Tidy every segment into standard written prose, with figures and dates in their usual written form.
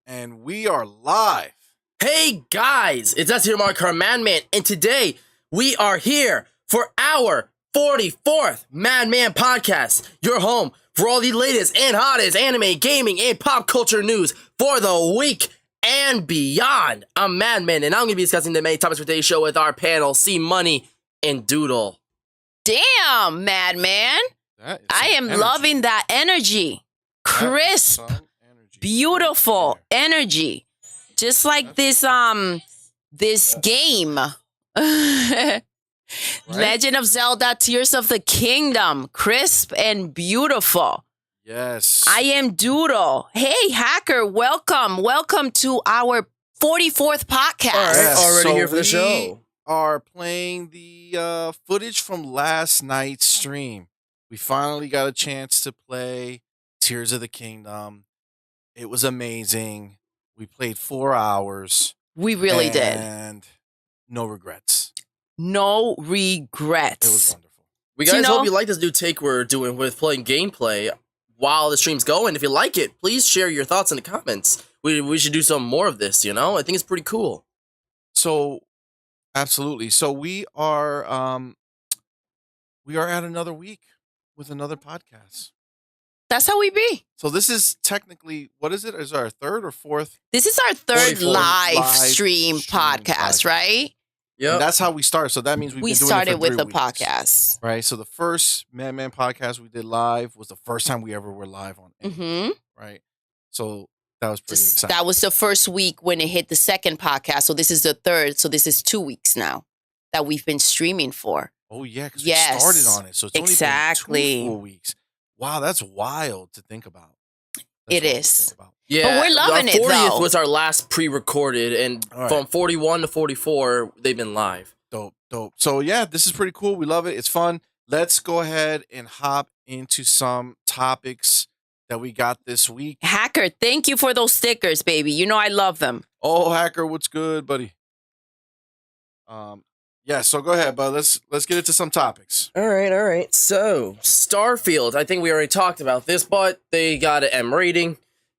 And we are live. Hey guys, it's us here, MADMAN, and today we are here for our 44th MADMAN Podcast, your home for all the latest and hottest anime, gaming, and pop culture news for the week and beyond. I'm MADMAN, and I'm going to be discussing the main topics for today's show with our panel, CMoney and Doodle. Damn, MADMAN. I am loving that energy. Crisp, beautiful energy. Just like this game. Legend of Zelda Tears of the Kingdom. Crisp and beautiful. Yes. I am Doodle. Hey, Hacker, welcome. Welcome to our 44th podcast. All right, Yes, already so here for the we show. are playing the footage from last night's stream. We finally got a chance to play Tears of the Kingdom. It was amazing. We played 4 hours. We really did. And no regrets. No It was regrets. wonderful. We guys Tino? hope you like this new take we're doing with playing gameplay while the stream's going. If you like it, please share your thoughts in the comments. We should do some more of this, you know? I think it's pretty cool. So, absolutely. So we are at another week with another podcast. That's how we be. So this is technically, what is it? Is it our third or fourth? This is our third 44th live stream podcast, podcast. right? And that's how we start. So that means We been doing it started for with 3 the weeks, podcast. right? So the first MADMAN podcast we did live was the first time we ever were live on air, Mm-hmm. right? So that was pretty exciting. That was the first week when it hit the second podcast. So this is the third. So this is 2 weeks now that we've been streaming for. Oh yeah, because Yes, we started on it. So it's exactly. only been 2 full weeks. Wow, that's wild to think about. It wild to is. think about. Yeah, we're loving it, Our 40th though. was our last pre-recorded, and All right. from 41 to 44, they've been live. Dope. So yeah, this is pretty cool. We love it. It's fun. Let's go ahead and hop into some topics that we got this week. Hacker, thank you for those stickers, baby. You know I love them. Oh, Hacker, what's good, buddy? Yeah, so go ahead, bud. Let's get into some topics. All right. So, Starfield, I think we already talked about this, but they got an M rating.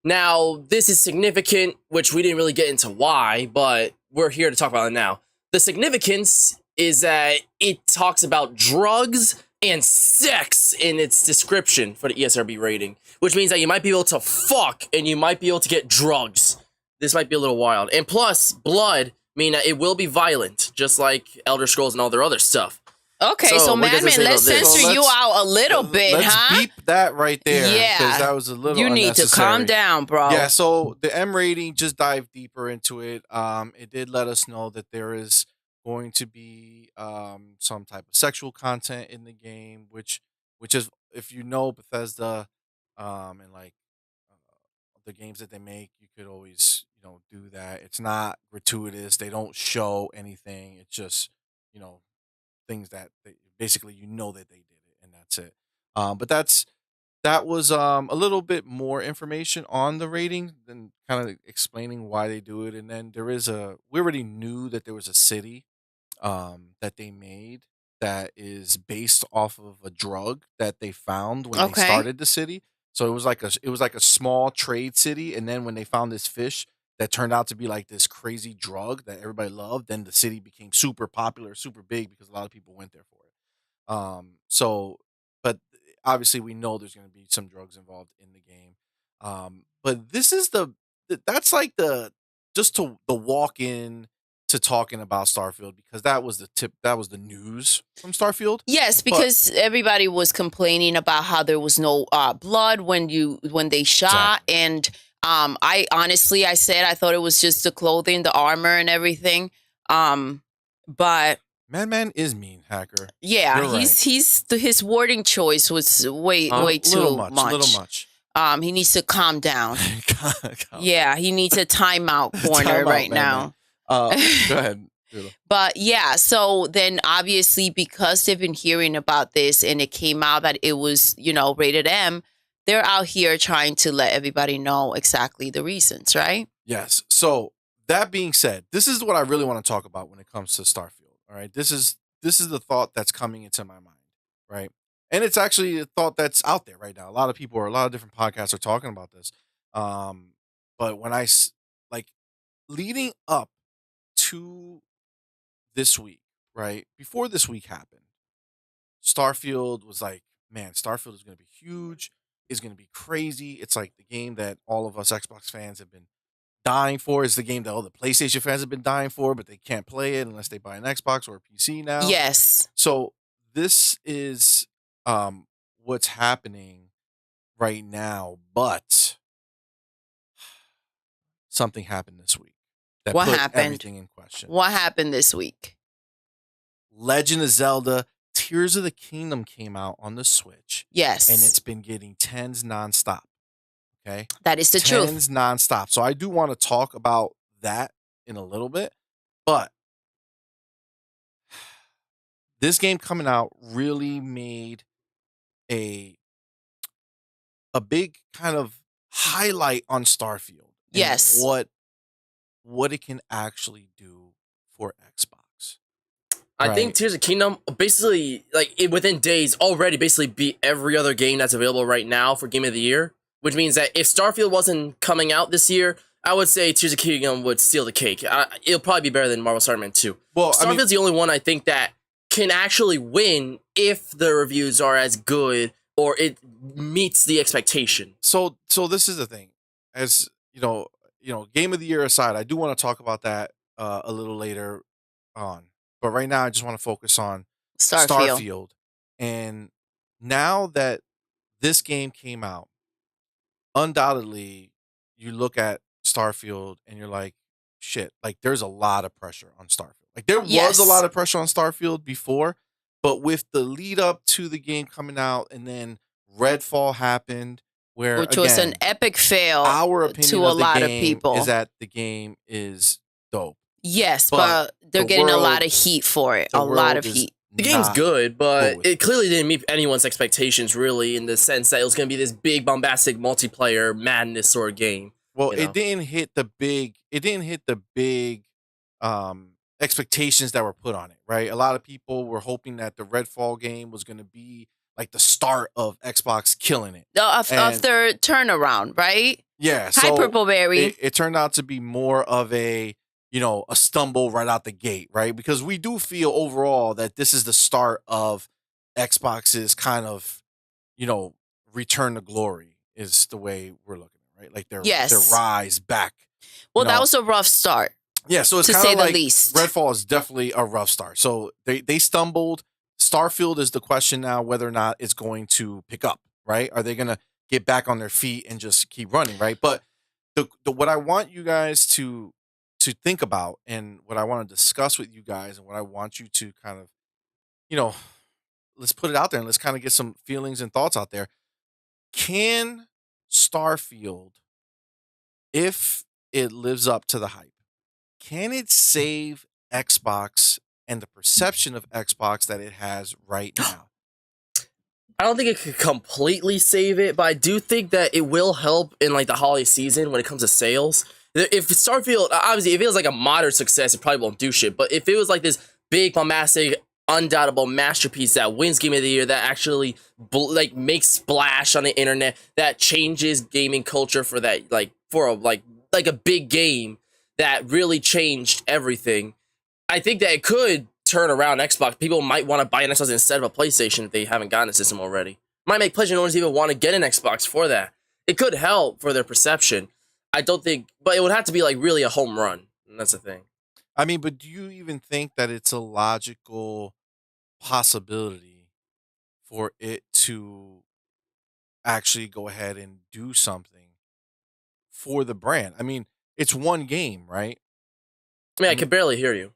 Now, this is significant, which we didn't really get into why, but we're here to talk about it now. The significance is that it talks about drugs and sex in its description for the ESRB rating, which means that you might be able to fuck and you might be able to get drugs. This might be a little wild. And plus, blood, mean that it will be violent, just like Elder Scrolls and all their other stuff. Okay, So, so what does it MADMAN, say let's about this? censor So you let's- out a little bit, Let's huh? beep that right there. Yeah. Because that was a little You need to calm unnecessary. down, bro. Yeah, so the M rating, just dive deeper into it. It did let us know that there is going to be some type of sexual content in the game, which is, if you know Bethesda, and like the games that they make, you could always do that. It's not gratuitous. They don't show anything. It's just things that basically that they did it, and that's it. But that was a little bit more information on the rating than kind of explaining why they do it. And then we already knew that there was a city that they made that is based off of a drug that they found when they Okay. started the city. So it was like a small trade city, and then when they found this fish that turned out to be like this crazy drug that everybody loved, then the city became super popular, super big because a lot of people went there for it. But obviously we know there's going to be some drugs involved in the game. But this is that's like the walk in to talking about Starfield, because that was the news from Starfield. Yes, because everybody was complaining about how there was no blood when they shot, Exactly. and I honestly said I thought it was just the clothing, the armor, and everything. But MADMAN is mean, Hacker. yeah, You're right. his wording choice was way too Little much. He needs to calm down. Calm Yeah, he needs a timeout corner Timeout, right man, now. Go ahead. Doodle. But yeah, so then obviously because they've been hearing about this and it came out that it was, rated M, they're out here trying to let everybody know exactly the reasons, right? Yes. So that being said, this is what I really want to talk about when it comes to Starfield. All right. This is the thought that's coming into my mind, right? And it's actually a thought that's out there right now. A lot of different podcasts are talking about this. But when I leading up to this week, right? Before this week happened, Starfield was like, man, Starfield is going to be huge. It's going to be crazy. It's like the game that all of us Xbox fans have been dying for. It's the game that all the PlayStation fans have been dying for, but they can't play it unless they buy an Xbox or a PC now. Yes. So this is what's happening right now, but something happened this week that What put happened? everything in question. What happened this week? Legend of Zelda Tears of the Kingdom came out on the Switch, Yes. and it's been getting tens nonstop. Okay, That is the truth. tens nonstop. So I do want to talk about that in a little bit, but this game coming out really made a big kind of highlight on Starfield. And Yes. what it can actually do for Xbox. I Right. think Tears of Kingdom basically, within days, already basically beat every other game that's available right now for Game of the Year. Which means that if Starfield wasn't coming out this year, I would say Tears of Kingdom would steal the cake. It'll probably be better than Marvel Spider-Man 2. Well, Starfield's the only one I think that can actually win if the reviews are as good or it meets the expectation. So this is the thing. As you know, Game of the Year aside, I do want to talk about that a little later on. But right now, I just want to focus on Starfield. And now that this game came out, undoubtedly, you look at Starfield and you're like, shit, like there's a lot of pressure on Starfield. Like there was a lot of pressure on Starfield before, but with the lead up to the game coming out and then Redfall happened, which was an epic fail our opinion to a of the lot of game people. is that the game is dope. Yes, but they're the getting a world- lot of heat for it. the A lot of world is heat. The game's not good, but cool with it clearly didn't meet anyone's expectations, really, in the sense that it was going to be this big, bombastic, multiplayer madness sort of game. Well, you know? it didn't hit the big expectations that were put on it, right? A lot of people were hoping that the Redfall game was going to be like the start of Xbox killing it. Of their turnaround, right? Yeah. Hi, So Purple Berry. it turned out to be more of a stumble right out the gate, right? Because we do feel overall that this is the start of Xbox's kind of, return to glory is the way we're looking at it, right? Like their rise back. Well, that was a rough start. Yeah, so it's to kind say of the like least. Redfall is definitely a rough start. So they stumbled. Starfield is the question now whether or not it's going to pick up, right? Are they going to get back on their feet and just keep running, right? But the what I want you guys to think about and what I want to discuss with you guys and what I want you to kind of, let's put it out there and let's kind of get some feelings and thoughts out there. Can Starfield, if it lives up to the hype, can it save Xbox and the perception of Xbox that it has right now? I don't think it could completely save it, but I do think that it will help in the holiday season when it comes to sales. If Starfield, obviously, if it was like a moderate success, it probably won't do shit. But if it was like this big, bombastic, undoubtable masterpiece that wins Game of the Year, that actually makes splash on the internet, that changes gaming culture for that, for a big game that really changed everything, I think that it could turn around Xbox. People might want to buy an Xbox instead of a PlayStation if they haven't gotten a system already. Might make PlayStation owners even want to get an Xbox for that. It could help for their perception. I don't think, but it would have to be really a home run. And that's the thing. I mean, but do you even think that it's a logical possibility for it to actually go ahead and do something for the brand? I mean, it's one game, right? I mean, I can barely hear you.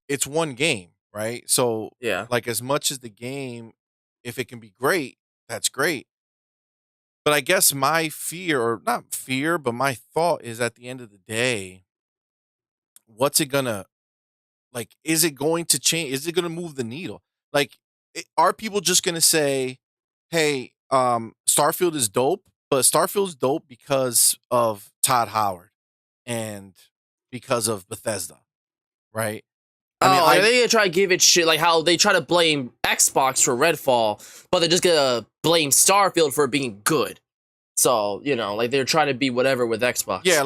It's one game, right? So Yeah. like as much as the game, if it can be great, that's great. But I guess my fear, or not fear, but my thought is at the end of the day, what's it gonna is it going to change? Is it gonna move the needle? Are people just gonna say, hey, Starfield is dope, but Starfield's dope because of Todd Howard and because of Bethesda, right? Are they gonna try to give it shit like how they try to blame Xbox for Redfall, but they're just gonna blame Starfield for being good? So, like they're trying to be whatever with Xbox. Yeah,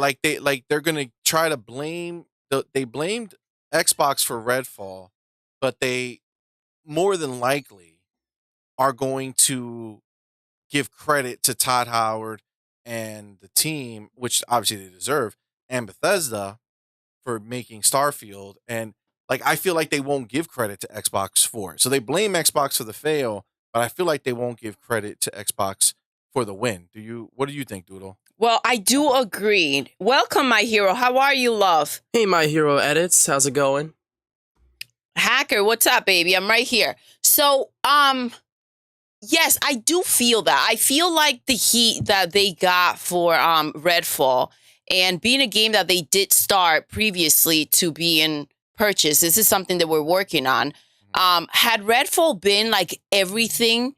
they're gonna try to blame they blamed Xbox for Redfall, but they more than likely are going to give credit to Todd Howard and the team, which obviously they deserve, and Bethesda for making Starfield. And like I feel like they won't give credit to Xbox for it. So they blame Xbox for the fail, but I feel like they won't give credit to Xbox for the win. What do you think, Doodle? Well, I do agree. Welcome, my hero. How are you, love? Hey, my hero edits. How's it going? Hacker, what's up, baby? I'm right here. So, yes, I do feel that. I feel like the heat that they got for Redfall and being a game that they did start previously to being purchased. This is something that we're working on. Had Redfall been like everything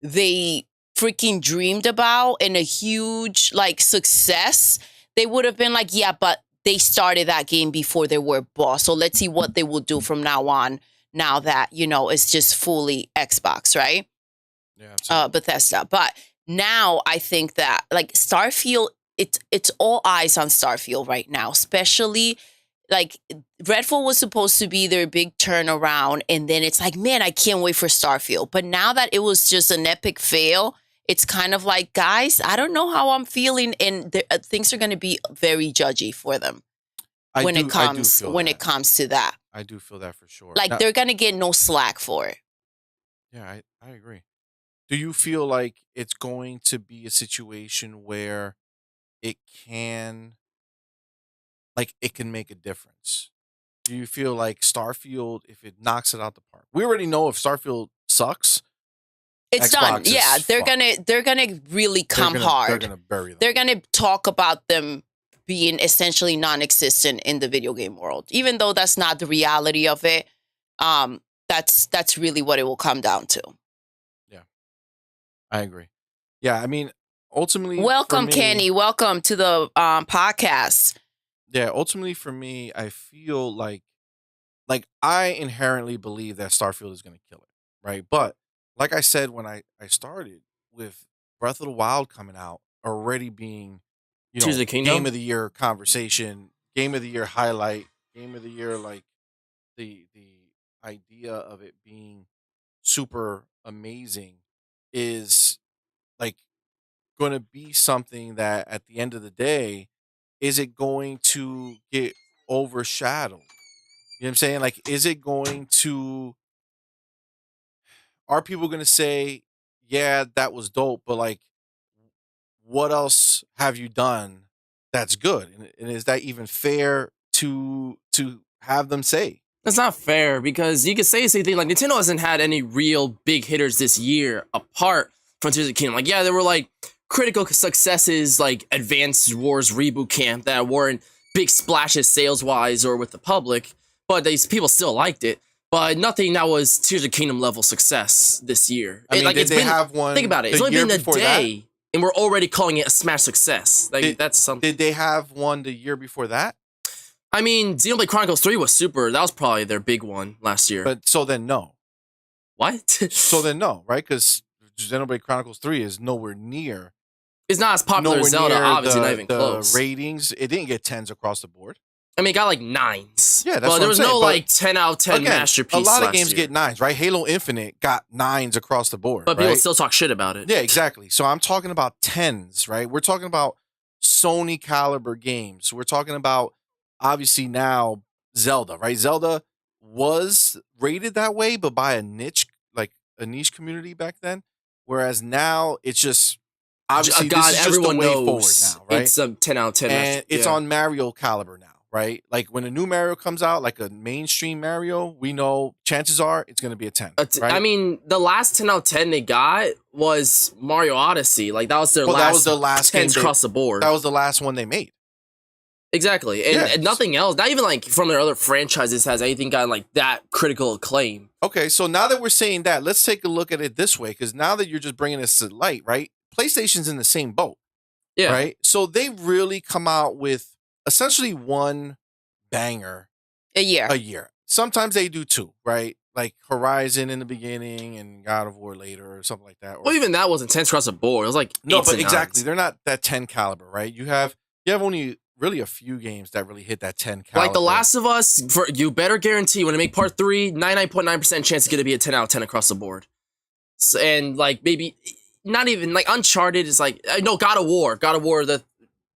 they freaking dreamed about and a huge like success, they would have been like, yeah, but they started that game before they were boss. So let's see what they will do from now on. Now that, it's just fully Xbox, right? Yeah, absolutely. Bethesda. But now I think that like Starfield, it's all eyes on Starfield right now, especially like Redfall was supposed to be their big turnaround. And then it's like, man, I can't wait for Starfield. But now that it was just an epic fail, it's kind of like, guys, I don't know how I'm feeling. And things are going to be very judgy for them when it comes to that. I do feel that for sure. Like they're going to get no slack for it. Yeah, I agree. Do you feel like it's going to be a situation where it can make a difference? Do you feel like Starfield, if it knocks it out the park? We already know if Starfield sucks, it's Xbox done. Yeah, they're gonna really come hard. They're gonna bury them. They're gonna talk about them being essentially non-existent in the video game world, even though that's not the reality of it. That's really what it will come down to. Yeah, I agree. Yeah, I mean, ultimately, welcome, Kenny. Welcome to the podcast. Yeah, ultimately for me, I feel like I inherently believe that Starfield is going to kill it, right? But like I said when I started with Breath of the Wild coming out, already being Tears of the Kingdom? Game of the Year conversation, Game of the Year highlight, Game of the Year, like the idea of it being super amazing is like going to be something that at the end of the day, is it going to get overshadowed? You know what I'm saying? Like, is it going to, are people going to say, yeah, that was dope, but like, what else have you done that's good? And is that even fair to have them say? That's not fair because you could say the same thing. Like, Nintendo hasn't had any real big hitters this year apart from Tears of the Kingdom. Like, yeah, there were like critical successes like Advanced Wars Reboot Camp that weren't big splashes sales-wise or with the public, but these people still liked it. But nothing that was Tears of the Kingdom level success this year. I mean, like, did they have one? Think about it. It's only been a day, and we're already calling it a smash success. Like, that's something. Did they have one the year before that? I mean, Xenoblade Chronicles 3 was super. That was probably their big one last year. But so then no. What? So then no, right? Because Xenoblade Chronicles 3 is nowhere near. It's not as popular as Zelda, obviously, not even close. The ratings, it didn't get 10s across the board. I mean, it got like 9s. Yeah, that's what there was I'm saying. no like 10 out of 10 masterpiece. A lot of games year. get 9s, right? Halo Infinite got 9s across the board. But people still talk shit about it. Yeah, exactly. So I'm talking about 10s, right? We're talking about Sony caliber games. We're talking about, obviously now, Zelda, right? Zelda was rated that way, but by a niche community back then. Whereas now it's just obviously this is just the way forward now, right? It's a 10 out of 10. And it's on Mario caliber now, right? Like when a new Mario comes out, like a mainstream Mario, we know chances are it's going to be a 10. Right? I mean, the last 10 out of 10 they got was Mario Odyssey. Like that was their that was the last 10s across the board. That was the last one they made. Exactly. And nothing else, not even like from their other franchises has anything gotten like that critical acclaim. Okay, so now that we're saying that, let's take a look at it this way, because now that you're just bringing this to light, right? PlayStation's in the same boat. Yeah. Right? So they really come out with essentially one banger a year. Sometimes they do two, right? like Horizon in the beginning and God of War later or something like that. Or, Well, even that wasn't 10 across the board. It was like no, 8s but and exactly, 9s. they're not that 10 caliber, right? You have only really a few games that really hit that 10 caliber. Like The Last of Us, you better guarantee when they make part 3, 99.9% chance it's going to be a 10 out of 10 across the board. So, and like maybe not even like Uncharted is like, no, God of War, the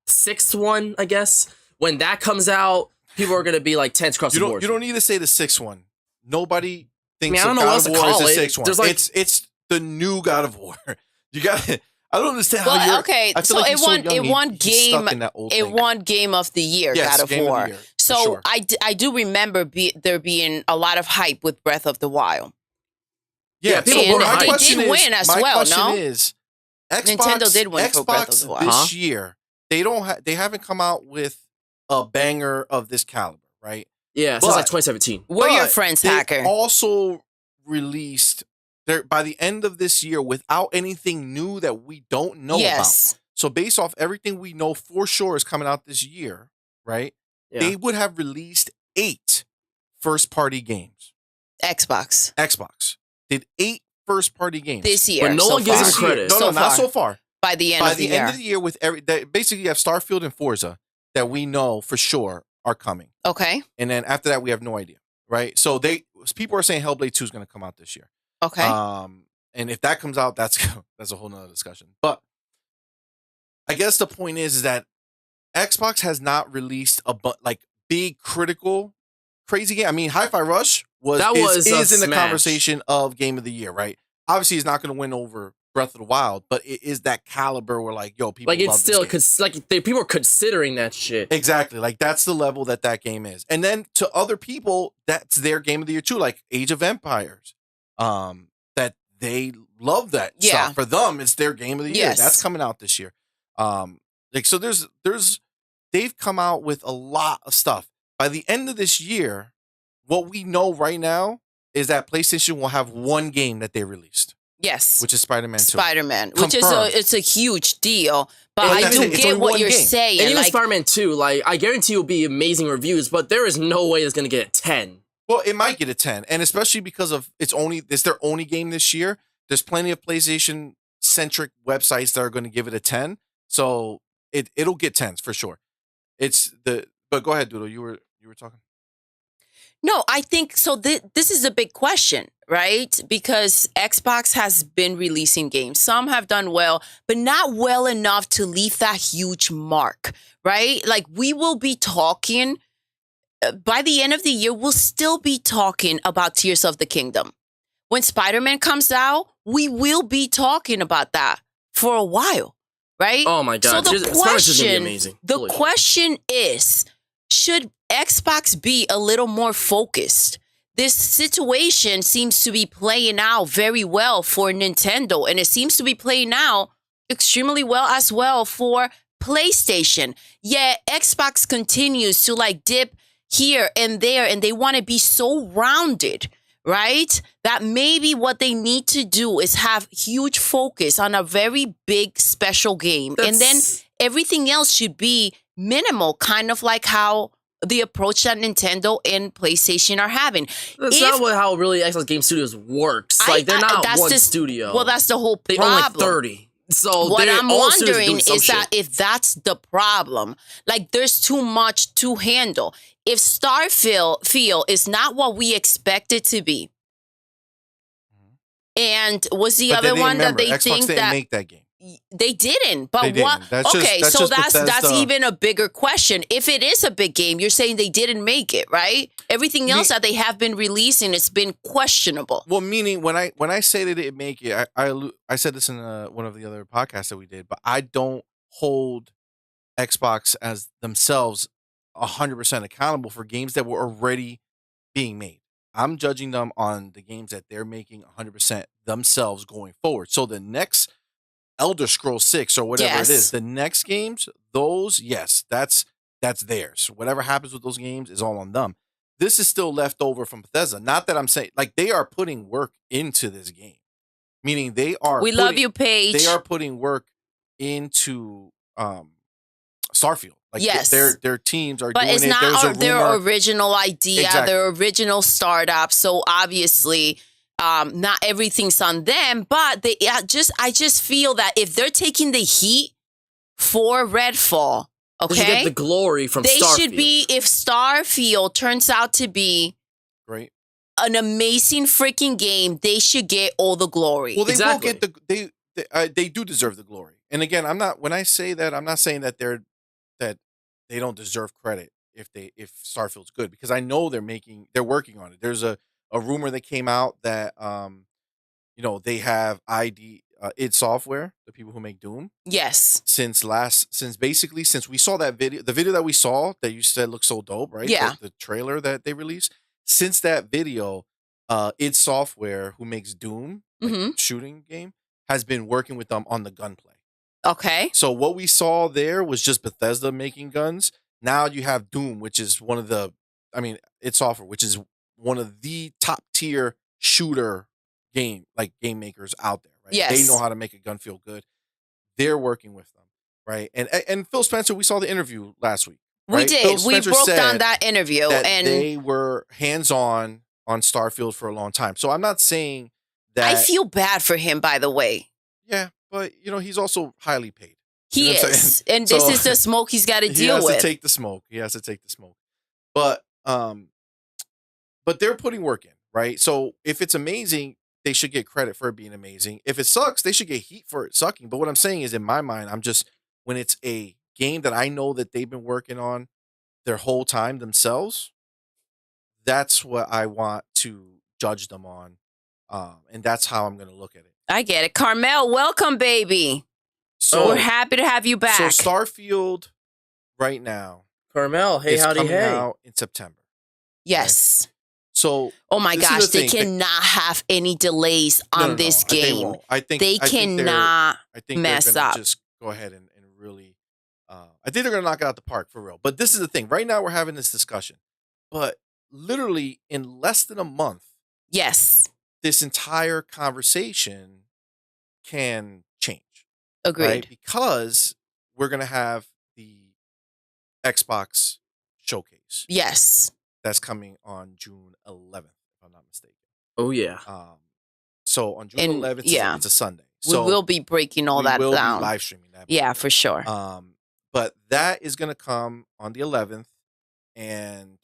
6th one, I guess. When that comes out, people are going to be like 10s across the board. You don't need to say the 6th one. Nobody thinks I don't know God what else of to War is call the it. 6th one. There's like- It's the new God of War. You got it. I don't understand how Well, you're. okay, I feel so like it he's so won. young, It won he's stuck game. in that old It thing. won Game of the Year. Yes, God of Game of the War. Year, for So sure. I do remember there being a lot of hype with Breath of the Wild. Yeah, people And were they hyped. question did is- win as my well. question No, is, Xbox, Nintendo did win for Breath of Xbox the Wild. this year. They haven't come out with a banger of this caliber, right? Yeah, since like But- 2017. we're your But friends, they hacker. also released by the end of this year without anything new that we don't know about. Yes, So based off everything we know for sure is coming out this year, right? Yeah. They would have released 8 first-party games. Xbox Xbox did 8 first-party games this year. But no so one gives far. them This year. credit. No, So not far. so far. By the end By of the the year. end of the year, with basically you have Starfield and Forza that we know for sure are coming, Okay. and then after that we have no idea, right? So people are saying Hellblade 2 is going to come out this year. Okay. And if that comes out, that's a whole nother discussion. But I guess the point is that Xbox has not released like big critical crazy game. I mean, Hi-Fi Rush is in the smash. conversation of Game of the Year, right? Obviously, it's not going to win over Breath of the Wild, but it is that caliber where like, yo, people Like it's love still this game. people are considering that shit. Exactly. Like that's the level that game is. And then to other people, that's their Game of the Year too, like Age of Empires. That they love that Yeah. stuff. For them, it's their Game of the Year. Yes. That's coming out this year. Like so they've come out with a lot of stuff. By the end of this year, what we know right now is that PlayStation will have one game that they released, yes. which is Spider-Man 2. Spider-Man, which is Confirmed. it's a huge deal. But And I that's do it. It's get only what one you're game. saying. And even Like, Spider-Man 2, like I guarantee you'll be amazing reviews, but there is no way it's gonna get a 10. Well, it might get a 10, and especially because of it's their only game this year. There's plenty of PlayStation centric websites that are going to give it a 10, so it'll get 10s for sure. But go ahead, Doodle. You were talking. no, I think so. This is a big question, right? Because Xbox has been releasing games. Some have done well, but not well enough to leave that huge mark, right? Like we will be talking by the end of the year. We'll still be talking about Tears of the Kingdom. When Spider-Man comes out, we will be talking about that for a while, right? Oh my god. So Spider-Man's just gonna be amazing. the Holy shit. question is, should Xbox be a little more focused? This situation seems to be playing out very well for Nintendo, and it seems to be playing out extremely well as well for PlayStation. Yet Xbox continues to like dip here and there, and they want to be so rounded, right? That maybe what they need to do is have huge focus on a very big special game. And then That's- everything else should be minimal, kind of like how the approach that Nintendo and PlayStation are having. That's If- not how really Xbox Game Studios works. Like they're not that's one the- studio. Well, that's the whole they problem. own like 30. So What they're- I'm all the studios are wondering doing some is that shit. if that's the problem, like there's too much to handle. If Starfield is not what we expect it to be, and was the But other then one that remember, they Xbox think didn't that make that game. they didn't, but They what? didn't. That's just- Okay, that's so just that's Bethesda. even a bigger question. If it is a big game, you're saying they didn't make it, right? Everything else that they have been releasing, it's been questionable. Well, meaning when I say that it make it, I said this in one of the other podcasts that we did, but I don't hold Xbox as themselves 100% accountable for games that were already being made. I'm judging them on the games that they're making 100% themselves going forward. So the next Elder Scrolls 6 or whatever Yes. it is, the next games, those, yes, that's theirs. Whatever happens with those games is all on them. This is still left over from Bethesda. Not that I'm saying, like, they are putting work into this game. Meaning they are We love you, Paige. They are putting work into Starfield. Like Yes. their teams are But doing it's it. not There's a their rumor. original idea, Exactly. their original startup. So obviously, not everything's on them. But I just feel that if they're taking the heat for Redfall, They should get okay, the glory from they Starfield. should be. If Starfield turns out to be Great. an amazing freaking game, they should get all the glory. Well, they Exactly. will get they do deserve the glory. And again, when I say that, I'm not saying that they don't deserve credit if Starfield's good, because I know they're working on it. There's a rumor that came out that they have id Software, the people who make Doom, Yes. since we saw that video, the video that we saw that you said looked so dope, right? Yeah. The trailer that they released. Since that video, id Software, who makes Doom, Mhm. shooting game, has been working with them on the gunplay. Okay. So what we saw there was just Bethesda making guns. Now you have Doom, which is id Software, which is one of the top tier shooter game makers out there, right? Yes. They know how to make a gun feel good. They're working with them, right? And Phil Spencer, we saw the interview last week. We right? did. Phil We Spencer broke said down that interview, that and they were hands-on Starfield for a long time. So I'm not saying that I feel bad for him, by the way. yeah, but he's also highly paid. He You know what I'm is. saying? And this So- is the smoke he's got to He deal has with. to take the smoke. But they're putting work in, right? So if it's amazing, they should get credit for it being amazing. If it sucks, they should get heat for it sucking. But what I'm saying is, in my mind, when it's a game that I know that they've been working on their whole time themselves, that's what I want to judge them on. And that's how I'm going to look at it. I get it. Carmel, welcome, baby. So We're happy to have you back. So Starfield right now Carmel, hey, is howdy, coming hey. out in September. yes. So Oh my this is gosh, the they thing. cannot have any delays No, on no, this no, game. They won't. I think They I think they're- cannot I think mess they're gonna up. just go ahead and really. I think they're gonna knock it out the park for real. But this is the thing. Right now, we're having this discussion, but literally in less than a month, Yes. this entire conversation can change. Agreed. Right? Because we're gonna have the Xbox showcase Yes. that's coming on June 11th, if I'm not mistaken. Oh, yeah. So on June And, 11th, yeah. it's a Sunday. We So will be breaking all we that will down. be live streaming that. Yeah, for sure. But that is going to come on the 11th, and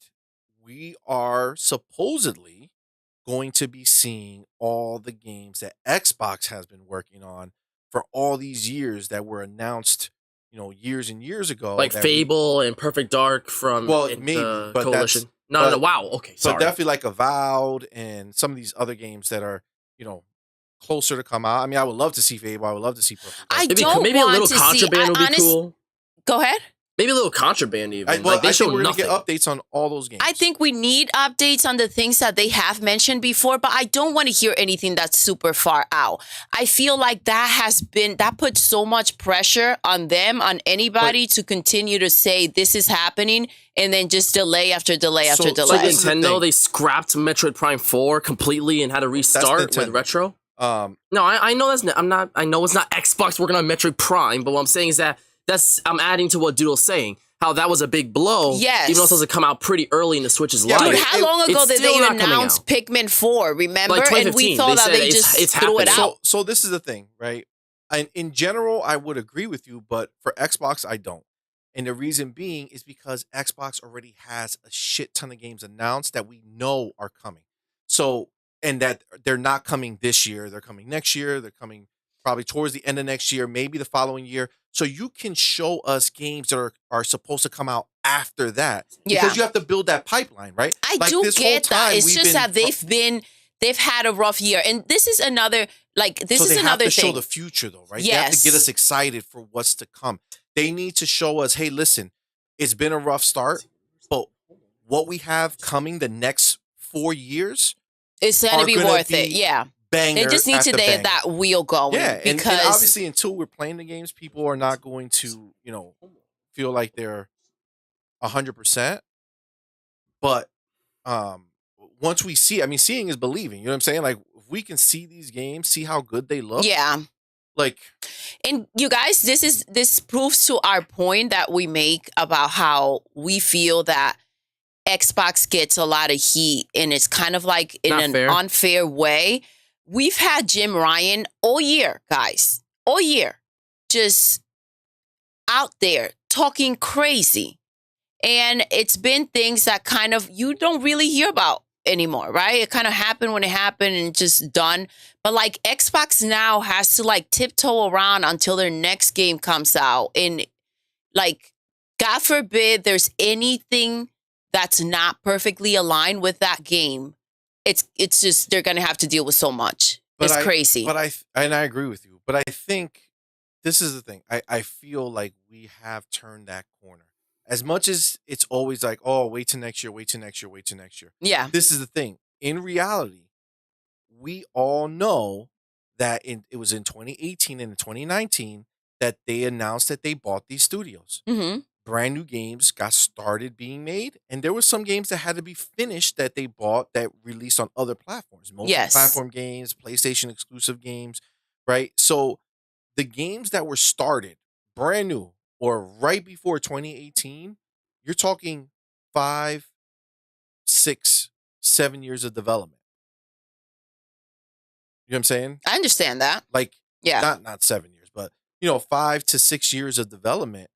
we are supposedly going to be seeing all the games that Xbox has been working on for all these years that were announced, years and years ago. Like that we- Fable and Perfect Dark from maybe, the but Coalition. that's- No. Wow. Okay. but Sorry. definitely like Avowed and some of these other games that are, closer to come out. I mean, I would love to see Fable. I would love to see Perfect Dark. I don't maybe a want little to see- contraband would be cool. Go ahead. Maybe a little contraband even. Well, like they I show think we're nothing. gonna get updates on all those games. I think we need updates on the things that they have mentioned before, but I don't want to hear anything that's super far out. I feel like that puts so much pressure on them, on anybody to continue to say this is happening and then just delay after delay after So Like delay. this is the Nintendo, thing. they scrapped Metroid Prime 4 completely and had to restart with Nintendo. retro. Um, No, I know I know it's not Xbox working on Metroid Prime, but what I'm saying is I'm adding to what Doodle's saying. How that was a big blow. Yes. Even though it's supposed to come out pretty early in the Switch's Yeah, life. Dude, but how long ago it's did still they not coming announce out. Pikmin 4, remember? Like And we 2015, thought they that said they it's just threw it happening. out. so this is the thing, right? And in general, I would agree with you, but for Xbox, I don't. And the reason being is because Xbox already has a shit ton of games announced that we know are coming. So, and that they're not coming this year, they're coming next year, they're coming probably towards the end of next year, maybe the following year. So you can show us games that are supposed to come out after that. Yeah. Because you have to build that pipeline, right? I Like, do this whole get that. time It's we've just been- that they've had a rough year. And this is another, this so is they another have to thing. show the future, though, right? They have to get Yes. us excited for what's to come. They need to show us, hey, listen, it's been a rough start, but what we have coming the next 4 years, It's going to are be gonna worth it. be Yeah. banger. They just need to after get banger. that wheel going. Yeah, and because obviously until we're playing the games, people are not going to, feel like they're 100%. But once we see, seeing is believing. You know what I'm saying? Like, if we can see these games, see how good they look. yeah. Like, And you guys, this proves to our point that we make about how we feel that Xbox gets a lot of heat, and it's kind of like in Not an fair. unfair way. We've had Jim Ryan all year, guys, all year, just out there talking crazy. And it's been things that kind of you don't really hear about anymore, right? It kind of happened when it happened and just done. But like Xbox now has to like tiptoe around until their next game comes out. And like, God forbid there's anything that's not perfectly aligned with that game. It's just they're gonna have to deal with so much. It's crazy. But I agree with you. But I think this is the thing. I feel like we have turned that corner. As much as it's always like, oh, wait till next year, wait till next year, wait till next year. Yeah. This is the thing. In reality, we all know that it was in 2018 and 2019 that they announced that they bought these studios. Mm-hmm. Brand new games got started being made, and there were some games that had to be finished that they bought that released on other platforms, multi-platform games, PlayStation exclusive games, right? So the games that were started brand new or right before 2018, you're talking 5, 6, 7 years of development. You know what I'm saying? I understand that. Like, Yeah. not 7 years, but 5 to 6 years of development.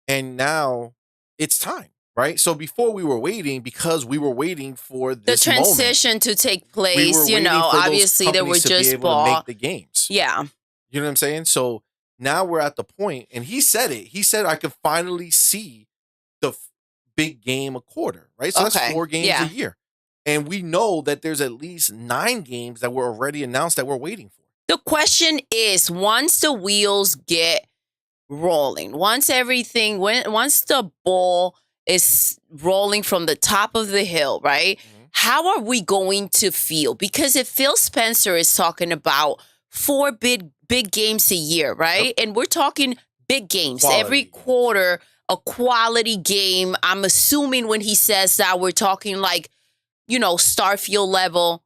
And now it's time, right? So before we were waiting, because we were waiting for The this transition to take place, moment, we were waiting for those obviously they were companies to be just able to make bought. the games. Yeah. You know what I'm saying? So now we're at the point, and he said it. He said I could finally see the big game a quarter, right? So Okay. that's 4 games Yeah. a year. And we know that there's at least 9 games that were already announced that we're waiting for. The question is, once the wheels get rolling, once the ball is rolling from the top of the hill, right? Mm-hmm. How are we going to feel? Because if Phil Spencer is talking about 4 big games a year, right? Yep. And we're talking big games Quality every games. quarter, a quality game. I'm assuming when he says that we're talking like, Starfield level,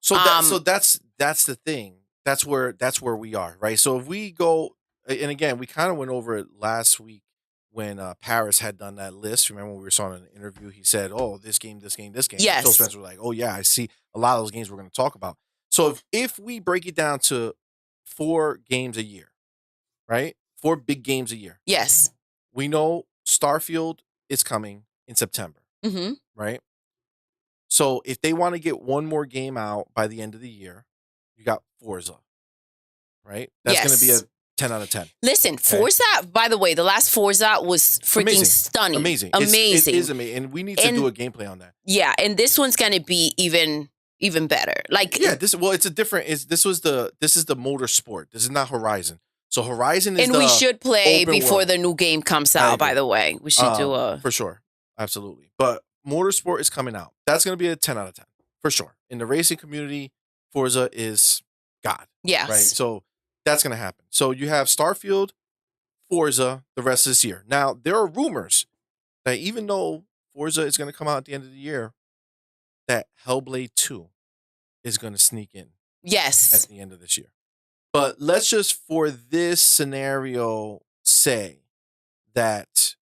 So that's the thing. That's where we are, right? So if we go, and again, we kind of went over it last week when Paris had done that list. Remember when we saw in an interview, he said, "Oh, this game, this game, this game." Yes. Phil Spencer was like, "Oh yeah, I see a lot of those games we're going to talk about." So if we break it down to 4 games a year, right? 4 big games a year. Yes. We know Starfield is coming in September, Mm-hmm. right? So if they want to get one more game out by the end of the year, you got Forza, right? That's going to be Yes. a 10 out of 10. Listen, Forza, by the way, the last Forza was freaking Amazing. stunning. Amazing. Amazing. It is amazing. And we need to do a gameplay on that. Yeah, and this one's going to be even better. Like, Yeah, this is the motorsport. This is not Horizon. So Horizon is and we should play open before world. the new game comes out, by the way. We should do a for sure. Absolutely. But motorsport is coming out. That's going to be a 10 out of 10 for sure. In the racing community, Forza is God. yes. Right. So that's going to happen. So you have Starfield, Forza the rest of this year. Now, there are rumors that even though Forza is going to come out at the end of the year, that Hellblade 2 is going to sneak in Yes. at the end of this year. But let's just, for this scenario, say that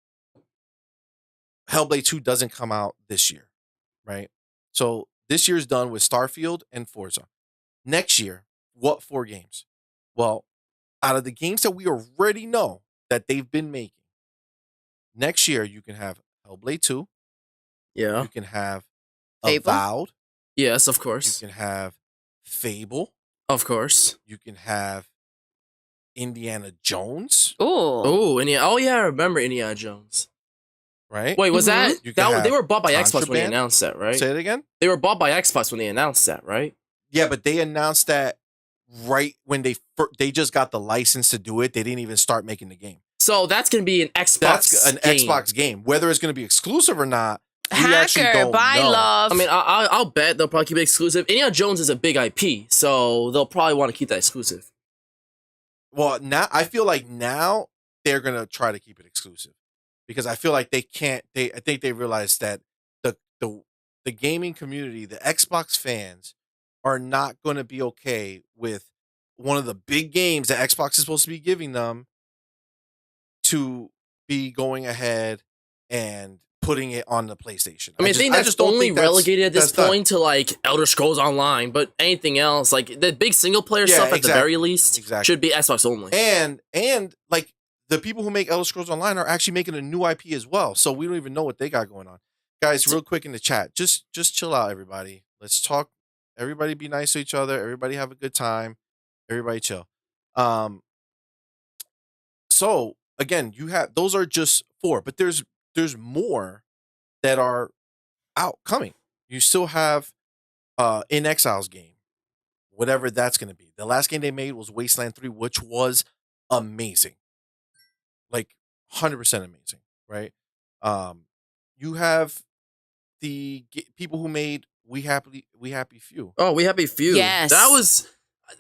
Hellblade 2 doesn't come out this year, right? So this year's done with Starfield and Forza. Next year, what 4 games? Well, out of the games that we already know that they've been making, next year you can have Hellblade 2. Yeah. You can have Fable? Avowed. Yes, of You course. can have Fable. Of course. You can have Indiana Jones, Ooh. Oh, I remember Indiana Jones. right? Wait, was Mhm. You that can they have were bought by Xbox when they Contraband. announced that, right? Say it again? They were bought by Xbox when they announced that, right? Yeah, but they announced that right when they just got the license to do it. They didn't even start making the game. So that's gonna be an Xbox. That's an game. Xbox game. Whether it's going to be exclusive or not, we actually Hacker, don't bye, know. love. I mean, I'll bet they'll probably keep it exclusive. Indiana Jones is a big IP, so they'll probably want to keep that exclusive. Well, now I feel like now they're going to try to keep it exclusive because I feel like they can't. I think they realize that the gaming community, the Xbox fans, are not going to be okay with one of the big games that Xbox is supposed to be giving them to be going ahead and putting it on the PlayStation. I think that's just don't only think that's- relegated at this that's point to like Elder Scrolls Online, but anything else, like the big single player Yeah, stuff at the exactly. very least, should be Xbox only. And like the people who make Elder Scrolls Online are actually making a new IP as well, so we don't even know what they got going on. Guys, real quick in the chat, just chill out, everybody. Let's talk. Everybody be nice to each other. Everybody have a good time. Everybody chill. So again, you have those are just 4, but there's more that are out coming. You still have In Exile's game, whatever that's going to be. The last game they made was Wasteland 3, which was amazing, like 100% amazing, right? You have the people who made We Happy Few. Oh, We Happy Few. Yes. That was.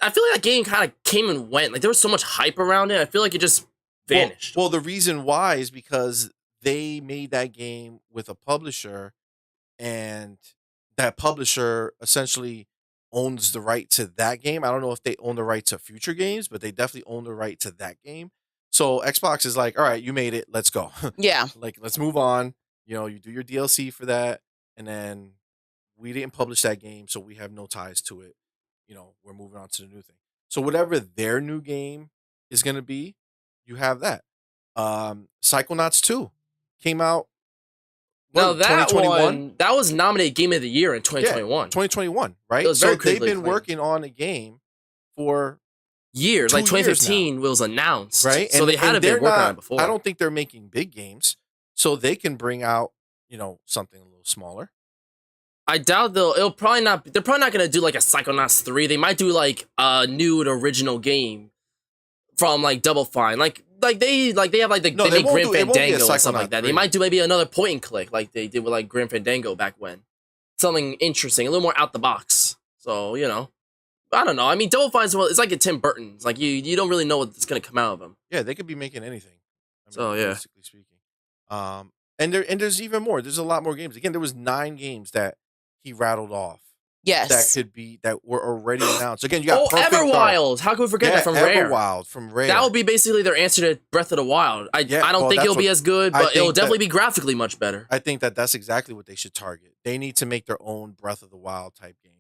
I feel like that game kind of came and went. Like there was so much hype around it. I feel like it just vanished. Well, the reason why is because they made that game with a publisher, and that publisher essentially owns the right to that game. I don't know if they own the right to future games, but they definitely own the right to that game. So Xbox is like, all right, you made it, let's go. Yeah. Like, let's move on. You do your DLC for that, and then we didn't publish that game, so we have no ties to it. We're moving on to the new thing. So whatever their new game is going to be, you have that. Psychonauts 2 came out. Now that 2021? one, that was nominated Game of the Year in 2021. 2021, right? It was So very they've critically been acclaimed. working on a game for Years, 2 like years 2015 was announced, right, So they had to be they're working on not- it before. I don't think they're making big games, so they can bring out something a little smaller. I doubt it'll probably not. They're probably not gonna do like a Psychonauts 3. They might do like a new and original game from like Double Fine, like they have like No, they they make won't Grim do- it won't be a Fandango and stuff Psychonauts like that. 3. They might do maybe another point and click like they did with like Grim Fandango back when. Something interesting, a little more out the box. So I don't know. I mean, Double Fine's it's like a Tim Burton. It's like you don't really know what's gonna come out of him. Yeah, they could be making anything. So, yeah. realistically speaking, and there's even more. There's a lot more games. Again, there was 9 games that he rattled off Yes. that were already announced. Again, you got Oh, Perfect Dark. Everwild! How can we forget that from Rare? Everwild from Rare. That will be basically their answer to Breath of the Wild. I don't well, think that's it'll be what- as good, I but it'll think definitely that- be graphically much better. I think that's exactly what they should target. They need to make their own Breath of the Wild type game.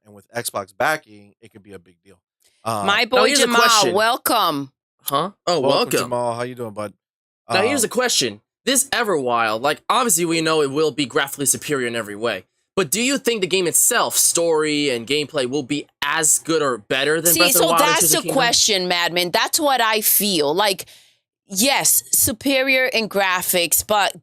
And with Xbox backing, it could be a big deal. My Now, boy here's a Jamal, question. welcome. Huh? Oh, welcome. Jamal. How you doing, bud? Now, here's a question. This Everwild, like, obviously we know it will be graphically superior in every way. But do you think the game itself, story and gameplay, will be as good or better than Breath of the So Wild? and that's Tears the of Kingdom? question, Madman. That's what I feel. Like, yes, superior in graphics, but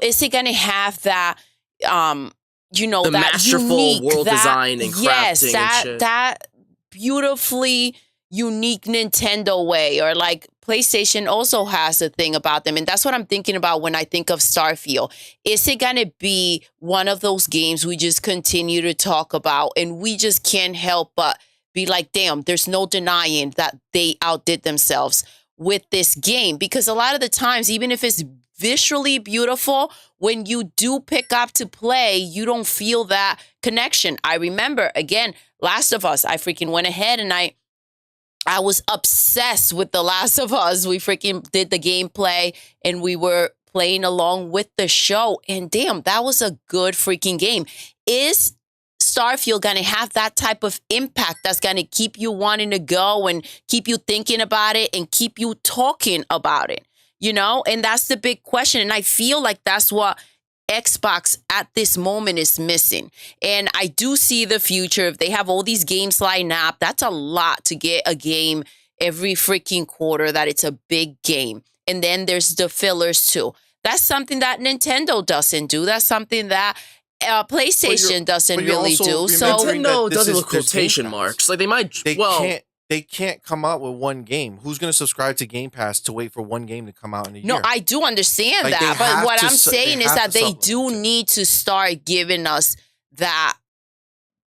is it going to have that, The that masterful unique, world that, design and crafting yes, and that, shit. that beautifully unique Nintendo way, or like PlayStation also has a thing about them. And that's what I'm thinking about when I think of Starfield. Is it going to be one of those games we just continue to talk about and we just can't help but be like, damn, there's no denying that they outdid themselves with this game? Because a lot of the times, even if it's visually beautiful, when you do pick up to play, you don't feel that connection. I remember, again, Last of Us, I freaking went ahead and I was obsessed with The Last of Us. We freaking did the gameplay and we were playing along with the show. And damn, that was a good freaking game. Is Starfield going to have that type of impact that's going to keep you wanting to go and keep you thinking about it and keep you talking about it? And that's the big question. And I feel like that's what Xbox at this moment is missing. And I do see the future. If they have all these games lined up, that's a lot to get a game every freaking quarter, that it's a big game. And then there's the fillers too. That's something that Nintendo doesn't do. That's something that PlayStation doesn't but you're really also do. So remembering Nintendo that this does it is with their quotation Game Pass. marks. Like They can't come out with one game. Who's going to subscribe to Game Pass to wait for one game to come out in a year? no, I do understand Like, that. they But have what to I'm su- saying they is have that to they supplement do it. need to start giving us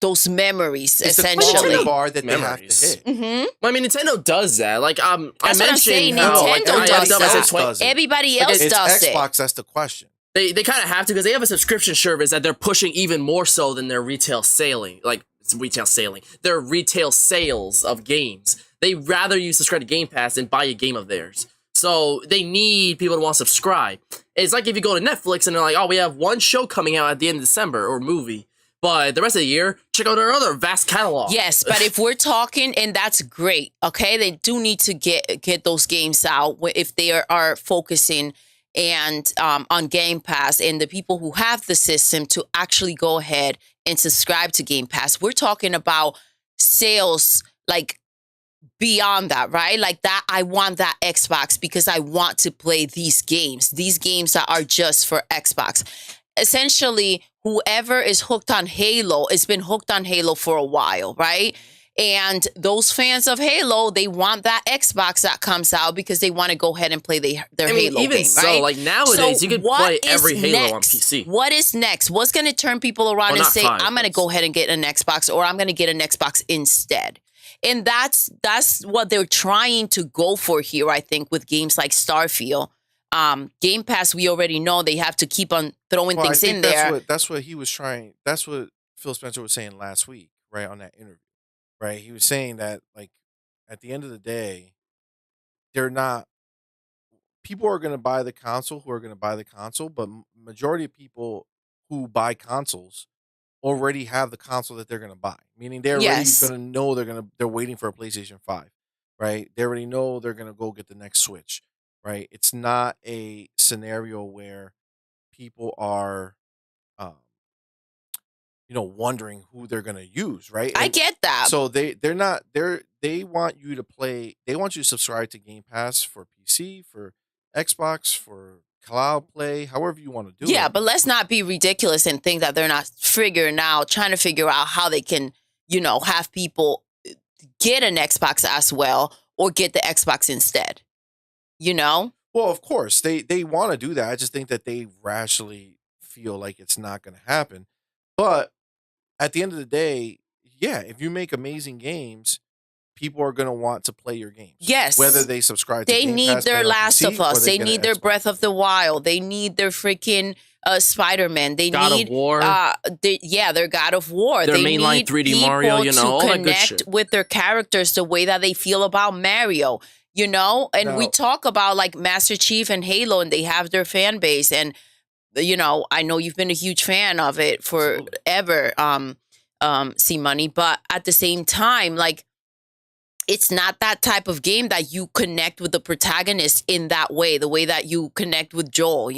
those memories, It's the essentially. quality bar that Memories. they have to hit. hmm I mean, Nintendo does that. Like, I That's what I'm mentioned saying, how like, Nintendo I does have that. 20 does it. Everybody Like, else It's does it. Xbox. That's the question. They kind of have to, because they have a subscription service that they're pushing even more so than their retail selling. Like, retail selling. They're retail sales of games. They rather you subscribe to Game Pass than buy a game of theirs. So they need people to want to subscribe. It's like if you go to Netflix and they're like, oh, we have one show coming out at the end of December or movie. But the rest of the year, check out their other vast catalog. Yes, but if we're talking, and that's great, okay? They do need to get those games out if they are focusing and on Game Pass, and the people who have the system to actually go ahead and subscribe to Game Pass. We're talking about sales like beyond that, right? Like that, I want that Xbox because I want to play these games that are just for Xbox. Essentially, whoever is hooked on Halo has been hooked on Halo for a while, right? And those fans of Halo, they want that Xbox that comes out because they want to go ahead and play their Halo even game, so, right? like nowadays, you can play every Halo on PC. What is next? What's going to turn people around and say, I'm going to go ahead and get an Xbox, or I'm going to get an Xbox instead? And that's what they're trying to go for here, I think, with games like Starfield. Game Pass, we already know they have to keep on throwing things in there. That's what he was trying. That's what Phil Spencer was saying last week, right, on that interview, right? He was saying that, like, at the end of the day, they're not. People are going to buy the console who are going to buy the console, but majority of people who buy consoles already have the console that they're going to buy. Meaning they're already going to know they're waiting for a PlayStation 5, right? They already know they're going to go get the next Switch. Right, it's not a scenario where people are, wondering who they're gonna use. Right, I get that. So they want you to play. They want you to subscribe to Game Pass for PC, for Xbox, for cloud play, however you want to do it. Yeah, but let's not be ridiculous and think that they're not trying to figure out how they can, have people get an Xbox as well or get the Xbox instead. Well, of course they want to do that. I just think that they rationally feel like it's not going to happen. But at the end of the day, yeah, if you make amazing games, people are going to want to play your games. Yes, whether they subscribe to they Game need Pass, their Last PC, of Us, they need their Breath of the Wild, they need their freaking Spider-Man, they God need of War. Their God of War, their they mainline need 3D Mario, to all that good connect shit with their characters the way that they feel about Mario. And we talk about like Master Chief and Halo, and they have their fan base. And, I know you've been a huge fan of it forever, CMoney. But at the same time, like, it's not that type of game that you connect with the protagonist in that way, the way that you connect with Joel,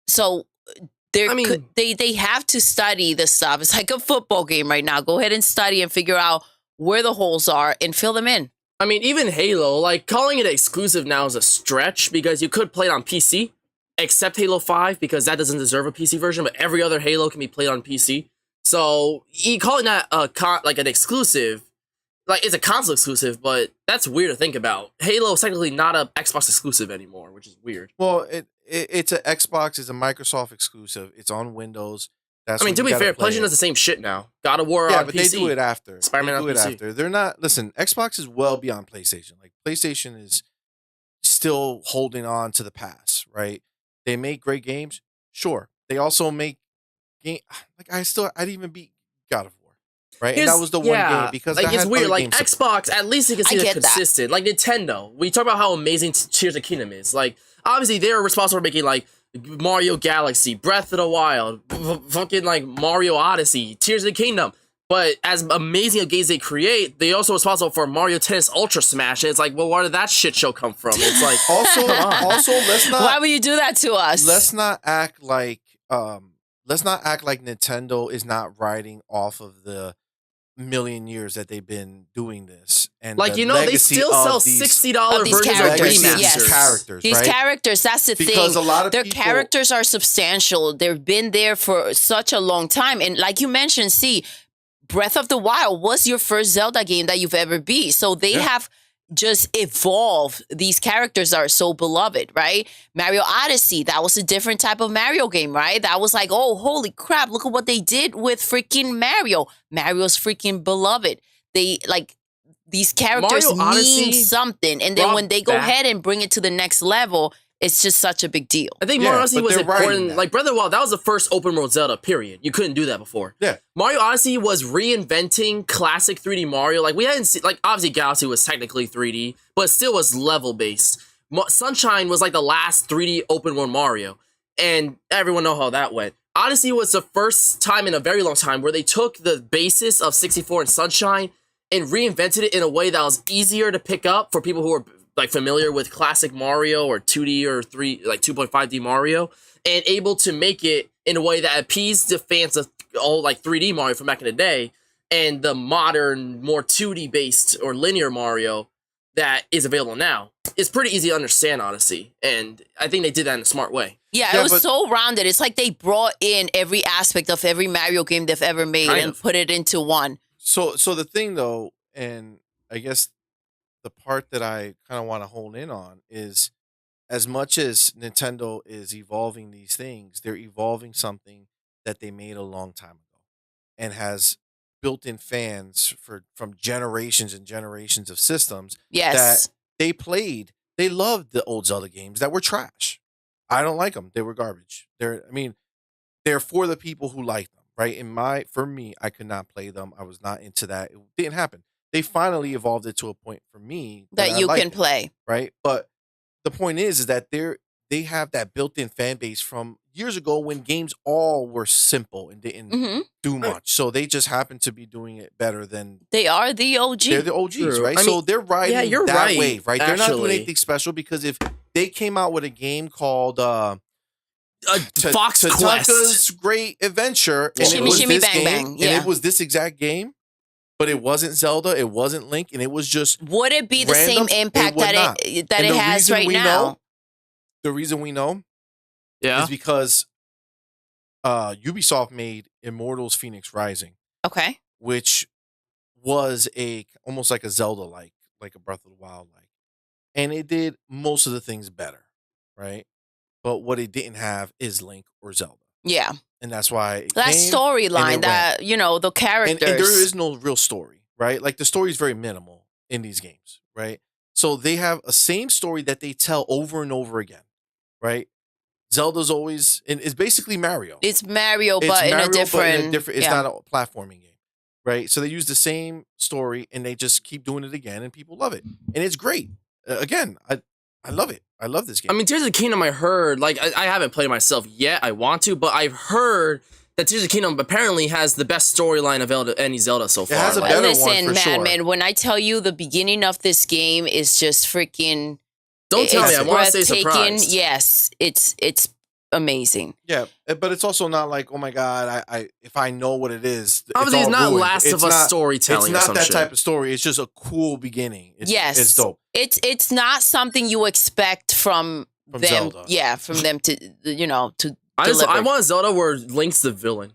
So they have to study the stuff. It's like a football game right now. Go ahead and study and figure out where the holes are and fill them in. I mean, even Halo, like, calling it exclusive now is a stretch because you could play it on PC, except Halo 5, because that doesn't deserve a PC version, but every other Halo can be played on PC. So, you calling that an exclusive, like, it's a console exclusive, but that's weird to think about. Halo is technically not an Xbox exclusive anymore, which is weird. Well, it's an Xbox, it's a Microsoft exclusive, it's on Windows. To be fair, PlayStation does the same shit now. God of War on PC. Yeah, but they do it after. Spider-Man on PC. After. They're not... Listen, Xbox is well beyond PlayStation. Like, PlayStation is still holding on to the past, right? They make great games. Sure. They also make game... Like, I didn't even beat God of War, right? And that was the one game because like, it's weird. Like, games Xbox, at least you can see they're consistent. Like, Nintendo. We talk about how amazing Tears of the Kingdom is. Like, obviously, they're responsible for making, like, Mario Galaxy, Breath of the Wild, fucking like Mario Odyssey, Tears of the Kingdom. But as amazing of games they create, they also responsible for Mario Tennis Ultra Smash. And it's like, well, where did that shit show come from? It's like also let's not. Why would you do that to us? Let's not act like Nintendo is not riding off of the million years that they've been doing this, and like they still sell $60 versions of remasters. Yes. These characters, that's the thing. Because a lot of their characters are substantial. They've been there for such a long time, and like you mentioned, Breath of the Wild was your first Zelda game that you've ever beat, so they have just evolved. These characters are so beloved, right? Mario Odyssey, that was a different type of Mario game, right? That was like, oh, holy crap, look at what they did with freaking Mario. Mario's freaking beloved. They, like, these characters mean something. And then when they go ahead and bring it to the next level, it's just such a big deal. I think Mario Odyssey was important. That. Like Breath of the Wild, that was the first open world Zelda, period. You couldn't do that before. Yeah. Mario Odyssey was reinventing classic 3D Mario. Like we hadn't seen, like obviously Galaxy was technically 3D, but it still was level based. Sunshine was like the last 3D open world Mario, and everyone know how that went. Odyssey was the first time in a very long time where they took the basis of 64 and Sunshine and reinvented it in a way that was easier to pick up for people who are like familiar with classic Mario or 2D or 2.5D Mario, and able to make it in a way that appeased the fans of all like 3D Mario from back in the day and the modern, more 2D based or linear Mario that is available now. It's pretty easy to understand, Odyssey, and I think they did that in a smart way. Yeah, it was so rounded. It's like they brought in every aspect of every Mario game they've ever made and put it into one. So the thing though, and I guess the part that I kind of want to hone in on is, as much as Nintendo is evolving these things, they're evolving something that they made a long time ago and has built-in fans from generations and generations of systems. Yes. That they played. They loved the old Zelda games that were trash. I don't like them. They were garbage. They're for the people who like them, right? For me, I could not play them. I was not into that. It didn't happen. They finally evolved it to a point for me that you can play, right? But the point is that they have that built-in fan base from years ago when games all were simple and didn't do much. So they just happen to be doing it better than they are the OG. They're the OGs, True. right? So they're riding that wave, right? They're not doing actually. anything special, because if they came out with a game called Fox Tataka's Quest, Great Adventure, and Shimmy, it was Shimmy, this Bang, game, Bang. Yeah. and it was this exact game, but it wasn't Zelda, it wasn't Link, and it was just would it be the random? same impact It it has right now? The reason we know yeah, is because Ubisoft made Immortals Phoenix Rising, Okay. which was almost like a Zelda like a Breath of the Wild like, and it did most of the things better, right? But what it didn't have is Link or Zelda, Yeah. and that's why That storyline, the characters. and there is no real story, right? Like the story is very minimal in these games, right? So they have a same story that they tell over and over again, right? Zelda's always, and it's basically Mario. It's Mario, It's but Mario, in a different. It's not a platforming game, right? So they use the same story and they just keep doing it again, and people love it, and it's great. Again, I love it. I love this game. I mean, Tears of the Kingdom, I heard, like, I haven't played it myself yet. I want to, but I've heard that Tears of the Kingdom apparently has the best storyline of any Zelda so far. It has a better Listen, one for Madman, sure. when I tell you the beginning of this game is just freaking. Don't tell me. I want to stay breathtaking. surprised. Yes, it's amazing. Yeah, but it's also not like, oh my god, I if I know what it is, Obviously, it's not ruined. Last of Us storytelling. It's or not that shit. type of story. It's just a cool beginning. It's dope. It's not something you expect from them. Zelda. Yeah, from them to to. I want Zelda where Link's the villain.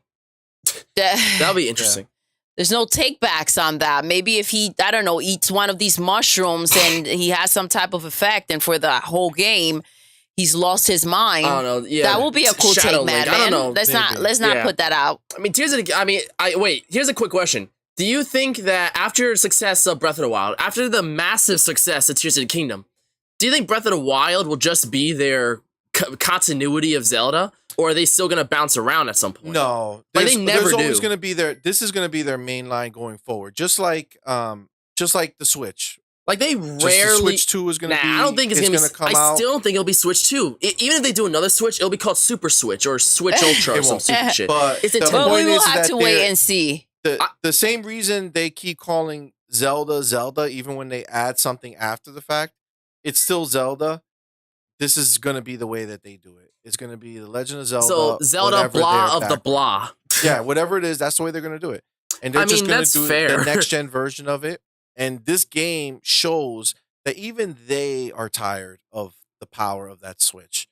That'll be interesting. There's no takebacks on that. Maybe if he, I don't know, eats one of these mushrooms and he has some type of effect, and for the whole game, he's lost his mind. I don't know. Yeah, that will be a cool Shadow take, Link. man. I don't know. Let's not put that out. I mean, here's a quick question. Do you think that after the success of Breath of the Wild, after the massive success of Tears of the Kingdom, do you think Breath of the Wild will just be their continuity of Zelda, or are they still going to bounce around at some point? No, they never there's do. always going to be this is going to be their main line going forward, just like the Switch. Like they The rarely. Switch 2 is going to be. I don't think it's going to come I out. still don't think it'll be Switch 2. Even if they do another Switch, it'll be called Super Switch or Switch Ultra or It some won't. stupid shit. But It's a the template. Well, we point will is have that to wait they're- and see. The same reason they keep calling Zelda, even when they add something after the fact, it's still Zelda. This is going to be the way that they do it. It's going to be the Legend of Zelda. So Zelda whatever blah their of the background. blah. Yeah, whatever it is, that's the way they're going to do it. And they're I just mean, going that's to do fair. the next gen version of it. And this game shows that even they are tired of the power of that Switch.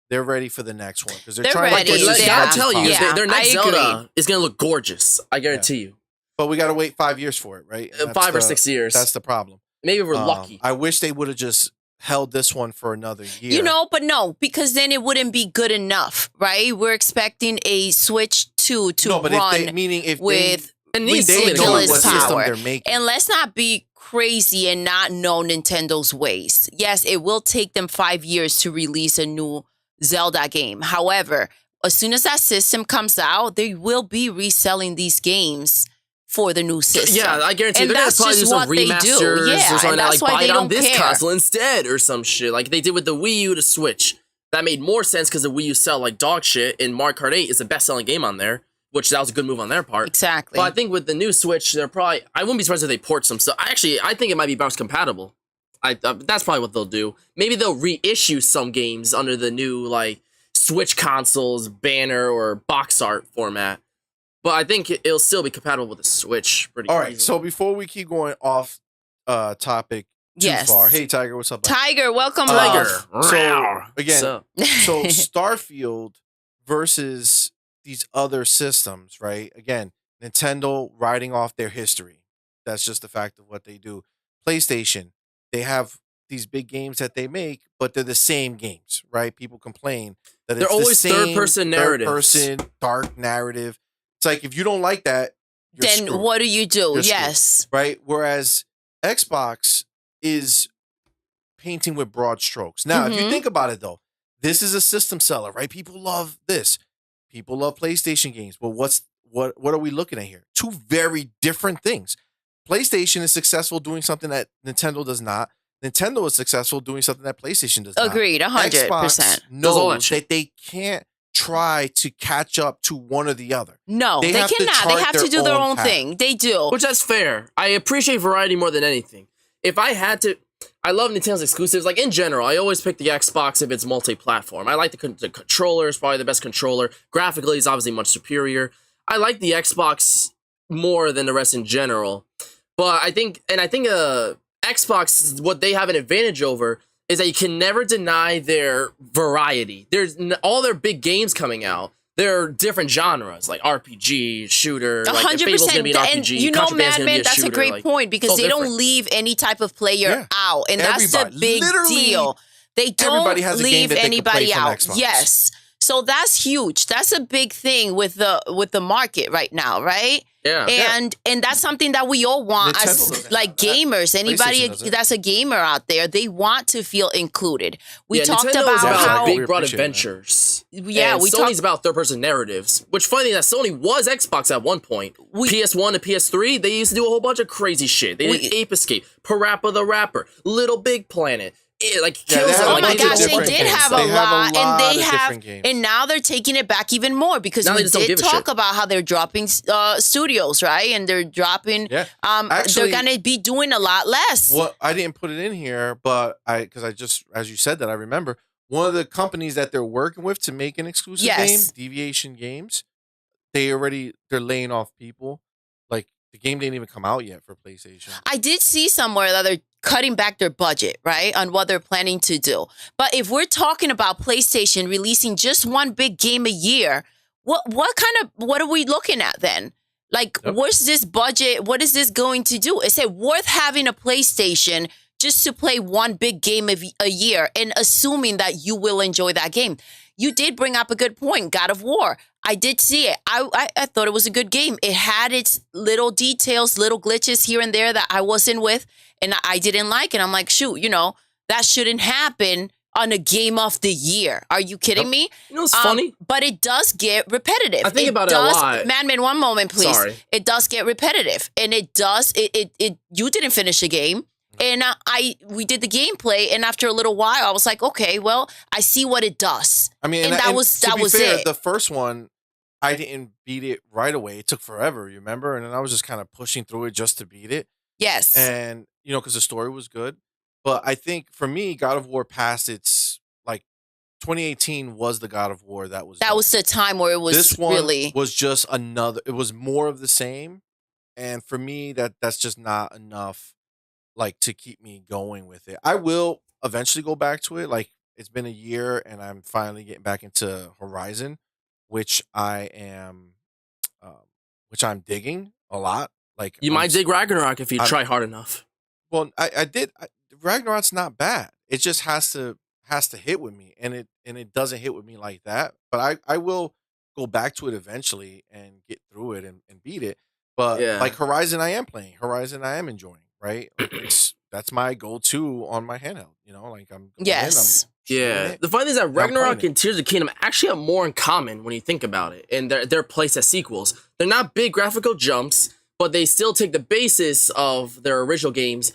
They're ready for the next one because they're They're trying ready. to push this Yeah. I'll tell you, Yeah, their next I Zelda agree. is going to look gorgeous. I guarantee you. But we got to wait 5 years for it, right? And that's 5 or 6 years. That's the problem. Maybe we're lucky. I wish they would have just held this one for another year. But no, because then it wouldn't be good enough, right? We're expecting a Switch 2 to no, but run if they, meaning if with It needs they know ridiculous what system power. they're making. And let's not be crazy and not know Nintendo's ways. Yes, it will take them 5 years to release a new Zelda game. However, as soon as that system comes out, they will be reselling these games for the new system. Yeah, I guarantee and they're gonna probably do some remasters or something like buy it on this console instead or some shit like they did with the Wii U to Switch. That made more sense because the Wii U sell like dog shit, and Mario Kart 8 is the best-selling game on there, which that was a good move on their part. Exactly. But I think with the new Switch, they're probably... I wouldn't be surprised if they port some stuff. I think it might be backwards compatible. That's probably what they'll do. Maybe they'll reissue some games under the new like Switch consoles banner or box art format. But I think it'll still be compatible with the Switch pretty All right, easily. so before we keep going off topic too far, hey Tiger, what's up? Tiger, welcome, Tiger. So again, So, so Starfield versus these other systems, right? Again, Nintendo riding off their history. That's just the fact of what they do. PlayStation, they have these big games that they make, but they're the same games, right? People complain that they're it's always the same third-person narratives. Third-person dark narrative. It's like if you don't like that, you're then screwed, what do you do? You're Yes. screwed, right? Whereas Xbox is painting with broad strokes. Now, if you think about it, though, this is a system seller, right? People love this. People love PlayStation games. But what are we looking at here? Two very different things. PlayStation is successful doing something that Nintendo does not. Nintendo is successful doing something that PlayStation does not. Agreed, 100%. Xbox knows that they can't try to catch up to one or the other. No, they cannot. They have to do their own thing. They do. Which that's fair. I appreciate variety more than anything. If I had to, I love Nintendo's exclusives. Like in general, I always pick the Xbox if it's multi-platform. I like the controller. It's probably the best controller. Graphically, it's obviously much superior. I like the Xbox more than the rest in general. But I think Xbox, what they have an advantage over is that you can never deny their variety. There's all their big games coming out. They're different genres, like RPG, shooter. 100%. Like Fable's gonna be an RPG. And you know, Madman, that's a great point because they different. don't leave any type of player out, and that's a big Literally, deal. They don't leave anybody out. Xbox. Yes, so that's huge. That's a big thing with the market right now, right? Yeah. And that's something that we all want as like gamers. Anybody that's a gamer out there, they want to feel included. We talked Nintendo's about how big broad adventures. Yeah, and Sony's about third-person narratives. Which funny that Sony was Xbox at one point. PS1 and PS3, they used to do a whole bunch of crazy shit. They did Ape Escape, Parappa the Rapper, Little Big Planet. Killzone. Oh my gosh, they did have a lot, and they have, games. and now they're taking it back even more because we did talk about how they're dropping studios, right? And they're dropping. Yeah. Actually, they're gonna be doing a lot less. Well, I didn't put it in here, but because I just, as you said that, I remember one of the companies that they're working with to make an exclusive game, Deviation Games. They're laying off people. Like the game didn't even come out yet for PlayStation. I did see somewhere that they're cutting back their budget, right, on what they're planning to do. But if we're talking about PlayStation releasing just one big game a year, what are we looking at then? Like, what's this budget? What is this going to do? Is it worth having a PlayStation just to play one big game a year and assuming that you will enjoy that game? You did bring up a good point, God of War. I did see it. I thought it was a good game. It had its little details, little glitches here and there that I wasn't with, and I didn't like. And I'm like, shoot, that shouldn't happen on a game of the year. Are you kidding me? It's funny. But it does get repetitive. I think about it a lot. Madman, one moment, please. Sorry. It does get repetitive. And it does, you didn't finish the game. And we did the gameplay, and after a little while, I was like, okay, well, I see what it does. I mean, and that was it. The first one, I didn't beat it right away. It took forever, you remember? And then I was just kind of pushing through it just to beat it. Yes. And, because the story was good. But I think for me, God of War passed its, 2018 was the God of War that was. That was the time where it was this one really. was just it was more of the same. And for me, that's just not enough, to keep me going with it. I will eventually go back to it. It's been a year and I'm finally getting back into Horizon, which I'm digging a lot. You might dig Ragnarok if you try hard enough. Well, I did. Ragnarok's not bad. It just has to hit with me, and it doesn't hit with me like that. But I will go back to it eventually and get through it and beat it. But Horizon, I am playing. Horizon, I am enjoying. right? Like that's my go-to on my handheld. Like I'm going Yes. I'm shooting Yeah. it, The funny thing is that I'm playing Ragnarok it. and Tears of the Kingdom actually have more in common when you think about it, and they're placed as sequels. They're not big graphical jumps, but they still take the basis of their original games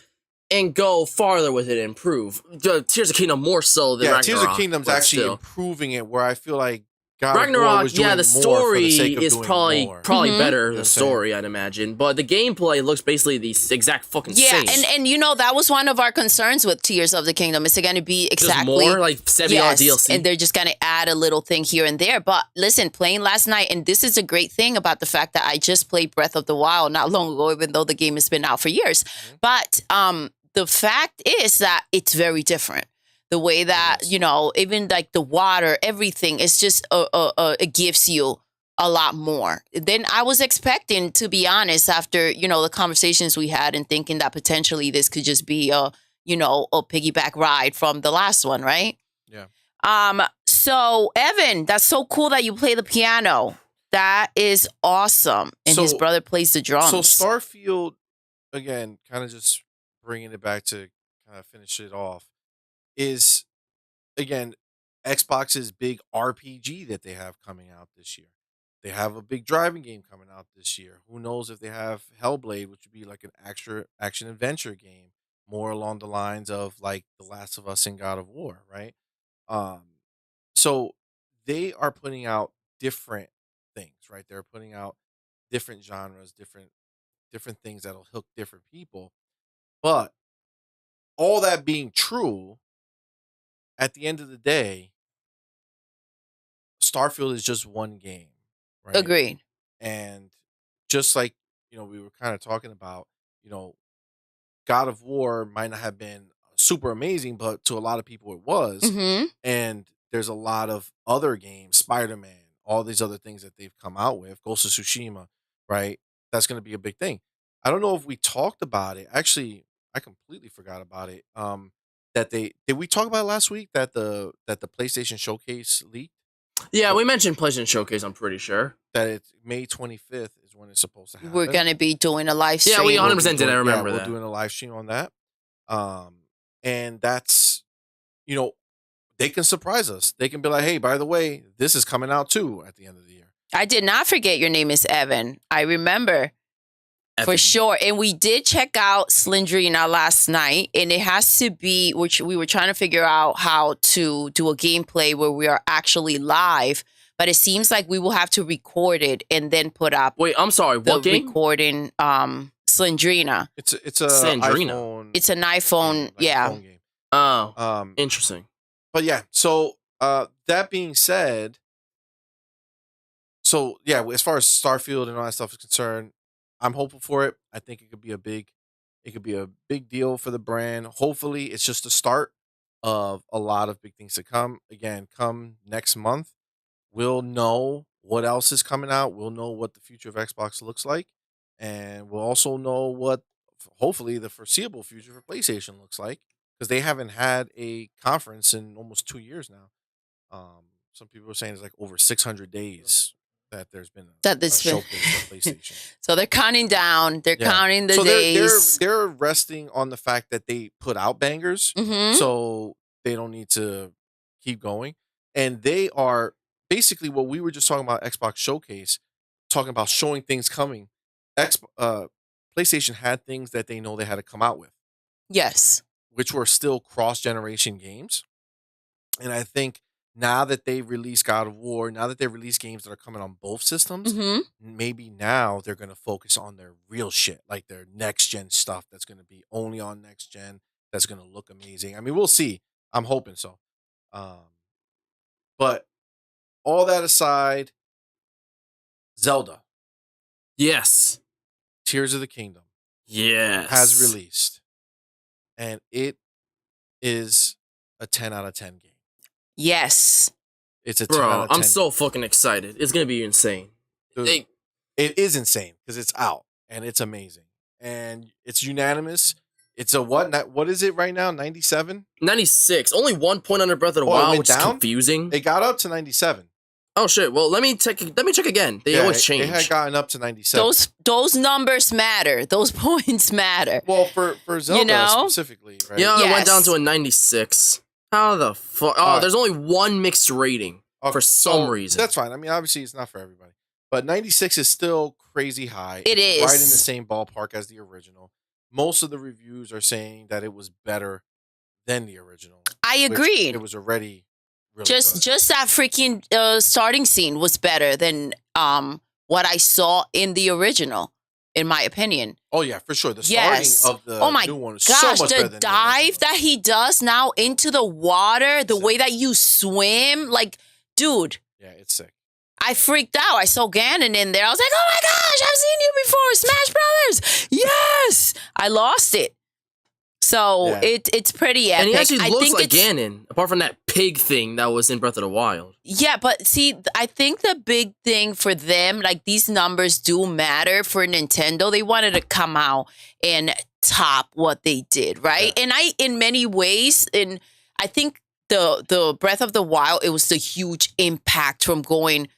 and go farther with it and improve. Tears of the Kingdom more so than Ragnarok. Tears of Kingdom's but actually still. improving it, where I feel like God of War Ragnarok, was doing yeah, the more for story the sake of is doing probably more. Mhm. better. You know The what I'm story, I'd imagine, but the gameplay looks basically the exact fucking Yeah, same. and that was one of our concerns with Tears of the Kingdom. Is it going to be Just exactly more like $70 DLC. and they're just going to add a little thing here and there. But listen, playing last night, and this is a great thing about the fact that I just played Breath of the Wild not long ago, even though the game has been out for years. Mhm. But the fact is that it's very different. The way that, Yes. even like the water, everything, it's just, it gives you a lot more than I was expecting, to be honest, after, the conversations we had and thinking that potentially this could just be a piggyback ride from the last one, right? Yeah. So Evan, that's so cool that you play the piano. That is awesome. And his So- brother plays the drums. So Starfield, again, kind of just bringing it back to kind of finish it off, is again Xbox's big RPG that they have coming out this year. They have a big driving game coming out this year. Who knows if they have Hellblade, which would be like an extra action adventure game, more along the lines of like The Last of Us and God of War, right? So they are putting out different things, right? They're putting out different genres, different things that'll hook different people. But all that being true, at the end of the day, Starfield is just one game, right? Agreed. And just like, we were kind of talking about, you know, God of War might not have been super amazing, but to a lot of people it was. Mm-hmm. And there's a lot of other games, Spider-Man, all these other things that they've come out with, Ghost of Tsushima, right? That's going to be a big thing. I don't know if we talked about it. Actually, I completely forgot about it. Did we talk about it last week that the PlayStation Showcase leaked? Yeah, we mentioned PlayStation Showcase, I'm pretty sure. That it's May 25th is when it's supposed to happen. We're going to be doing a live Yeah, stream. we We'll 100% be did. I remember we're that. doing a live stream on that. And that's, they can surprise us. They can be like, hey, by the way, this is coming out too at the end of the year. I did not forget your name is Evan. I remember. For Evan. sure. And we did check out Slendrina last night, and it has to be, which we were trying to figure out how to do a gameplay where we are actually live, but it seems like we will have to record it and then put up Wait, I'm sorry. the What game? recording Slendrina. It's a Sandrina. iPhone. It's an iPhone, like a yeah. phone game. Oh, interesting. But yeah, so that being said, so yeah, as far as Starfield and all that stuff is concerned, I'm hopeful for it. I think it could be a big deal for the brand. Hopefully, it's just the start of a lot of big things to come. Again, come next month, we'll know what else is coming out. We'll know what the future of Xbox looks like, and we'll also know what hopefully the foreseeable future for PlayStation looks like, because they haven't had a conference in almost 2 years now. Some people are saying it's like over 600 days that there's been a That's been. showcase of PlayStation. So they're counting down. They're Yeah. counting the So days. they're resting on the fact that they put out bangers, Mhm. so they don't need to keep going. And they are basically what we were just talking about Xbox Showcase, talking about showing things coming. PlayStation had things that they know they had to come out with, Yes. which were still cross-generation games. And I think now that they release God of War, now that they release games that are coming on both systems, Hmm. maybe now they're going to focus on their real shit, like their next gen stuff that's going to be only on next gen, that's going to look amazing. I mean, we'll see. I'm hoping so. But all that aside, Zelda, Yes. Tears of the Kingdom Yes. has released, and it is a 10 out of 10 game. Yes. It's a 10 out Bro, of 10 I'm so fucking excited. It's going to be insane. Dude, They- it is insane because it's out and it's amazing and it's unanimous. It's a what is it right now? 97? 96. Only 1 point under Breath of the Oh, it Wild, went which is down? confusing. It got up to 97. Oh shit! Well, let me check again. They always change. It had gotten up to 97. Those numbers matter. Those points matter. Well, for Zelda specifically, right? Yeah, it went down to a 96. How the fuck? Oh, there's only one mixed rating for some reason. That's fine. I mean, obviously, it's not for everybody. But 96 is still crazy high. It is. Right in the same ballpark as the original. Most of the reviews are saying that it was better than the original. I agree. It was already really just good. that freaking starting scene was better than what I saw in the original, in my opinion. Oh yeah, for sure. The starting of the new one is so much better than the dive that he does now into the water, the way that you swim, like, dude. Yeah, it's sick. I freaked out. I saw Ganon in there. I was like, oh my gosh, I've seen you before. Smash Brothers. Yes. I lost it. So it's pretty epic. And he actually looks like Ganon, apart from that pig thing that was in Breath of the Wild. Yeah, but see, I think the big thing for them, like, these numbers do matter for Nintendo. They wanted to come out and top what they did, right? Yeah. And in many ways, and I think the Breath of the Wild, it was the huge impact from going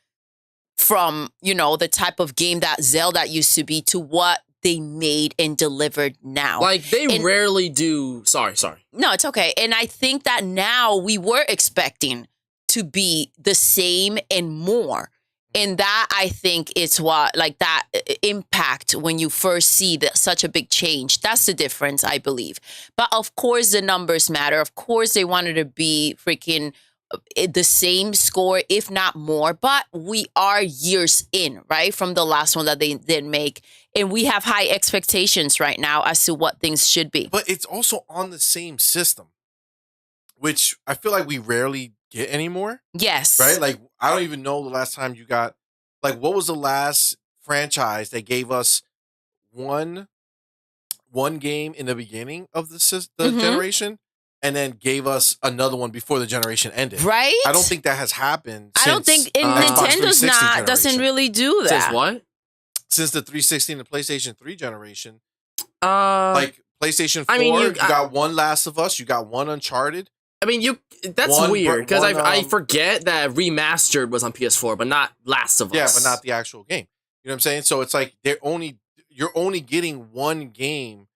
from, the type of game that Zelda used to be to what they made and delivered now. Like, they rarely do... Sorry. No, it's okay. And I think that now we were expecting to be the same and more. And that, I think, is what, like, that impact when you first see such a big change. That's the difference, I believe. But, of course, the numbers matter. Of course, they wanted to be freaking the same score, if not more. But we are years in, right, from the last one that they did make. And we have high expectations right now as to what things should be. But it's also on the same system, which I feel like we rarely get anymore. Yes. Right? Like, I don't even know the last time you got... Like, what was the last franchise that gave us one game in the beginning of the generation and then gave us another one before the generation ended? Right? I don't think that has happened I don't think... And Nintendo's doesn't really do that. Since what? Since the 360 and the PlayStation 3 generation. Like, PlayStation 4, you got one Last of Us, you got one Uncharted. I mean, that's weird, because I forget that Remastered was on PS4, but not Last of Us. Yeah, but not the actual game. You know what I'm saying? So it's like you're only getting one game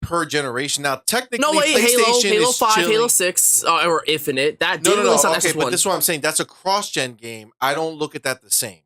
per generation. Now, technically, no way, PlayStation Halo is 5, chilling. Halo 6, or Infinite. That No. okay, but this is what I'm saying. That's a cross-gen game. I don't look at that the same.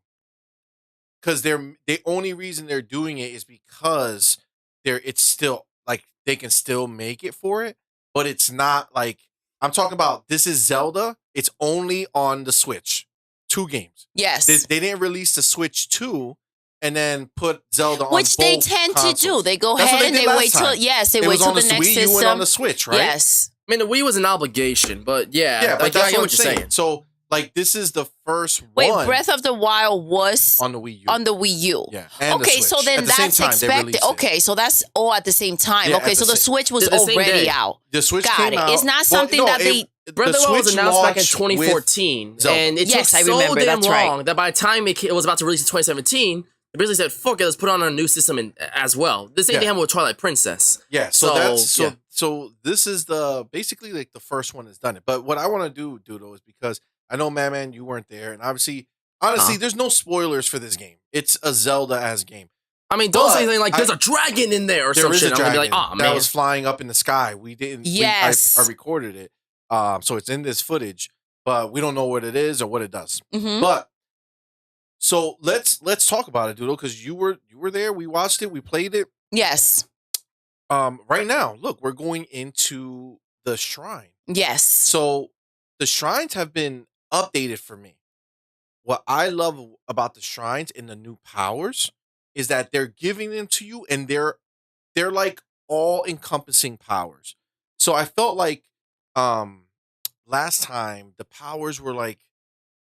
Because the only reason they're doing it is because it's still, like, they can still make it for it, but it's not like... I'm talking about, this is Zelda. It's only on the Switch. 2 games. Yes. They didn't release the Switch 2 and then put Zelda on Which they both tend consoles. to do. They go ahead and they wait till... Yes, they wait till the next system. Wii U and on the Switch, right? Yes. I mean, the Wii was an obligation, but yeah. Yeah, but that's what what you're saying. So, like, this is the first Wait, one... Breath of the Wild was... On the Wii U. On the Wii U. Yeah, and okay, the so Switch. then At the that's same time, expected. Okay, so that's all at the same time. Yeah, okay, so the Switch was already out. The Switch Got came it. out... It's not something that they... Breath of the Wild was announced back in 2014, and it took so damn long that by the time it was about to release in 2017, they basically said, "Fuck it, let's put on a new system as well." The same thing happened with Twilight Princess. Yeah, so this is basically like the first one that's done it. But what I want to do, Doodle, is because I know, Madman, you weren't there, and honestly, there's no spoilers for this game. It's a Zelda-as game. I mean, don't say anything like there's a dragon in there or some shit. I'm gonna be like, oh man, that was flying up in the sky. We didn't. Yes, I recorded it. So it's in this footage, but we don't know what it is or what it does. Mm-hmm. But so let's talk about it, Doodle, because you were there. We watched it. We played it. Yes. Right now, look, we're going into the shrine. Yes. So the shrines have been updated for me. What I love about the shrines and the new powers is that they're giving them to you, and they're like all encompassing powers. So I felt like last time the powers were like,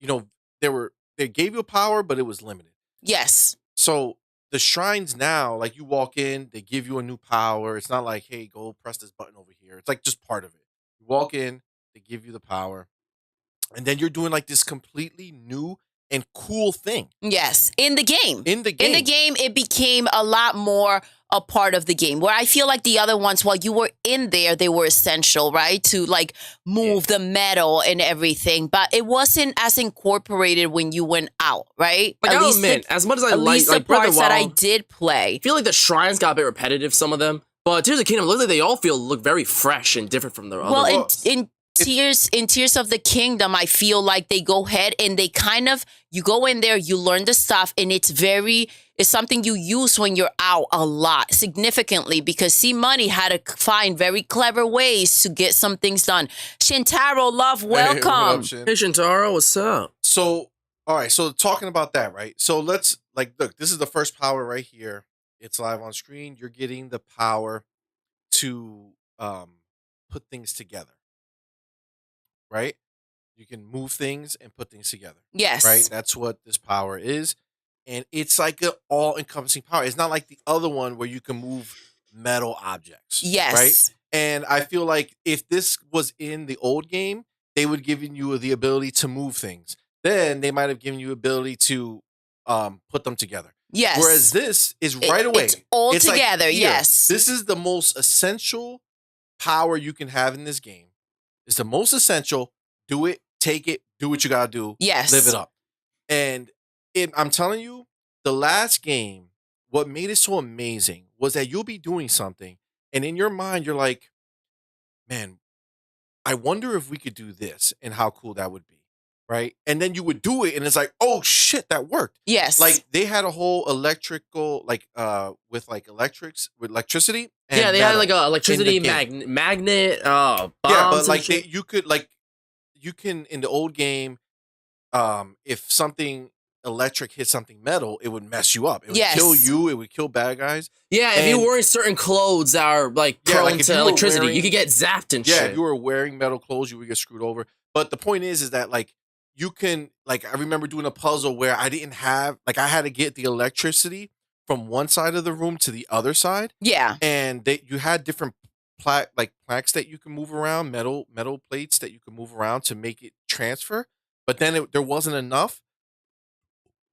they gave you a power, but it was limited. Yes. So the shrines now, like, you walk in, they give you a new power. It's not like, hey, go press this button over here. It's like just part of it. You walk in, they give you the power, and then you're doing like this completely new and cool thing. Yes. In the game. In the game, it became a lot more a part of the game. Where I feel like the other ones, while you were in there, they were essential, right? To like move the metal and everything. But it wasn't as incorporated when you went out, right? Like, I'll admit, as much as I like the Breath parts of the that I Wild, did play. I feel like the shrines got a bit repetitive, some of them. But Tears of the Kingdom, look like they all look very fresh and different from the other ones. In Tears of the Kingdom, I feel like they go ahead and they kind of, you go in there, you learn the stuff, and it's something you use when you're out a lot, significantly, because CMoney had to find very clever ways to get some things done. Shintaro, love, welcome. Hey, Shintaro, what's up? So, all right, so talking about that, right? So let's, like, look, this is the first power right here. It's live on screen. You're getting the power to put things together. Right? You can move things and put things together. Yes. Right? That's what this power is. And it's like an all-encompassing power. It's not like the other one where you can move metal objects. Yes. Right? And I feel like if this was in the old game, they would give you the ability to move things. Then they might have given you ability to put them together. Yes. Whereas this is right away. It's all It's together, like, here, yes. This is the most essential power you can have in this game. It's the most essential. Do it, take it, do what you gotta do. Yes. Live it up. And I'm telling you, the last game, what made it so amazing was that you'll be doing something, and in your mind, you're like, man, I wonder if we could do this and how cool that would be. Right? And then you would do it, and it's like, oh shit, that worked. Yes. Like they had a whole electrical, like with electricity. And yeah, they had like a electricity in the game. magnet. Bombs Yeah, but like and shit. you can in the old game, if something electric hit something metal, it would mess you up. It would kill you. It would kill bad guys. Yeah, if you're wearing certain clothes that are like prone to electricity, you could get zapped and shit. Yeah, if you were wearing metal clothes, you would get screwed over. But the point is that like you can, like, I remember doing a puzzle where I didn't have, like, I had to get the electricity from one side of the room to the other side. Yeah. And you had different plaques that you can move around, metal plates that you can move around to make it transfer. But then there wasn't enough.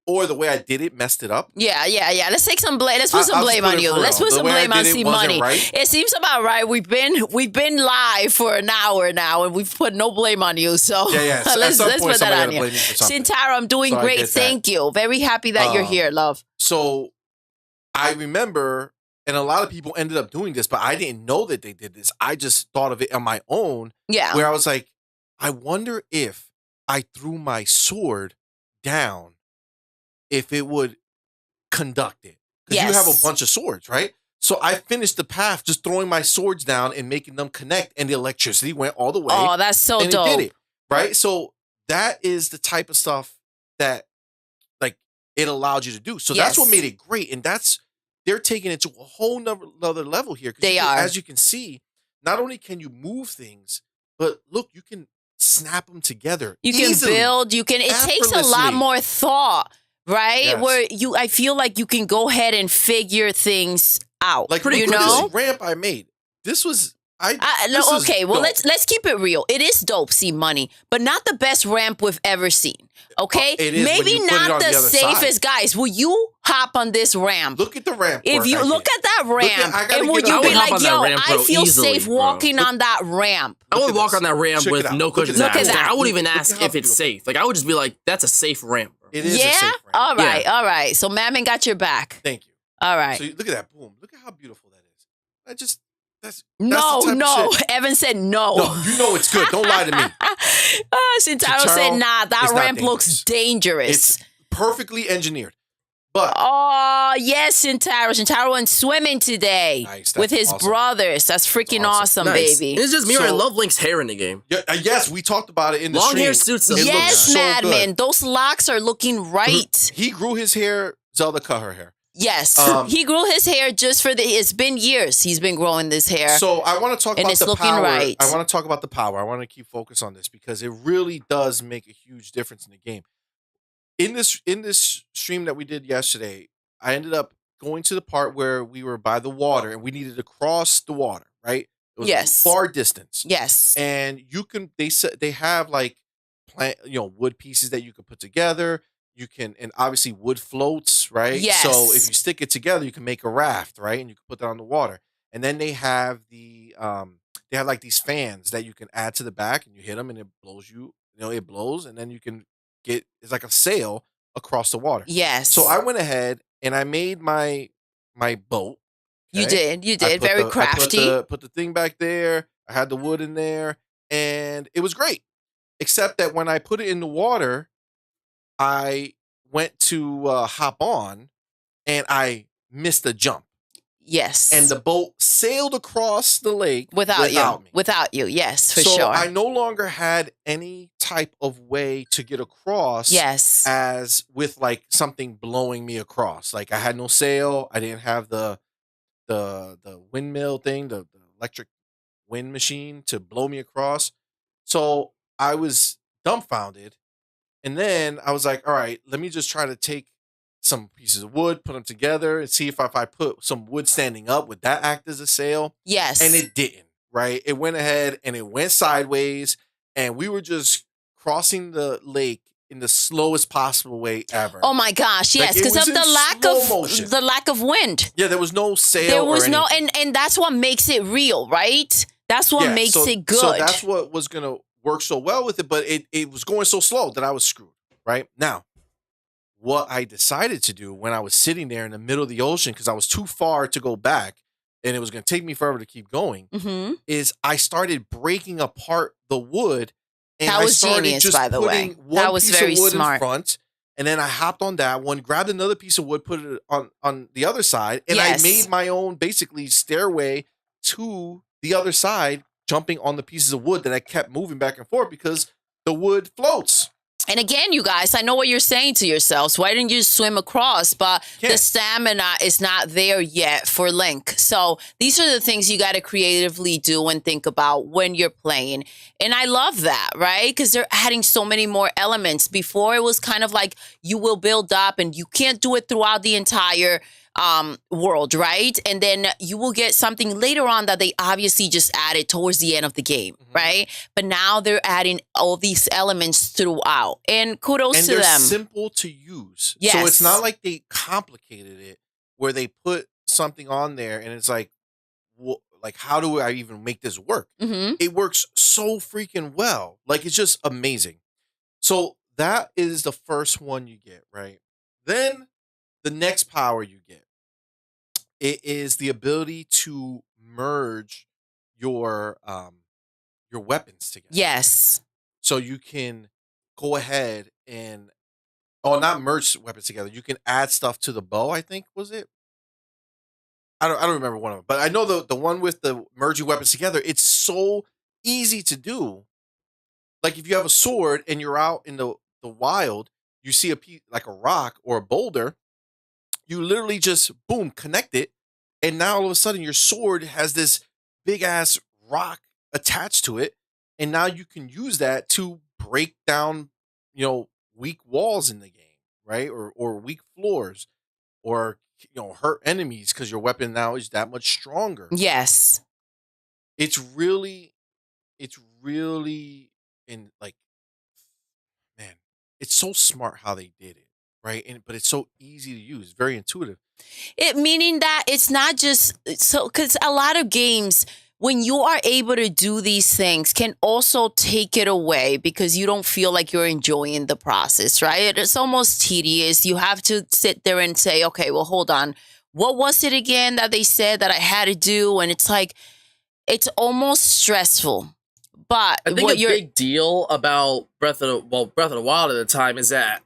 Or the way I did it messed it up. Yeah. Let's take some blame. Let's put some blame on you. Let's put some blame on CMoney. Right. It seems about right. We've been live for an hour now, and we've put no blame on you. So yeah. let's put that on you. Shintaro, I'm doing great. Thank you. Very happy that you're here, love. So I remember, and a lot of people ended up doing this, but I didn't know that they did this. I just thought of it on my own. Yeah. Where I was like, I wonder if I threw my sword down, if it would conduct it. Because you have a bunch of swords, right? So I finished the path just throwing my swords down and making them connect, and the electricity went all the way. Oh, that's so and dope. It did it, right? So that is the type of stuff that, like, it allowed you to do. So that's what made it great. And they're taking it to a whole another level here. They are. As you can see, not only can you move things, but look, you can snap them together. You can build, it takes a lot more thought. Right? Yes. Where I feel like you can go ahead and figure things out. Like, you know? This ramp I made. This was let's keep it real. It is dope, CMoney, but not the best ramp we've ever seen. Okay? It is maybe not the safest guys. Will you hop on this ramp? Look at the ramp. If you look at that ramp, and will you be like, yo, I feel safe walking on that ramp? I would walk on that ramp with no cushions. Look at that. I wouldn't even ask if it's safe. Like, I would just be like, that's a safe ramp. It is a safe ramp. All right. So Madman got your back. Thank you. All right. So look at that. Boom. Look at how beautiful that is. That's no. the type of shit. Evan said no. No, you know it's good. Don't lie to me. Shintaro said, nah, that ramp looks dangerous. It's perfectly engineered. But oh, yes, Shintaro went swimming today with his brothers. That's freaking awesome, baby. It's just me. I love Link's hair in the game. Yeah, yes, we talked about it in the long stream. Hair suits. Yes, Madman. Those locks are looking right. He grew his hair. Zelda cut her hair. Yes, he grew his hair just for it's been years he's been growing this hair. So I want to talk about the power. Looking right. I want to talk about the power. I want to keep focus on this because it really does make a huge difference in the game. In this stream that we did yesterday, I ended up going to the part where we were by the water and we needed to cross the water, right? It was a far distance. Yes. And they have like wood pieces that you can put together. and obviously wood floats, right? So if Yes. you stick it together, you can make a raft, right? And you can put that on the water. And then they have like these fans that you can add to the back, and you hit them, and it blows it blows, and then you can it's like a sail across the water. So Yes. I went ahead and I made my boat. You Okay, did. You did. Very crafty. put the thing back there. I had the wood in there, and it was great. Except that when I put it in the water, I went to hop on, and I missed a jump, Yes. and the boat sailed across the lake without you. me. Without you. Yes, for So sure. I no longer had any type of way to get across. Yes. As with like something blowing me across. Like I had no sail. I didn't have the windmill thing, the electric wind machine to blow me across. So I was dumbfounded. And then I was like, all right, let me just try to take some pieces of wood, put them together, and see if I put some wood standing up, would that act as a sail? Yes. And it didn't, right? It went ahead and it went sideways, and we were just crossing the lake in the slowest possible way ever. Oh my gosh, Like, yes, it because was of in the lack slow of motion. the lack of wind. Yeah, there was no sail. There was or no, anything. and that's what makes it real, right? That's what Yeah, makes it good. So that's what was gonna work so well with it, but it was going so slow that I was screwed. Right now, what I decided to do when I was sitting there in the middle of the ocean because I was too far to go back, and it was going to take me forever to keep going, Mm-hmm. is I started breaking apart the wood, and That I was started genius, just by the way. putting one That was piece very of wood smart. in front, and then I hopped on that one, grabbed another piece of wood, put it on the other side, and Yes. I made my own basically stairway to the other side, jumping on the pieces of wood that I kept moving back and forth because the wood floats. And again, you guys, I know what you're saying to yourselves. Why didn't you swim across? But the Can't. stamina is not there yet for Link. So these are the things you got to creatively do and think about when you're playing. And I love that, right? Because they're adding so many more elements. Before, it was kind of like you will build up and you can't do it throughout the entire world, right? And then you will get something later on that they obviously just added towards the end of the game, right? But now they're adding all these elements throughout, and kudos And to they're them. simple to use. So Yes. it's not like they complicated it where they put something on there and it's like, like how do I even make this work? Mm-hmm. It works so freaking well. Like it's just amazing. So that is the first one you get, right? Then the next power you get, it is the ability to merge your weapons together. Yes. So you can go ahead and not merge weapons together. You can add stuff to the bow, I think, was it? I don't remember one of them. But I know the one with the merging weapons together, it's so easy to do. Like if you have a sword and you're out in the wild, you see a piece like a rock or a boulder, you literally just boom, connect it, and now all of a sudden your sword has this big ass rock attached to it, and now you can use that to break down, weak walls in the game, right? Or weak floors, or hurt enemies because your weapon now is that much stronger. Yes. It's really in like, man, it's so smart how they did it, right? But it's so easy to use, very intuitive. It meaning that it's not just so, because a lot of games, when you are able to do these things, can also take it away because you don't feel like you're enjoying the process, right? It's almost tedious. You have to sit there and say, okay, well, hold on. What was it again that they said that I had to do? And it's like, it's almost stressful. But I think what a big deal about Breath of the Wild at the time is that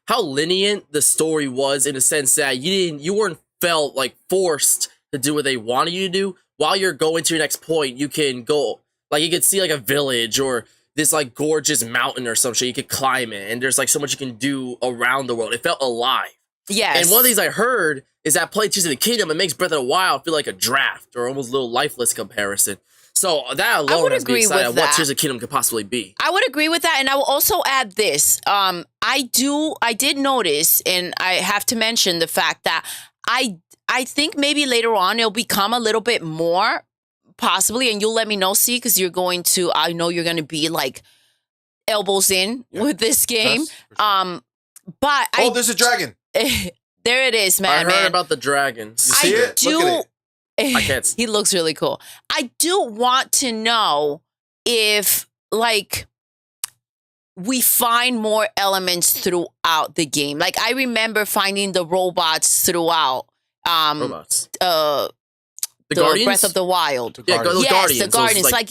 how lenient the story was, in a sense that you weren't felt like forced to do what they wanted you to do. While you're going to your next point, you can go, like, you could see like a village or this like gorgeous mountain or some shit. You could climb it, and there's like so much you can do around the world. It felt alive. Yes. And one of the things I heard is that play Tears of the Kingdom, it makes Breath of the Wild feel like a draft or almost a little lifeless comparison. So that alone has me excited at what Tears of the Kingdom could possibly be. I would agree with that, and I will also add this. I did notice, and I have to mention the fact that I think maybe later on it'll become a little bit more, possibly, and you'll let me know, see, because I know you're going to be like elbows in with this game. Yes, for sure. But there's a dragon. There it is, man. I heard about the dragons. You see it? Look at it. I can't. He looks really cool. I do want to know if, like, we find more elements throughout the game. Like, I remember finding the robots throughout. Robots. The Guardians? Breath of the Wild. Yeah, the Yes, Guardians. the Guardians. Those, like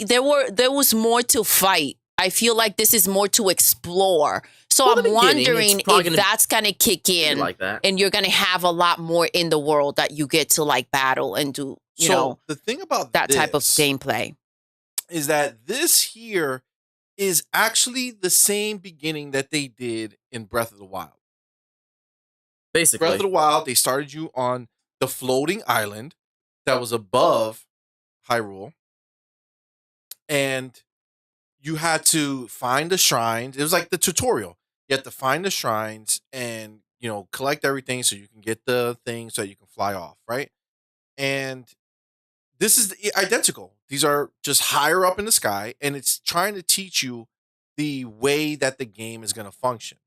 there was more to fight. I feel like this is more to explore. So Well, I'm the beginning, wondering it's probably if gonna that's gonna kick in, like that. and you're gonna have a lot more in the world that you get to like battle and do. You know, the thing about that type of this gameplay. is that this here is actually the same beginning that they did in Breath of the Wild. Basically. Breath of the Wild, they started you on the floating island that was above Hyrule. And you had to find the shrines. It was like the tutorial. You had to find the shrines and, collect everything so you can get the thing so you can fly off, right? And this is identical. These are just higher up in the sky, and it's trying to teach you the way that the game is going to function.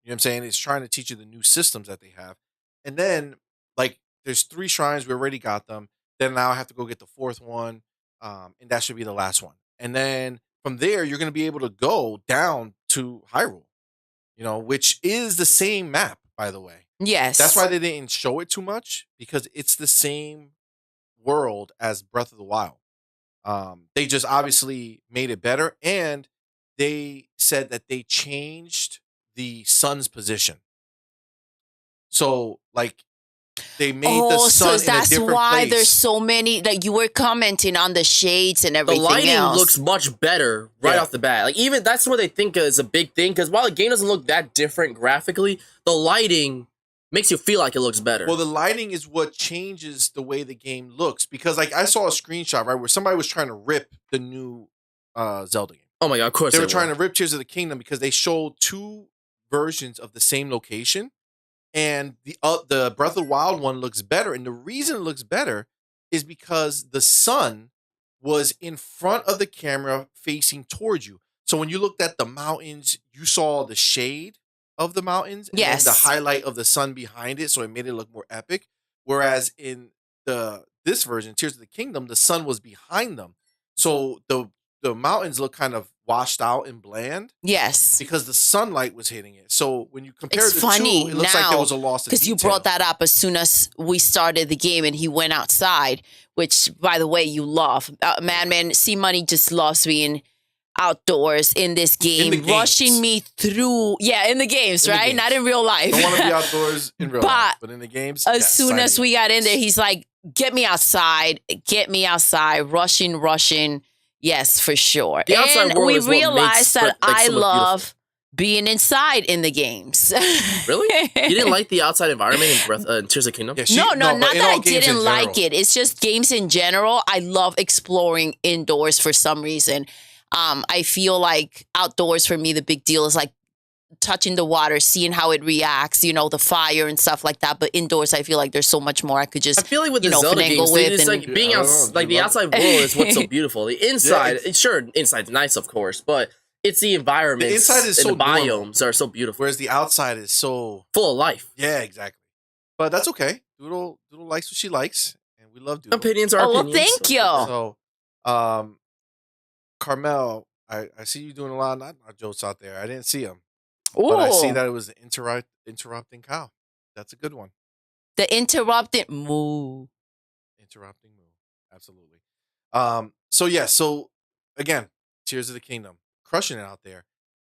You know what I'm saying? It's trying to teach you the new systems that they have. And then, like, there's 3 shrines. We already got them. Then now I have to go get the 4th one, and that should be the last one. And then from there, you're going to be able to go down to Hyrule, which is the same map, by the way. Yes, That's why they didn't show it too much, because it's the same world as Breath of the Wild. They just obviously made it better, and they said that they changed the sun's position. So, like, they made the sun in a that's different why place. there's so many. Like, you were commenting on the shades and The everything lighting else. looks much better right Yeah. off the bat. Like, even that's what they think is a big thing, because while the game doesn't look that different graphically, the lighting makes you feel like it looks better. Well, the lighting is what changes the way the game looks, because, like, I saw a screenshot, right, where somebody was trying to rip the new Zelda game. Oh my god, of course They were trying to rip Tears of the Kingdom because they showed 2 versions of the same location, and the Breath of the Wild one looks better. And the reason it looks better is because the sun was in front of the camera facing towards you. So when you looked at the mountains, you saw the shade of the mountains and Yes. then the highlight of the sun behind it, so it made it look more epic. Whereas in this version, Tears of the Kingdom, the sun was behind them, so the mountains look kind of washed out and bland Yes. because the sunlight was hitting it. So when you compare It's the funny 2, it looks like there now, was a loss of because detail. you brought that up as soon as we started the game and he went outside, which, by the way, you love. Madman CMoney just loves being outdoors in this game, In the rushing games. me through. Yeah, in the games, In the right? games. Not in real life. I don't want to be outdoors in real But life, but in the games, As yes, soon sign as me we up. got in there, he's like, get me outside, rushing. Yes, for sure. The outside And world we is what makes realized that Breath, like, I so much love being inside in the games. Really? You didn't like the outside environment in Tears of the Kingdom? Yeah, No, but not in that all I games in didn't like general. it. It's just games in general. I love exploring indoors for some reason. I feel like outdoors for me, the big deal is like touching the water, seeing how it reacts, the fire and stuff like that. But indoors, I feel like there's so much more I could just, I feel like with the finagle Zelda games, with. it's And like being I out, don't know, like you the love outside world is what's so beautiful. The inside, it's- sure, inside's nice, of course, but it's the environment. The inside is and so the biomes normal. are so beautiful, Whereas the outside is so, full of life. yeah, exactly. But that's okay. Doodle likes what she likes, and we love Doodle. Opinions are Oh, well, opinions. thank you. So, Carmel, I see you doing a lot of not jokes out there. I didn't see them, but I see Ooh, that it was the interrupting cow. That's a good one. the interrupted moo. Interrupting move. Absolutely. So yeah, so again, Tears of the Kingdom, crushing it out there.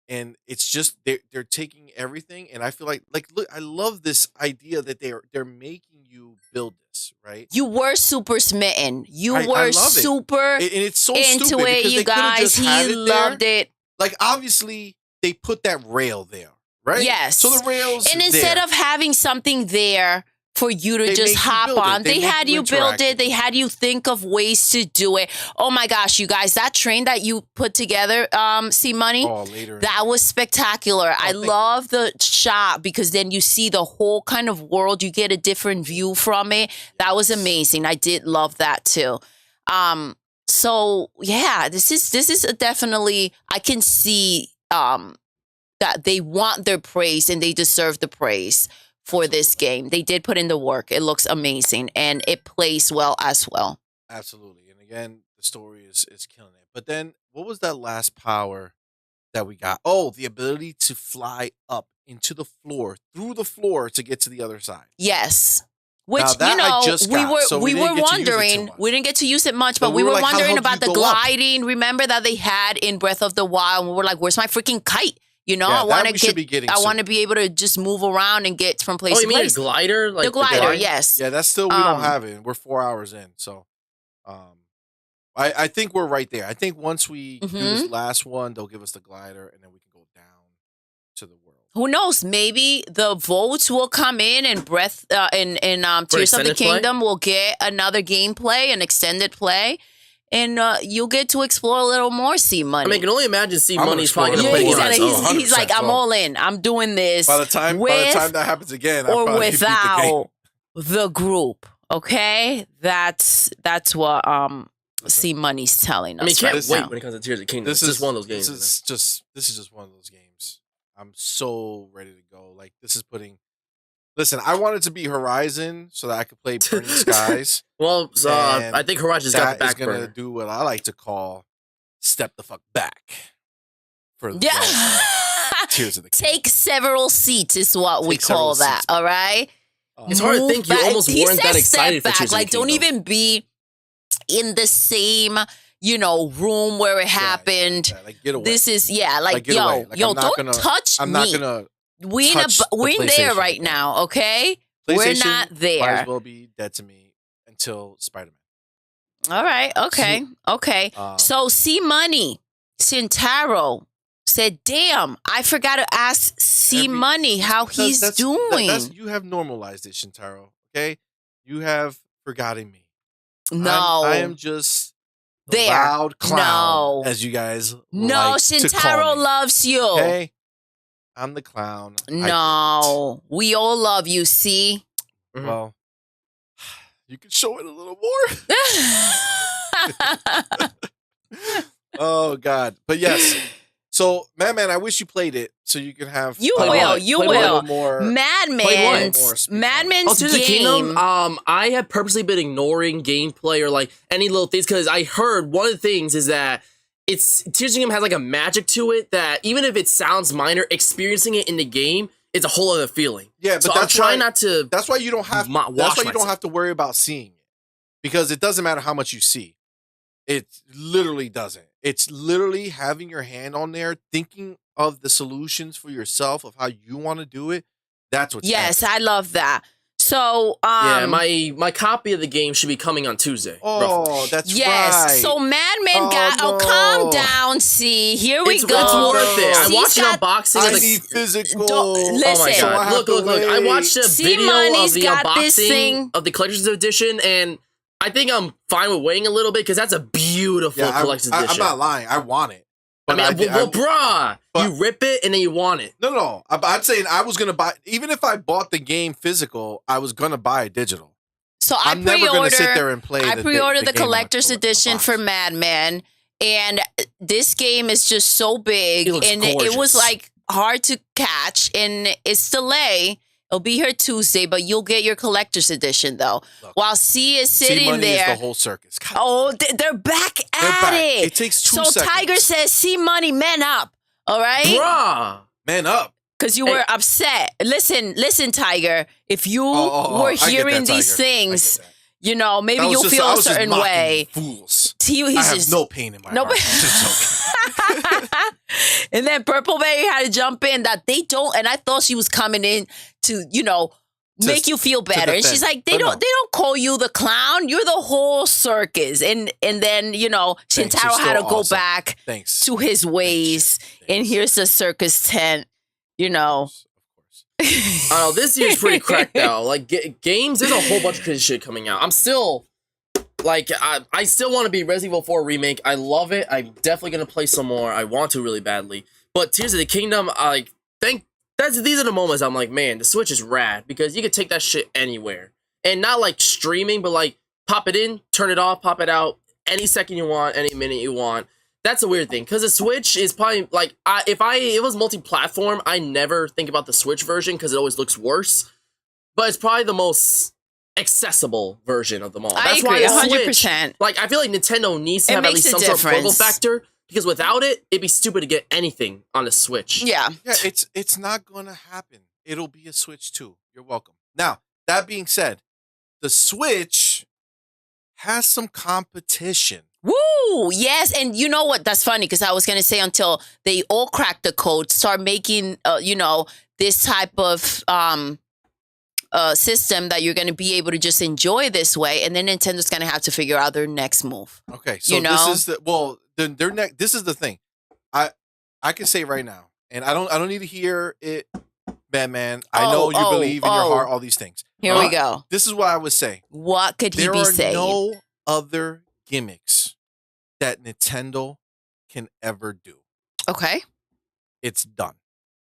And it's just they're taking everything, and I feel like look, I love this idea that they're making you build this, right? You were super smitten. You I were love it. super And it's so into stupid it, because you they coulda guys. just had He it there. loved it. Like, obviously they put that rail there, right? Yes. So the rails And instead there. of having something there for you to They just make you hop build it. on, They they make had you you build interactive. it. They had you think of ways to do it. Oh my gosh, you guys, that train that you put together, CMoney, Oh, later. that was spectacular. I thank you. love the shot because then you see the whole kind of world. You get a different view from it. That was amazing. I did love that too. So yeah, this is definitely, I can see that they want their praise and they deserve the praise for this game. They did put in the work. It looks amazing and it plays well as well. Absolutely. And again, the story is killing it. But then what was that last power that we got? Oh, the ability to fly up into the floor, through the floor to get to the other side. Yes. Which, Now, that I just got, so we we were didn't get to use it too wondering, much. we didn't get to use it much, but But we we were were like, how the wondering hell about do the you go up? gliding. Remember that they had in Breath of the Wild, and we were like, where's my freaking kite? You know, Yeah, I that want we to should get, be getting I soon. want to be able to just move around and get from place Oh, to you mean a place. glider? Like The glider, glide? yes. Yeah, that's still, we don't Um, have it. We're 4 hours in. So I think we're right there. I think once we do this last one, they'll give us the glider and then we can go down to the world. Who knows? Maybe the votes will come in and Tears of the extended play? Kingdom will get another gameplay, an extended play, and you'll get to explore a little more CMoney. I mean, I can only imagine I'm Money's probably gonna going to explore play more. the game. he's like, I'm 100%. all in. I'm doing this By the time that happens again, I'll or probably beat the game. without the group. Okay, that's what CMoney's telling us. I mean, can't right wait now. when it comes to Tears of the Kingdom. This It's is just one of those games. This is just one of those games. I'm so ready to go. Like, this is putting. Listen, I wanted to be Horizon so that I could play Burning Skies. Well, And I think Horizon's got the That is back gonna burner. do what I like to call step the fuck back for the Yeah. Tears of the Kingdom. Take several seats is what we Take several call that. seats. All right. It's hard to Move think you back. almost He weren't that said excited step for Tears of the Like, don't Kingdom. even be in the same, room where it happened. Yeah, like, get away. This is like get away. Like, I'm not don't gonna- touch I'm me. not gonna. we touch the we're in there PlayStation right again. now. Okay, we're PlayStation not Might there. as well be dead to me until Spider-Man. All right. Okay. Okay. Um, So CMoney, Sintaro said, "Damn, I forgot to ask CMoney how Because he's doing." you have normalized it, Shintaro. Okay, you have forgotten me. No, I am just the There. loud clown, No. as you guys no, like to call Sintaro me. loves you. Okay, I'm the clown. I No, we all love you. See. get it. Well, you can show it a little more. Oh God, but yes. So, Madman, I wish you played it so you can have. You play will, what? you Play will. a little more. Madman's More speak on it. Madman's Tears of the Kingdom, game. I have purposely been ignoring gameplay or like any little things because I heard one of the things is that Tears of the Kingdom has like a magic to it that even if it sounds minor, experiencing it in the game, it's a whole other feeling. Yeah, but So I'm that's trying why, not to. That's why you don't have. Watch That's why you don't myself. have to worry about seeing it, because it doesn't matter how much you see. It literally doesn't. It's literally having your hand on there, thinking of the solutions for yourself of how you want to do it. That's what's Yes, epic. I love that. So, Yeah, my copy of the game should be coming on Tuesday. Oh, roughly. that's yes. right. So Madman Oh, got. Oh, no. calm down. See, here we It's go. worth it. I See, watched an got- unboxing I of the. need physical. Don't- Oh my listen. So I god! have Look, to look, look! I wait. watched a See, video Money's of the got this unboxing thing. of the collector's edition, and I think I'm fine with waiting a little bit because that's a beautiful Yeah, collector's I'm edition. not lying. I want it. I But mean, bruh, but- you rip it and then you want it. No. I'm saying I was gonna buy. Even if I bought the game physical, I was gonna buy it digital. So I I'm never gonna sit pre-order. there and play. I pre-ordered the game on collector's the edition box. for Madman, and this game is just so big, It looks and it was gorgeous. like hard to catch, and it's delayed. It'll be here Tuesday, but you'll get your collector's edition though. Look, While C is sitting C-Money there. is the whole circus. God, Oh, they're back they're at back. it. It takes 2 So seconds. Tiger says, CMoney, man up. All right? Bruh. Man up. Because you Hey. were upset. Listen, Tiger. If you Oh, were I get hearing that, these Tiger. I things, get that. maybe That was you'll just- feel I a was just certain mocking way. you Fools. He's I have just no pain in my No, heart. Just joking. and then Purpleberry had to jump in that they don't, and I thought she was coming in to, make you feel better. And defend, she's like, but they no. don't call you the clown, you're the whole circus. And then, Thanks, Shintaro you're had to still go awesome. back Thanks. to his ways. And here's the circus tent, Of course. I don't know, this year's pretty cracked out. Like, games, there's a whole bunch of crazy shit coming out. I'm still, like, I still want to be Resident Evil 4 Remake. I love it. I'm definitely going to play some more. I want to really badly. But Tears of the Kingdom, these are the moments I'm like, man, the Switch is rad. Because you can take that shit anywhere. And not, like, streaming, but, like, pop it in, turn it off, pop it out, any second you want, any minute you want. That's a weird thing because the Switch is probably like if it was multi-platform, I never think about the Switch version because it always looks worse. But it's probably the most accessible version of them all. I agree, 100%. Like I feel like Nintendo needs to have at least some sort of portable factor because without it, it'd be stupid to get anything on the Switch. Yeah, it's not gonna happen. It'll be a Switch 2. You're welcome. Now that being said, the Switch has some competition. Woo! Yes, and you know what? That's funny because I was gonna say until they all crack the code, start making, this type of system that you're gonna be able to just enjoy this way, and then Nintendo's gonna have to figure out their next move. Okay, so this is their next. This is the thing. I can say right now, and I don't need to hear it, Batman. I know you believe in your heart all these things. Here we go. This is what I would say. What could he be saying? There are no other gimmicks that Nintendo can ever do. Okay. It's done.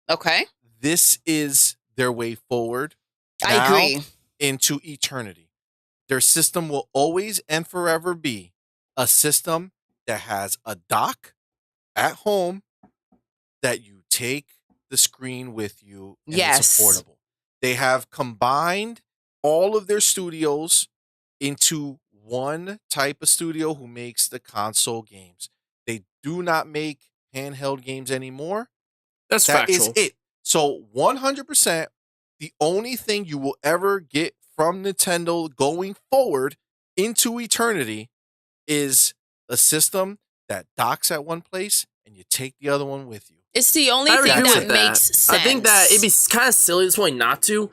Okay. This is their way forward. I agree. Into eternity. Their system will always and forever be a system that has a dock at home that you take the screen with you and it's portable. They have combined all of their studios into one type of studio who makes the console games. They do not make handheld games anymore. That factual. is it. So 100%, the only thing you will ever get from Nintendo going forward into eternity is a system that docks at one place and you take the other one with you. It's the only thing that makes sense. I think that it'd be kind of silly at this point not to.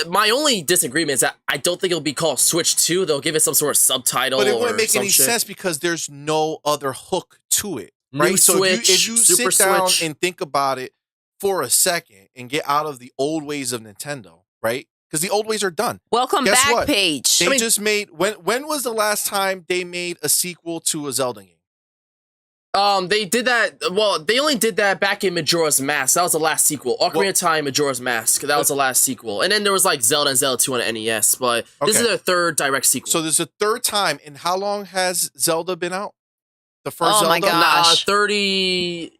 My only disagreement is that I don't think it'll be called Switch 2. They'll give it some sort of subtitle. But it wouldn't make any sense because there's no other hook to it. Right? New so Switch, if you Super sit down Switch. and think about it for a second and get out of the old ways of Nintendo, right? Because the old ways are done. Welcome Guess back, what? Paige. They just made when was the last time they made a sequel to a Zelda game? They did that. Well, they only did that back in Majora's Mask. That was the last sequel. Ocarina of Time, Majora's Mask. That was the last sequel. And then there was like Zelda and Zelda 2 on NES. But this is their third direct sequel. So there's a third time. And how long has Zelda been out? The first Zelda? Oh my gosh. 30.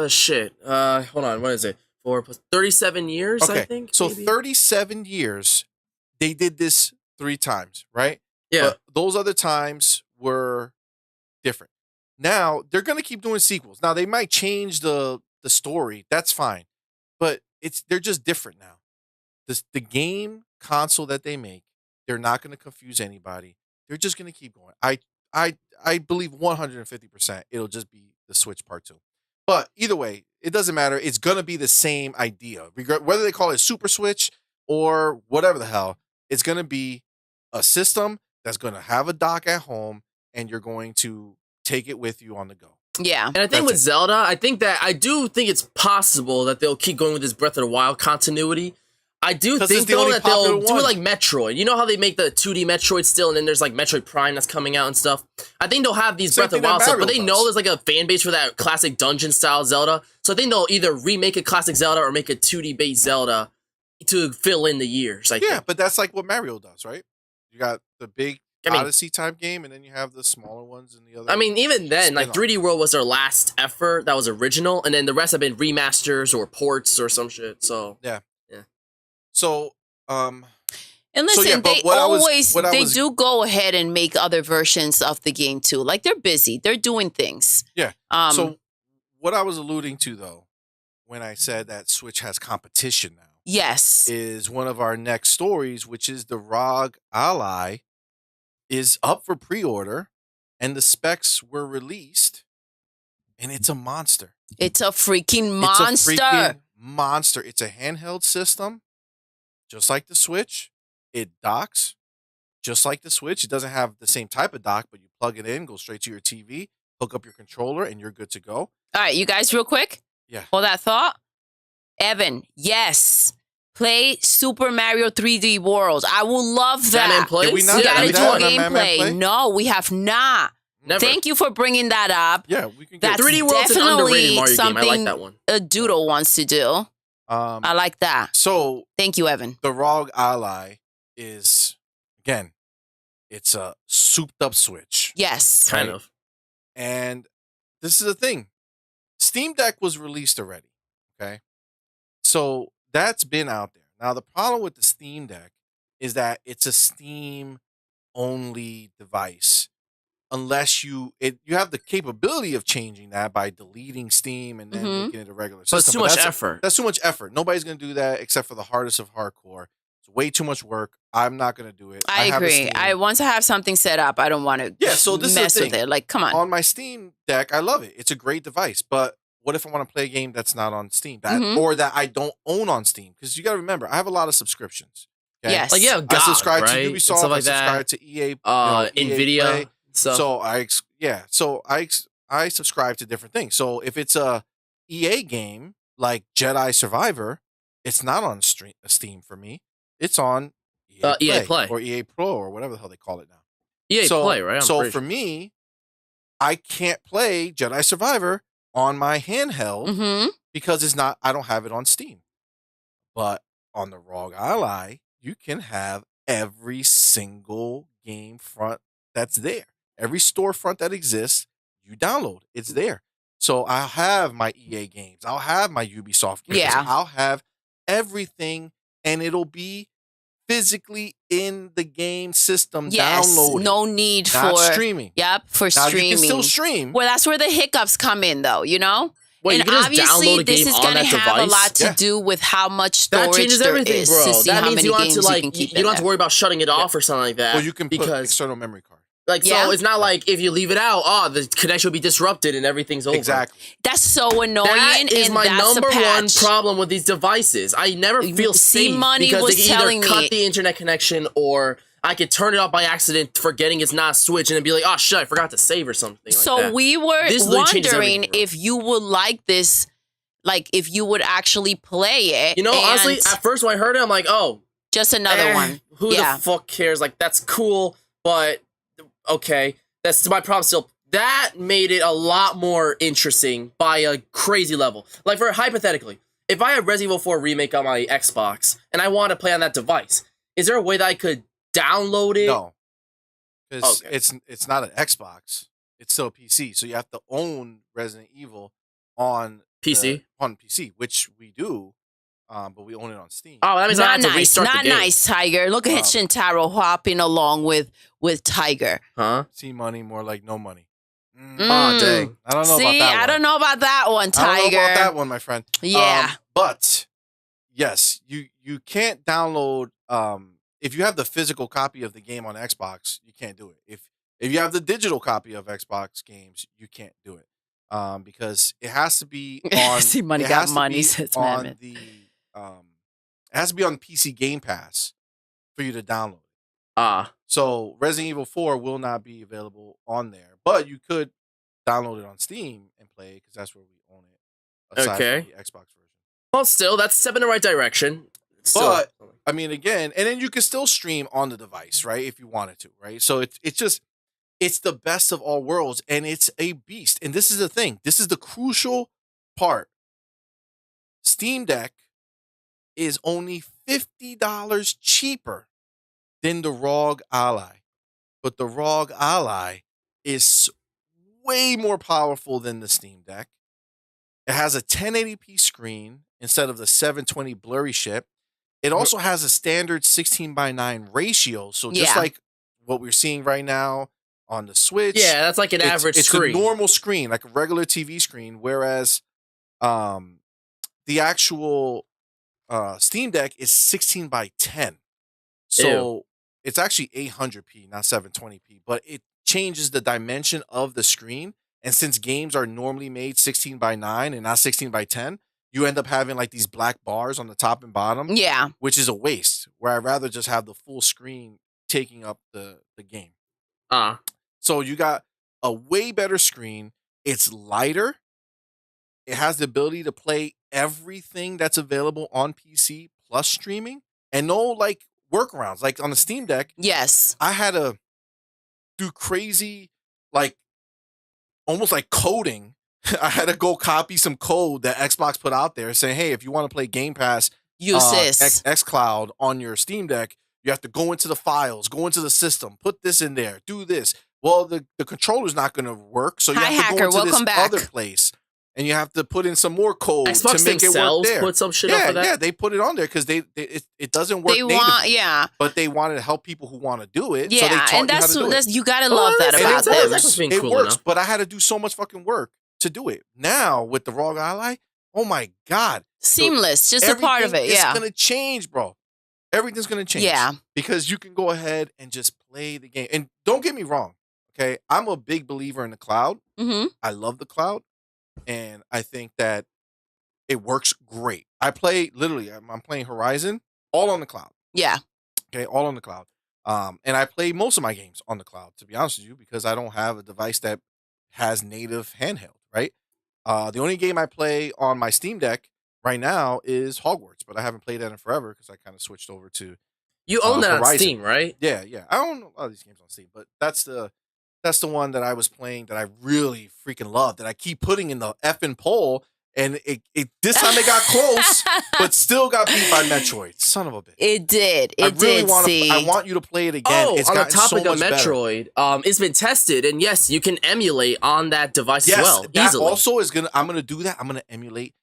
Shit. Hold on. What is it? 4 plus 37 years, I think. So maybe? 37 years. They did this 3 times, right? Yeah. But those other times were different. Now they're gonna keep doing sequels. Now they might change the story. That's fine, but they're just different now. The game console that they make, they're not gonna confuse anybody. They're just gonna keep going. I believe 150% it'll just be the Switch Part 2. But either way, it doesn't matter. It's gonna be the same idea, whether they call it Super Switch or whatever the hell. It's gonna be a system that's gonna have a dock at home, and you're going to take it with you on the go. Yeah. And I think with Zelda, I do think it's possible that they'll keep going with this Breath of the Wild continuity. I do think though that they'll do it like Metroid. You know how they make the 2D Metroid still, and then there's like Metroid Prime that's coming out and stuff. I think they'll have these Breath of the Wild stuff, but they know there's like a fan base for that classic dungeon style Zelda. So I think they'll either remake a classic Zelda or make a 2D based Zelda to fill in the years. I think. But that's like what Mario does, right? You got the big Odyssey type game, and then you have the smaller ones and the other. I mean, even then, like 3D World was their last effort that was original, and then the rest have been remasters or ports or some shit. So yeah. So and listen, they do go ahead and make other versions of the game too. Like they're busy, they're doing things. Yeah. So what I was alluding to though, when I said that Switch has competition now, yes, is one of our next stories, which is the ROG Ally. Is up for pre-order, and the specs were released, and it's a monster. It's a freaking monster. It's a handheld system, just like the Switch. It docks, just like the Switch. It doesn't have the same type of dock, but you plug it in, go straight to your TV, hook up your controller, and you're good to go. All right, you guys, real quick. Yeah. Hold that thought. Evan, yes. Play Super Mario 3D World. I will love that. We gotta do gameplay. No, we have not. Never. Thank you for bringing that up. Yeah, we can. That's 3D World's an underrated Mario game. I like that one. A Doodle wants to do. I like that. So thank you, Evan. The ROG Ally is, again, it's a souped up Switch. Yes, kind of. And this is the thing. Steam Deck was released already. Okay. So that's been out there. Now, the problem with the Steam Deck is that it's a Steam only device. Unless you have the capability of changing that by deleting Steam and then making it a regular system. But it's too much effort. That's too much effort. Nobody's going to do that except for the hardest of hardcore. It's way too much work. I'm not going to do it. I agree. Once I have something set up, I don't want to mess with it. Like, come on. On my Steam Deck, I love it. It's a great device. But what if I want to play a game that's not on Steam? Or that I don't own on Steam? Because you got to remember, I have a lot of subscriptions. Okay? Yes. Like, yeah, God, I subscribe right? to Ubisoft. Like I subscribe to EA. NVIDIA. Play. So I subscribe to different things. So if it's a EA game like Jedi Survivor, it's not on Steam for me. It's on EA Play or EA Pro or whatever the hell they call it now. EA Play, right? So for me, I can't play Jedi Survivor on my handheld because it's not. I don't have it on Steam. But on the ROG Ally, you can have every single game front that's there. Every storefront that exists, you download. It's there. So I'll have my EA games. I'll have my Ubisoft games. Yeah. I'll have everything, and it'll be physically in the game system downloaded. No need not for streaming. Yep, for Now, streaming. you can still stream. Well, that's where the hiccups come in, though. You know. Wait, and you can just obviously, download a this game is on going to that have device? a lot to do with how much storage that changes everything, there is bro. to see That how means many you don't have games to like you can keep you don't have to in worry about shutting it off or something like that. Well, you can put because external memory card. like so it's not like if you leave it out, the connection will be disrupted and everything's over. Exactly. That's so annoying. That is and my that's number a one patch. problem with these devices. I never feel safe C-Money because was they can telling either cut me- the internet connection or I could turn it off by accident, forgetting it's not switched, and then be like, "Oh shit, I forgot to save or something." So like that. we were This literally changes wondering everything, bro. if you would like this, like if you would actually play it. You know, and honestly, at first when I heard it, I'm like, "Oh, just another one. Who Yeah. the fuck cares? Like, that's cool, but okay. That's my problem still. That made it a lot more interesting by a crazy level. Like, for hypothetically, if I had Resident Evil 4 Remake on my Xbox and I want to play on that device, is there a way that I could download it? No. Because Okay. it's not an Xbox. It's still a PC. So you have to own Resident Evil on PC? On PC, which we do, but we own it on Steam. Oh, that means I Not have to nice, restart not the game. nice, Tiger. Look at Shintaro hopping along with Tiger. Huh? C-Money, more like no money. Oh, dang. I don't know See, about that one. I don't know about that one, Tiger. I don't know about that one, my friend. Yeah. But yes, you can't download if you have the physical copy of the game on Xbox, you can't do it. If you have the digital copy of Xbox games, you can't do it. Because it has to be on C-Money it got has to money, be says on Madman. the it has to be on PC Game Pass for you to download it. Ah. So Resident Evil 4 will not be available on there, but you could download it on Steam and play it because that's where we own it. Aside Okay. from the Xbox version. Well, still, that's a step in the right direction. But I mean, again, and then you can still stream on the device, right? If you wanted to, right? So it's the best of all worlds, and it's a beast. And this is the thing. This is the crucial part. Steam Deck is only $50 cheaper than the ROG Ally, but the ROG Ally is way more powerful than the Steam Deck. It has a 1080p screen instead of the 720 blurry shit. It also has a standard 16:9 ratio. So just like what we're seeing right now on the Switch. Yeah, that's like an average screen. It's a normal screen, like a regular TV screen, whereas the actual Steam Deck is 16:10. So it's actually 800p, not 720p, but it changes the dimension of the screen. And since games are normally made 16:9 and not 16:10, you end up having like these black bars on the top and bottom. Yeah. Which is a waste, where I'd rather just have the full screen taking up the game. So you got a way better screen. It's lighter. It has the ability to play everything that's available on PC plus streaming, and no like workarounds. Like on the Steam Deck, Yes. I had to do crazy, like almost like coding. I had to go copy some code that Xbox put out there saying, hey, if you want to play Game Pass, Use this. xCloud on your Steam Deck, you have to go into the files, go into the system, put this in there, do this. Well, the controller's not going to work, so you Hi, have to go hacker. into Welcome this back. other place, and you have to put in some more code Xbox to make it work themselves there. put some shit up for that? Yeah, they put it on there because it doesn't work They natively, want, yeah, but they wanted to help people who want to do it. yeah, so they taught and you how that's to do it. you gotta love that And about it them. works. being It cool works, enough. but I had to do so much fucking work to do it. Now with the ROG Ally, oh my god, Seamless, just a part of it. everything Yeah, is gonna change, bro. Everything's gonna change. Yeah. because you can go ahead and just play the game. And don't get me wrong, okay? I'm a big believer in the cloud. mm-hmm. I love the cloud, and I think that it works great. I play literally. I'm playing Horizon all on the cloud. Yeah, Okay, all on the cloud. And I play most of my games on the cloud, to be honest with you, because I don't have a device that has native handheld, right? The only game I play on my Steam Deck right now is Hogwarts, but I haven't played that in forever because I kind of switched over to You own that on Horizon. Steam, right? yeah. I own a lot of these games on Steam, but that's the one that I was playing that I really freaking love that I keep putting in the effing poll, and it this time it got close, but still got beat by Metroid. Son of a bitch. it did. It I really did. want to. See, I want you to play it again. Oh, It's on the gotten topic so of much better. Metroid, it's been tested, and yes, you can emulate on that device Yes, as well, that easily. also is gonna. I'm gonna do that. I'm gonna emulate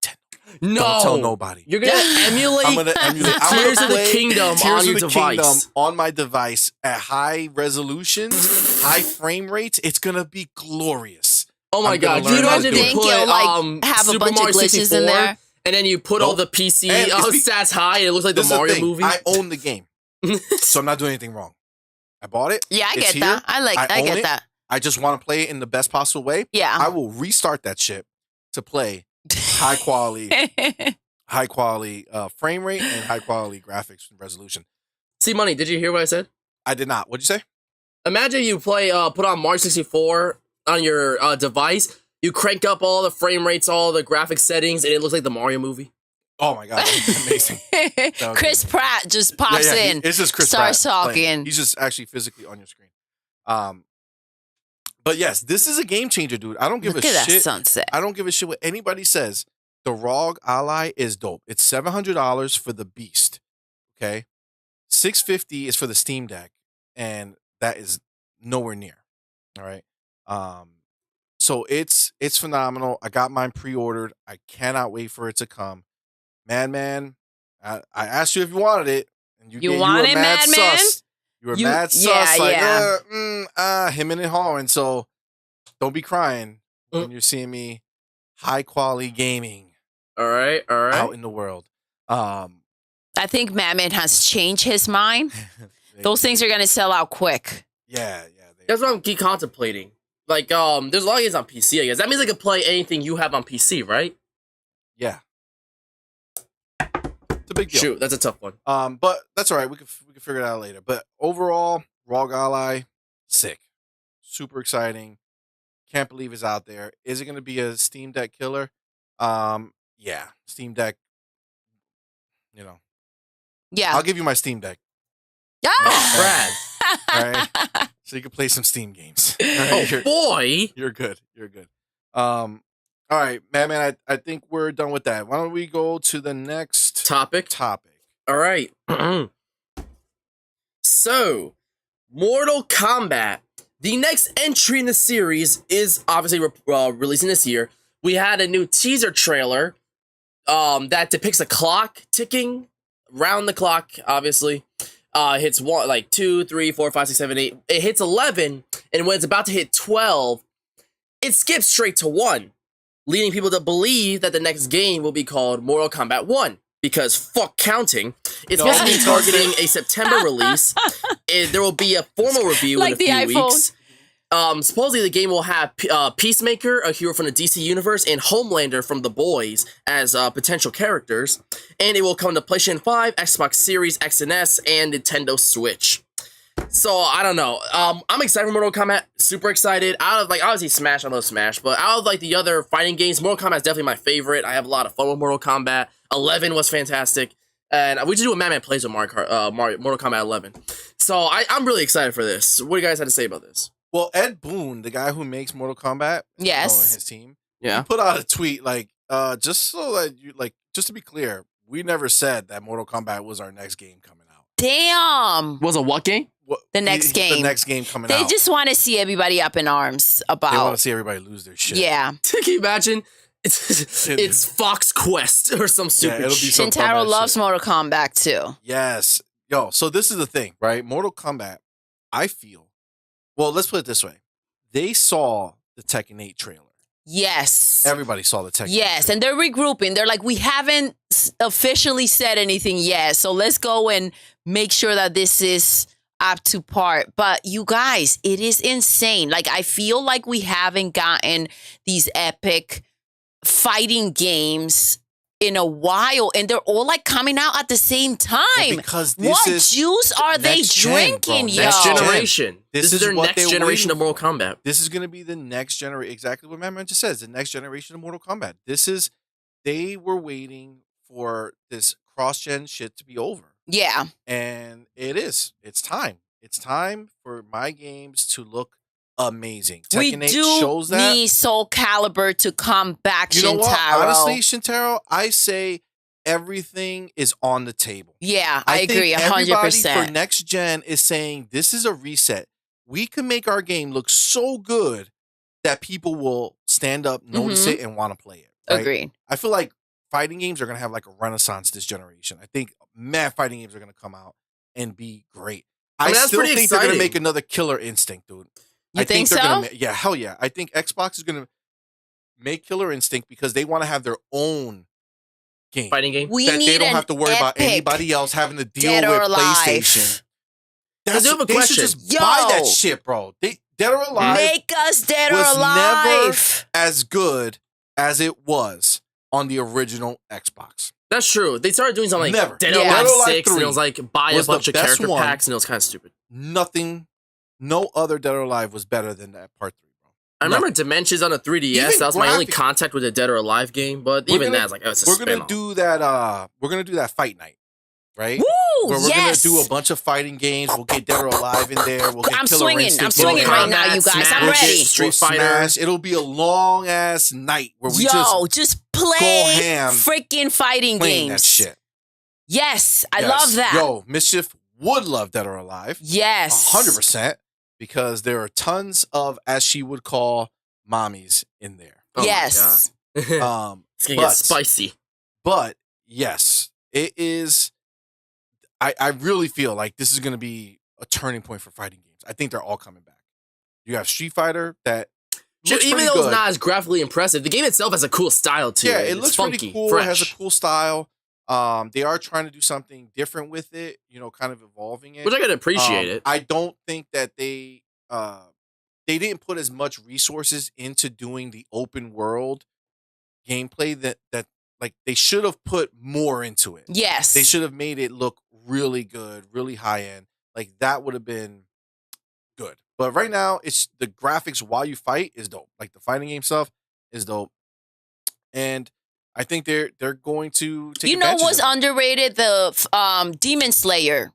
Nintendo. No, Don't tell nobody. You're gonna emulate. I'm gonna emulate. I'm Tears gonna of the play Kingdom Tears on your of the device. Kingdom on my device at high resolutions, high frame rates. It's gonna be glorious. Oh my I'm gonna god! learn You how know, to do if it. you think put you'll like have a Super bunch Mario of glitches 64, in there. and then you put all Nope. the PC And it's stats high, and it looks like This the is Mario thing. movie. I own the game, so I'm not doing anything wrong. I bought it. Yeah, I It's get that. here. I own get it. that. I just want to play it in the best possible way. Yeah. I will restart that shit to play high quality frame rate and high quality graphics and resolution. See, Money, did you hear what I said? I did not. What'd you say? Imagine you play, put on Mario 64 on your device. You crank up all the frame rates, all the graphic settings, and it looks like the Mario movie. Oh my god, that's amazing. Chris Pratt just pops in. It's just Chris starts Pratt talking. playing. He's just actually physically on your screen. But yes, this is a game changer, dude. I don't give Look a at that shit. sunset. I don't give a shit what anybody says. The ROG Ally is dope. It's $700 for the Beast. Okay, $650 is for the Steam Deck, and that is nowhere near. All right. So it's phenomenal. I got mine pre-ordered. I cannot wait for it to come. Madman, I asked you if you wanted it, and You were want it, mad Madman? sus. You were You- mad yeah, sus, like yeah. him and hawing. So don't be crying when Mm. you're seeing me high quality gaming All right. out in the world. I think Madman has changed his mind. Those things are gonna sell out quick. yeah. That's what I'm keep contemplating. Like, there's a lot of games on PC, I guess. That means I can play anything you have on PC, right? Yeah. It's a big deal. Shoot, that's a tough one. But that's all right. We can figure it out later. But overall, ROG Ally, sick, super exciting. Can't believe it's out there. Is it going to be a Steam Deck killer? Yeah, Steam Deck. You know, Yeah. I'll give you my Steam Deck. Brad. All right, so you can play some Steam games. All Oh, right, boy. you're good. You're good. All right, man. I think we're done with that. Why don't we go to the next Topic. All right. So, Mortal Kombat. The next entry in the series is obviously releasing this year. We had a new teaser trailer that depicts a clock ticking round the clock, obviously. Hits 1, like 2, 3, 4, 5, 6, 7, 8. It hits 11, and when it's about to hit 12, it skips straight to 1, leading people to believe that the next game will be called Mortal Kombat 1. Because fuck counting. It's No, supposed to be it targeting a September release. There will be a formal review Like in a the few iPhone. weeks. Supposedly the game will have Peacemaker, a hero from the DC universe, and Homelander from The Boys as potential characters. And it will come to PlayStation 5, Xbox Series X and S, and Nintendo Switch. So, I don't know. I'm excited for Mortal Kombat. Super excited. Out of, like, obviously Smash, I love Smash. But out of, like, the other fighting games, Mortal Kombat is definitely my favorite. I have a lot of fun with Mortal Kombat. 11 was fantastic. And we just do a Madman Plays with Mortal Kombat 11. So, I'm really excited for this. What do you guys have to say about this? Well, Ed Boon, the guy who makes Mortal Kombat, Yes. and his team, Yeah. he put out a tweet like, just so that you like, just to be clear, we never said that Mortal Kombat was our next game coming out. Damn. Was a what game? The next game. The next game coming They out. just want to see everybody up in arms about. They want to see everybody lose their shit. Yeah. Can you imagine? It's Fox Quest or some stupid it'll be shit. some Shintaro dumbass loves shit. Mortal Kombat too. Yes. Yo, so this is the thing, right? Mortal Kombat, I feel. Well, let's put it this way. They saw the Tekken 8 trailer. Yes. Everybody saw the Tekken 8 Yes, trailer. and they're regrouping. They're like, we haven't officially said anything yet, so let's go and make sure that this is up to par. But you guys, it is insane. Like, I feel like we haven't gotten these epic fighting games in a while, and they're all like coming out at the same time. Well, because this what is juice are they next gen, drinking, bro. yo? Next Yo. generation. This This is is their what next they're generation of waiting Mortal Kombat. This is going to be the next generation. Exactly what Madman just says. The next generation of Mortal Kombat. They were waiting for this cross-gen shit to be over. Yeah. And it is. It's time. It's time for my games to look amazing. We Tekken 8 do shows that. need Soul Calibur to come back, You know Shintaro. what? Honestly, Shintaro, I say everything is on the table. Yeah, I agree, think everybody 100%. for next gen is saying this is a reset. We can make our game look so good that people will stand up, notice it, and want to play it. Right? Agreed. I feel like fighting games are going to have like a renaissance this generation. I think mad fighting games are going to come out and be great. I that's still pretty think they're going to exciting. make another Killer Instinct, dude. You I think they're so? gonna yeah, hell yeah. I think Xbox is going to make Killer Instinct because they want to have their own game. Fighting game. We That need they don't an have to worry about epic anybody else having to deal Dead with or Alive. PlayStation. I do have a They should question. just buy that Yo. shit, bro. Dead or Alive Make us Dead or was Alive. never as good as it was on the original Xbox. That's true. They started doing something like Never. Dead or Yeah. Alive Dead or Alive 6, and it 3 was like buy a was the bunch of best character one. packs, and it was kind of stupid. Nothing, no other Dead or Alive was better than that part 3, bro. I remember Dimensions on a 3DS. Even That was my only graphics- contact with a Dead or Alive game, but We're even gonna- that, I was like, oh, it's a We're gonna spin-off. do that. We're gonna do that fight night, right? Woo! Where we're yes. gonna do a bunch of fighting games. We'll get Dead or Alive in there. We'll get I'm Killer swinging. Instinct. I'm swinging Mortal right now, Kombat, you guys. I'm Smash, ready. Street We'll Fighter. smash. It'll be a long ass night where we Just play ham freaking fighting playing games. that shit. Yes, I Yes. love that. Yo, Mischief would love Dead or Alive. Yes. 100%. Because there are tons of, as she would call, mommies in there. Oh my Yes. God. It's gonna but- get spicy. But yes, it is. I really feel like this is going to be a turning point for fighting games. I think they're all coming back. You have Street Fighter that looks Even pretty though good. it's not as graphically impressive, the game itself has a cool style to Yeah, it. it looks it's funky, pretty cool. fresh. It has a cool style. They are trying to do something different with it. You know, kind of evolving it. Which I can appreciate it. I don't think that they didn't put as much resources into doing the open world gameplay that like they should have put more into it. Yes. They should have made it look really good, really high end. Like that would have been good. But right now, it's the graphics while you fight is dope. Like the fighting game stuff is dope, and I think they're going to take. You know advantage what's of it. underrated? The Demon Slayer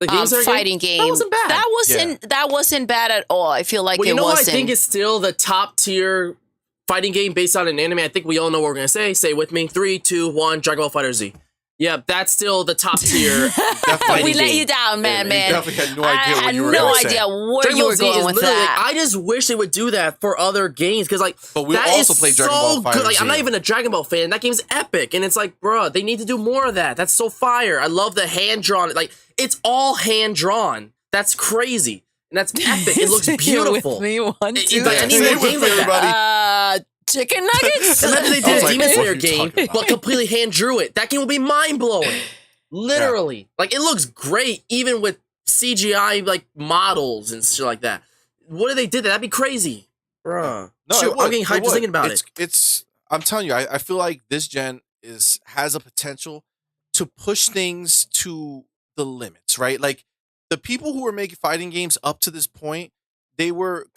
The games are fighting game. That wasn't bad. That wasn't bad at all. I feel like Well, it you know what wasn't. I think is still the top tier fighting game based on an anime. I think we all know what we're gonna say. Say it with me. 3, 2, 1. Dragon Ball FighterZ. Yeah, that's still the top tier. Definitely. we let game. you down, man. You definitely had no idea I what had you were no gonna say. idea where Dragon you Ball were Z is going with literally that. like, I just wish they would do that for other games because like But we'll that also is play Dragon so Ball good. Like FighterZ. I'm not even a Dragon Ball fan. That game's epic, and it's like, bruh, they need to do more of that. That's so fire. I love the hand drawn. Like it's all hand drawn. That's crazy, and that's epic. It looks beautiful. Me one, two, Like, I need Say more it with games me, like that. everybody. Chicken nuggets. Imagine they I did was a like, Demon what Slayer are you game, talking about? but completely hand drew it. That game will be mind blowing. Literally, like it looks great, even with CGI like models and shit like that. What if they did that? That'd be crazy, bruh. No, Shoot, it would. I'm getting hyped It just would. thinking about it. It's. I'm telling you, I feel like this gen has a potential to push things to the limits, right? Like the people who were making fighting games up to this point, they were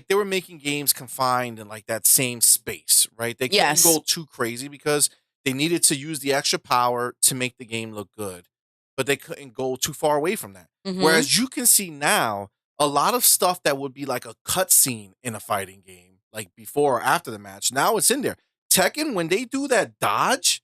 they were making games confined in like that same space, right? They couldn't Yes. go too crazy because they needed to use the extra power to make the game look good, but they couldn't go too far away from that. Mhm. Whereas you can see now a lot of stuff that would be like a cutscene in a fighting game, like before or after the match. Now it's in there. Tekken, when they do that dodge,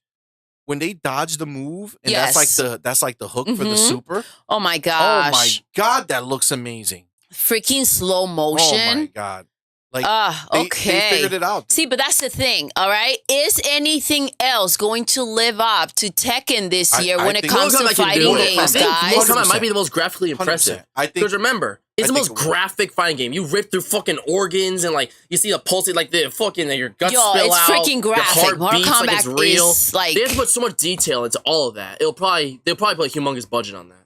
when they dodge the move, and Yes. that's like the hook for the Mhm. super. Oh my Oh my gosh. god, that looks amazing. Freaking slow Oh my motion. god. Like they Okay. figured it out. See, but that's the thing, all right? Is anything else going to live up to Tekken this I- year I when it think- comes Mortal to Kombat can fighting do it. I games, think Mortal guys? Kombat might be the most graphically 100%. impressive. I think Because remember, it's I the think most it will. graphic fighting game. You rip through fucking organs and like you see the pulse, like the fucking your guts Yo, spill it's out. freaking Your graphic. heart Mortal beats like Kombat it's real. is like. They have to put so much detail into all of that. They'll probably put a humongous budget on that.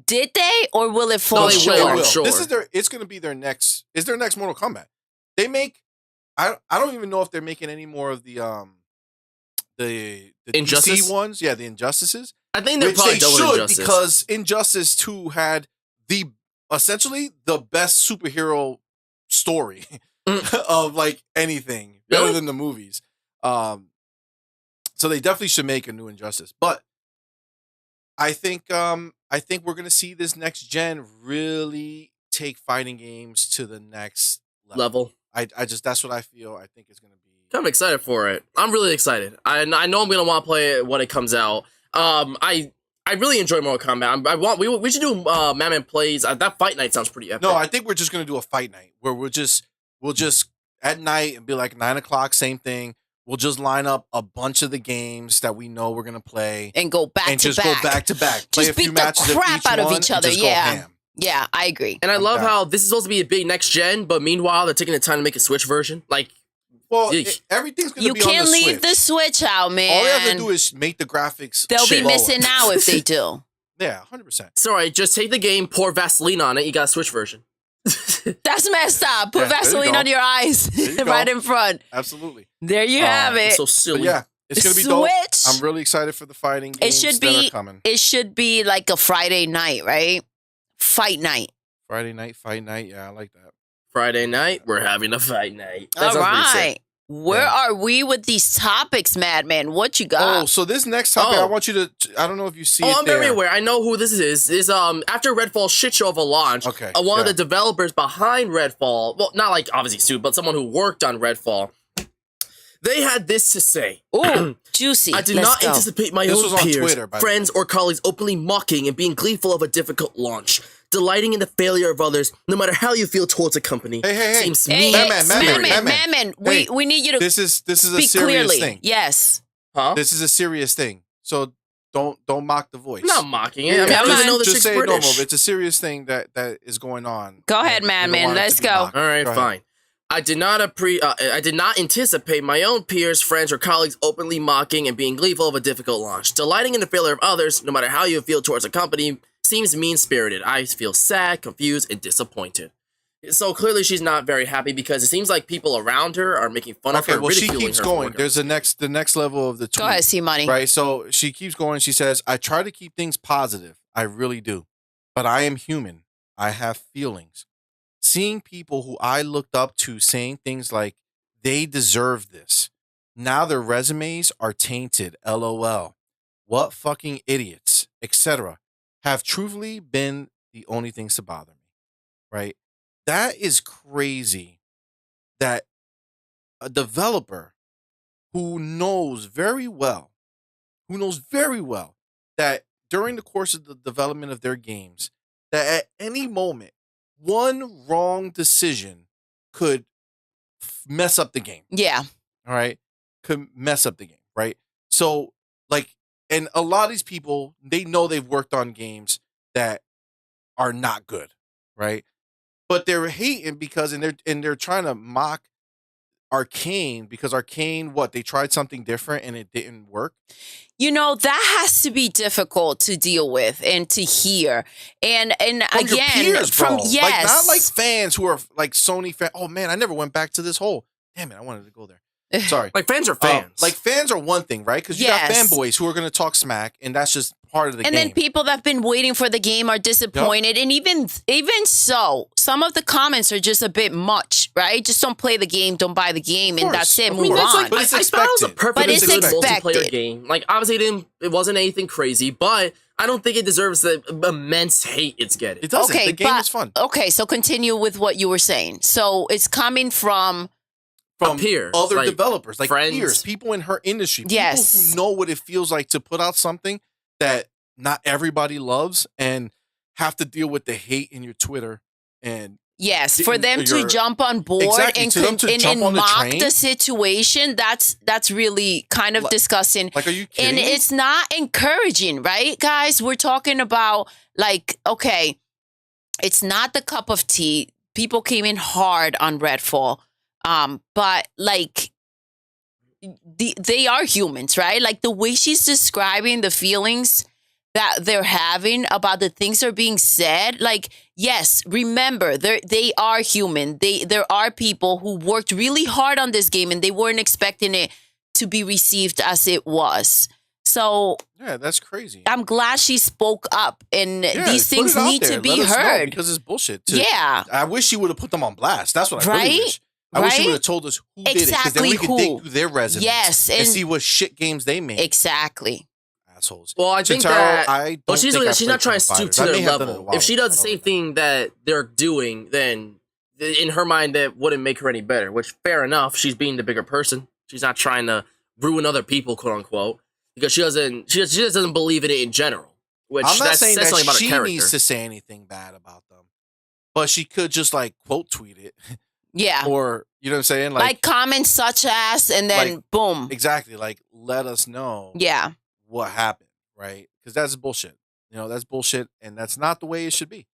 Did they, or will it fall they will, short? I'm sure. This is it's going to be their next. Is their next Mortal Kombat? They make. I don't even know if they're making any more of the Injustice? DC ones. Yeah, the Injustices. I think they're Which probably they double should Injustice. because Injustice 2 had essentially the best superhero story of like anything better Really? than the movies. So they definitely should make a new Injustice. But I think we're gonna see this next gen really take fighting games to the next level. I just that's what I feel. I think it's gonna be. I'm excited for it. I'm really excited. I know I'm gonna want to play it when it comes out. I really enjoy Mortal Kombat. We should do Madman Plays. That fight night sounds pretty epic. No, I think we're just gonna do a fight night where we'll just at night and be like 9:00, same thing. We'll just line up a bunch of the games that we know we're gonna play And go back and to just back. go back to back. Play Just a few beat the matches crap out of one each and other, just go yeah. ham. Yeah, I agree. And I love Okay. how this is supposed to be a big next gen, but meanwhile they're taking the time to make a Switch version. Like, Well, Yeesh. everything's gonna You be on can't the leave Switch. the Switch out, man. All they have to do is make the graphics. They'll be shit missing lower. out if they do. Yeah, 100%. sorry, just take the game, pour Vaseline on it. You got a Switch version. That's messed up. Put Yeah, there you Vaseline go. on your eyes There you right go. in front. Absolutely. There you have it. So But silly. yeah, it's gonna be dope. Switch. I'm really excited for the fighting It games should that be. are coming. It should be like a Friday night, right? Fight night. Friday night, fight night. Yeah, I like that. Friday night, we're having a fight night. That All sounds pretty sick. right. Where Yeah. are we with these topics, Madman? What you Oh, got? so this next topic, Oh. I want you to. I don't know if you see Oh, it I'm very there. aware. I know who this is. Is after Redfall's shit show of a launch, Okay, one of yeah. the developers behind Redfall, well, not like obviously sued, but someone who worked on Redfall, they had this to say. Ooh, juicy. I did Let's not go. anticipate my This own was on peers, Twitter, by the way. friends, or colleagues openly mocking and being gleeful of a difficult launch. Delighting in the failure of others, no matter how you feel towards a company, Hey. seems Hey, mean. hey, Madman, Madman. Hey, We need you to This is a speak serious clearly. thing. Yes. Huh? This is a serious thing. So don't mock the voice. I'm not mocking it. I mean, Yeah, I don't even know the just chick's say it British. normal. It's a serious thing that is going on. Go ahead, And you don't Madman. want it to Let's be go. mocked. All right, Go ahead. fine. I did not anticipate my own peers, friends, or colleagues openly mocking and being gleeful of a difficult launch. Delighting in the failure of others, no matter how you feel towards a company, seems mean-spirited. I feel sad, confused, and disappointed. So clearly she's not very happy because it seems like people around her are making fun of Okay, her, well, she ridiculing keeps Oh her. for going. working. There's the next level of the tweet. Go ahead, C-Money. Right. So she keeps going. She says, I try to keep things positive. I really do. But I am human. I have feelings. Seeing people who I looked up to saying things like, they deserve this. Now their resumes are tainted. LOL. What fucking idiots, etc. have truthfully been the only things to bother me. Right. That is crazy that a developer who knows very well that during the course of the development of their games, that at any moment, one wrong decision could mess up the game. Yeah. All right. Could mess up the game. Right. So, like, and a lot of these people, they know they've worked on games that are not good. Right. But they're hating because, and they're trying to mock Arcane because Arcane, they tried something different and it didn't work. You know, that has to be difficult to deal with and to hear. And From again, your peers, bro. from yes. Like, not like fans who are like Sony fans. Oh man, I never went back to this hole. Damn it, I wanted to go there. Sorry. Like fans are fans. Like fans are one thing, right? Because you got fanboys who are going to talk smack, and that's just part of the and game. then people that have been waiting for the game are disappointed. And even so, some of the comments are just a bit much, right? Just don't play the game, don't buy the game, and course, that's it. of Move course. on. Like, But it's I thought it was a expected. perfect But it's multiplayer expected. game. Like obviously it wasn't anything crazy, but I don't think it deserves the immense hate it's getting. It doesn't. Okay, The game but- is fun. Okay, so continue with what you were saying. So it's coming from from peers, other like developers, like friends. peers, people in her industry, Yes. people who know what it feels like to put out something that not everybody loves and have to deal with the hate in your Twitter and Yes, for them to your- jump on board Exactly, and to them to and jump on the mock train. the situation, that's really kind of disgusting. Like, are you kidding And me? it's not encouraging, right, guys? We're talking about, like, okay, it's not the cup of tea. People came in hard on Redfall, but like they are humans, right? Like the way she's describing the feelings that they're having about the things that are being said. Like, yes, remember, they are human. There are people who worked really hard on this game and they weren't expecting it to be received as it was. So yeah, that's crazy. I'm glad she spoke up, and Yeah, these put things it out need there. to be Let us know, heard. because it's bullshit. Yeah. I wish she would have put them on blast. That's what I really Right? wish. I wish she Right? would have told us who did it, because then Exactly we could who. dig through their resumes Yes, and and- see what shit games they made. Exactly. Assholes. Well, I think Shintaro, that. I Well, don't she's think I she's played not trying to King of stoop Fighters. to I their may have done it a level. while If she ago. does the same thing that they're doing, then in her mind that wouldn't make her any better. Which, fair enough. She's being the bigger person. She's not trying to ruin other people, quote unquote, because she just doesn't believe in it in general. Which I'm not that's saying something that about her she character. needs to say anything bad about them, but she could just like quote tweet it, Yeah. or you know what I'm saying, Like comments such as, and then like- boom. exactly, like let us know Yeah. what happened, right? Because that's bullshit. You know, that's bullshit, and that's not the way it should be.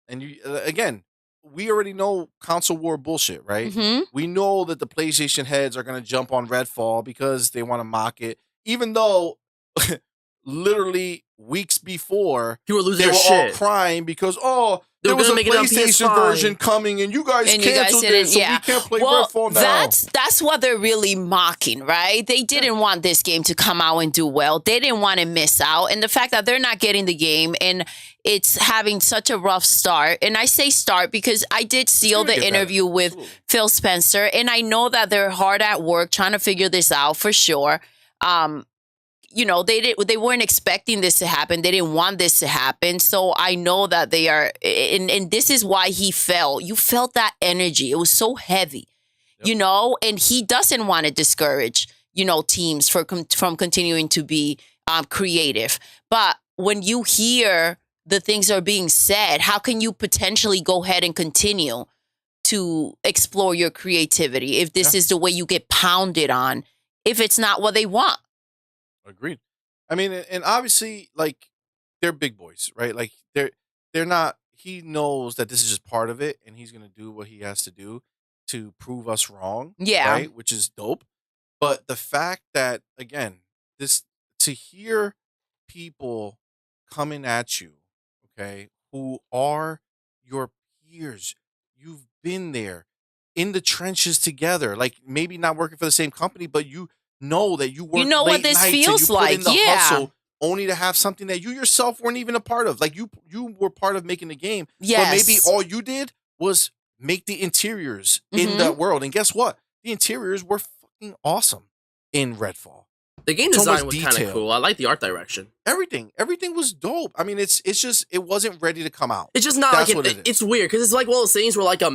And you again, we already know console war bullshit, right? hmm We know that the PlayStation heads are going to jump on Redfall because they want to mock it, even though literally weeks before People were losing they were their all shit. crying because They there were was a gonna make it on PlayStation PS5. version coming and you guys And you guys canceled didn't, it, so yeah. we can't play Well, Redfall now. that's what they're really mocking, right? They didn't want this game to come out and do well. They didn't want to miss out. And the fact that they're not getting the game and it's having such a rough start. And I say start because I did seal gonna the get better. interview with Absolutely. Phil Spencer, and I know that they're hard at work trying to figure this out for sure. You know, they weren't expecting this to happen. They didn't want this to happen. So I know that they are, and this is why he fell. You felt that energy. It was so heavy, you know, and he doesn't want to discourage, you know, teams from continuing to be creative. But when you hear the things that are being said, how can you potentially go ahead and continue to explore your creativity if this is the way you get pounded on, if it's not what they want? Agreed. I mean, and obviously, like, they're big boys, right? Like, they're not. He knows that this is just part of it, and he's gonna do what he has to do to prove us wrong. Yeah. Right, which is dope. But the fact that, again, this to hear people coming at you, okay, who are your peers, you've been there in the trenches together, like maybe not working for the same company, but you know that you work know what late this nights and feels you put like, in the yeah. hustle only to have something that you yourself weren't even a part of. Like you were part of making the game, Yes. but maybe all you did was make the interiors in Mhm. that world. And guess what? The interiors were fucking awesome in Redfall. The game so design much was kind detail. of cool. I like the art direction. Everything was dope. I mean, it's just it wasn't ready to come out. It's just not That's like what it is. it's weird because it's like one of those things where like a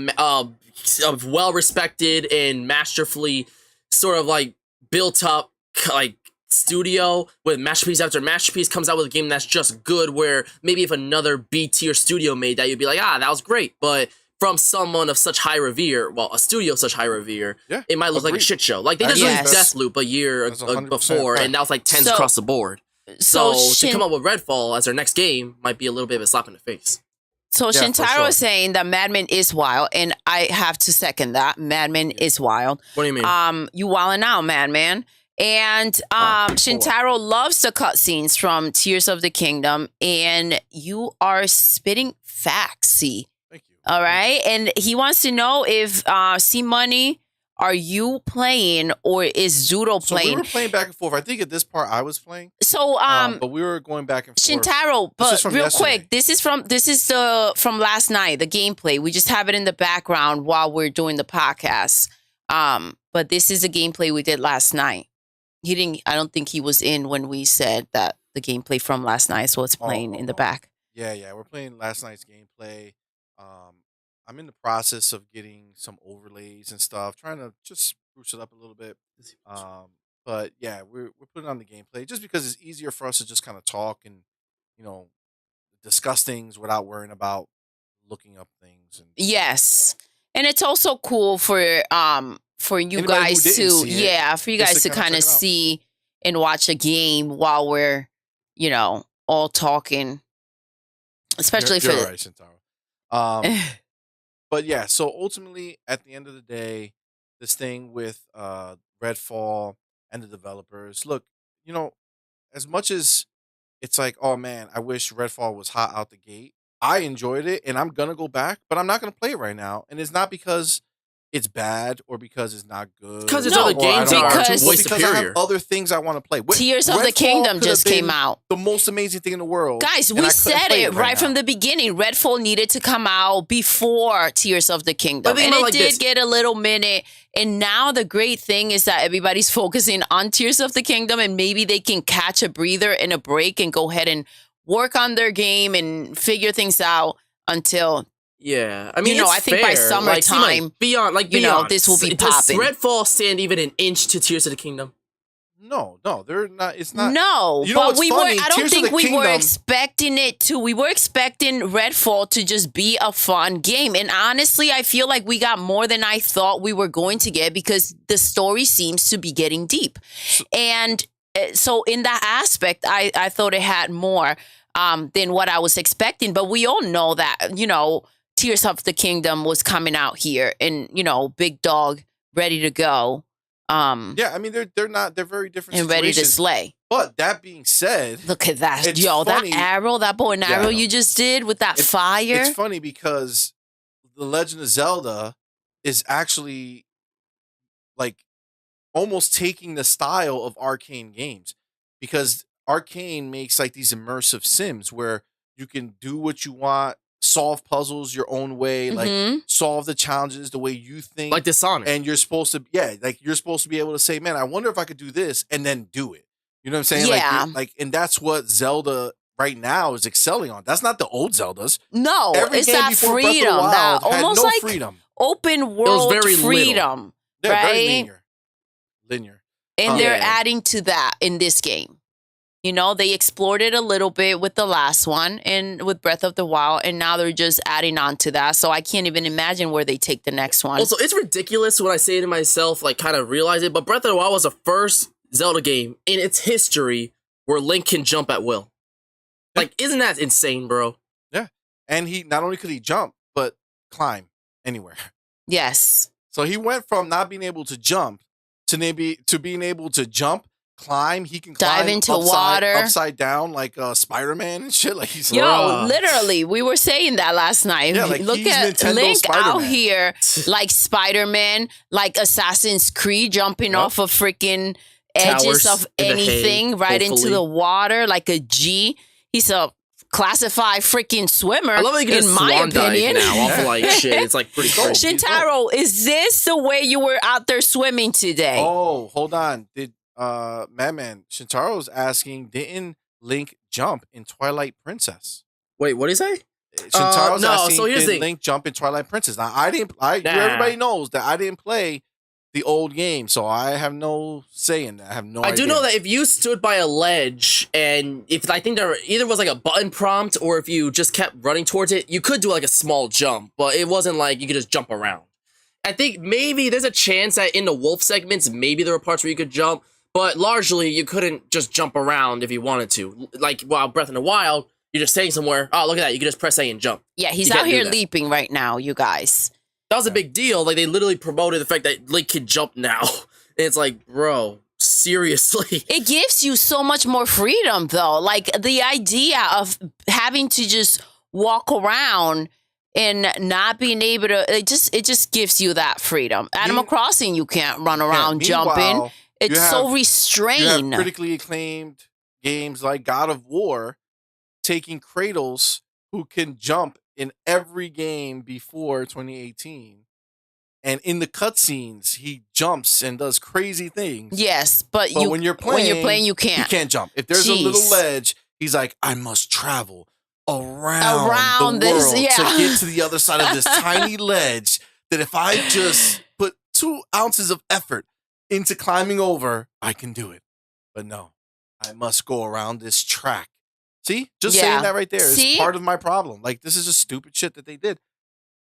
well respected and masterfully sort of like built up like studio with masterpiece after masterpiece comes out with a game that's just good. Where maybe if another B tier studio made that, you'd be like, that was great. But from someone of such high revere, well, a studio of such high revere, Yeah, it might look like a agreed. shit show. Like they just Yes. released Deathloop a year That's 100% before, right. and that was like 10s So- across the board. So, So to come up with Redfall as their next game might be a little bit of a slap in the face. So Yeah, for Shintaro sure. is saying that Madman is wild, and I have to second that. Madman is wild. What do you mean? You wilding out, Madman. And Shintaro loves the cutscenes from Tears of the Kingdom, and you are spitting facts, see. Thank you. All right. And he wants to know if CMoney, are you playing or is Doodle So we playing? were playing back and forth. I think at this part I was playing, So but we were going back and forth. Shintaro, This but is from real yesterday. quick, this is from last night, the gameplay. We just have it in the background while we're doing the podcast. But this is a gameplay we did last night. I don't think he was in when we said that the gameplay from last night, so it's playing in the back. Yeah, we're playing last night's gameplay. I'm in the process of getting some overlays and stuff, trying to just spruce it up a little bit. But yeah, we're putting on the gameplay just because it's easier for us to just kind of talk and you know discuss things without worrying about looking up things. And Yes. And it's also cool for you Anybody who guys didn't to see it, for you just guys to to kinda kind check of it out. see and watch a game while we're, all talking, especially You're for right, Shintaro. Um, but yeah, so ultimately, at the end of the day, this thing with Redfall and the developers, look, you know, as much as it's like, oh man, I wish Redfall was hot out the gate. I enjoyed it, and I'm gonna go back, but I'm not gonna play it right now. And it's not because it's bad or because it's not good. Because there's No, other games that are because- way because I have superior. other things I want to play. Tears of the Redfall Kingdom could just have came been out. the most amazing thing in the world. Guys, and we I couldn't said play it right from now. the beginning. Redfall needed to come out before Tears of the Kingdom. think And about it like did this. get a little minute. And now the great thing is that everybody's focusing on Tears of the Kingdom, and maybe they can catch a breather and a break and go ahead and work on their game and figure things out until Yeah, I mean, know, it's I think by fair. Like, see, summertime, be honest, this will be does popping. Redfall stand even an inch to Tears of the Kingdom? No, they're not. It's not. No, You know but what's we funny? were. I don't Tears of think the we were Kingdom- expecting it to. We were expecting Redfall to just be a fun game, and honestly, I feel like we got more than I thought we were going to get because the story seems to be getting deep, and so in that aspect, I thought it had more than what I was expecting. But we all know that Tears of the Kingdom was coming out here, and Big Dog ready to go. Yeah, I mean they're not. They're very different And ready to situations. slay. But that being said, Look at that. It's Yo, funny- that arrow, that bow and Yeah, I arrow know. you just did with that fire. it's funny because the Legend of Zelda is actually like almost taking the style of Arcane games because Arcane makes like these immersive sims where you can do what you want, solve puzzles your own way, like Mhm. solve the challenges the way you think. Like Dishonored. And you're supposed to, you're supposed to be able to say, man, I wonder if I could do this and then do it. You know what I'm saying? Yeah. And that's what Zelda right now is excelling on. That's not the old Zeldas. No, Every it's game that before Breath of the freedom, Wild that had almost no like freedom. open world very little. freedom. They're very right? linear. And they're Yeah. adding to that in this game. They explored it a little bit with the last one and with Breath of the Wild, and now they're just adding on to that. So I can't even imagine where they take the next one. Also, it's ridiculous when I say to myself, like, kind of realize it, but Breath of the Wild was the first Zelda game in its history where Link can jump at will. Like, isn't that insane, bro? And he not only could he jump, but climb anywhere. Yes. So he went from not being able to jump to being able to jump, climb. He can Dive climb into upside, water. upside down like Spider-Man and shit. Like he's Yo, literally, we were saying that last night. Yeah, like Look he's at Nintendo Link out Spider-Man. here like Spider-Man, like Assassin's Creed, jumping Yep. off of freaking edges Towers of in the hay, anything right into hopefully. the water like a G. He's a classified freaking swimmer. I love how you can in just my swan dive opinion. now off of, like, shit. It's, like, pretty cool. Shintaro, is this the way you were out there swimming today? Oh, hold on. Did Madman Shintaro's asking, didn't Link jump in Twilight Princess? Wait, what did he say? Shintaro's no, asking, so here's the did thing. Link jump in Twilight Princess? Now Nah. everybody knows that I didn't play the old game, so I have no say in that. I have no idea. I do know that if you stood by a ledge and if I think there either was like a button prompt or if you just kept running towards it, you could do like a small jump, but it wasn't like you could just jump around. I think maybe there's a chance that in the wolf segments, maybe there were parts where you could jump, but largely you couldn't just jump around if you wanted to. Like while Breath of the Wild, you're just staying somewhere. Oh, look at that. You can just press A and jump. Yeah, he's You out can't do here that. leaping right now, you guys. That was a big deal. Like, they literally promoted the fact that Link can jump now. And it's like, bro, seriously. It gives you so much more freedom, though. Like the idea of having to just walk around and not being able to, it just gives you that freedom. Animal Crossing, you can't run around jumping. Meanwhile, It's you so have- restrained. You have critically acclaimed games like God of War taking Kratos, who can jump in every game before 2018. And in the cutscenes, he jumps and does crazy things. Yes, but when you're playing, you He can't. can't jump. If there's a little Jeez. ledge, he's like, I must travel around the this, world yeah. to get to the other side of this tiny ledge. That if I just put 2 ounces of effort into climbing over, I can do it. But no, I must go around this track. See? Just saying that right there is part of my problem. Like, this is just stupid shit that they did.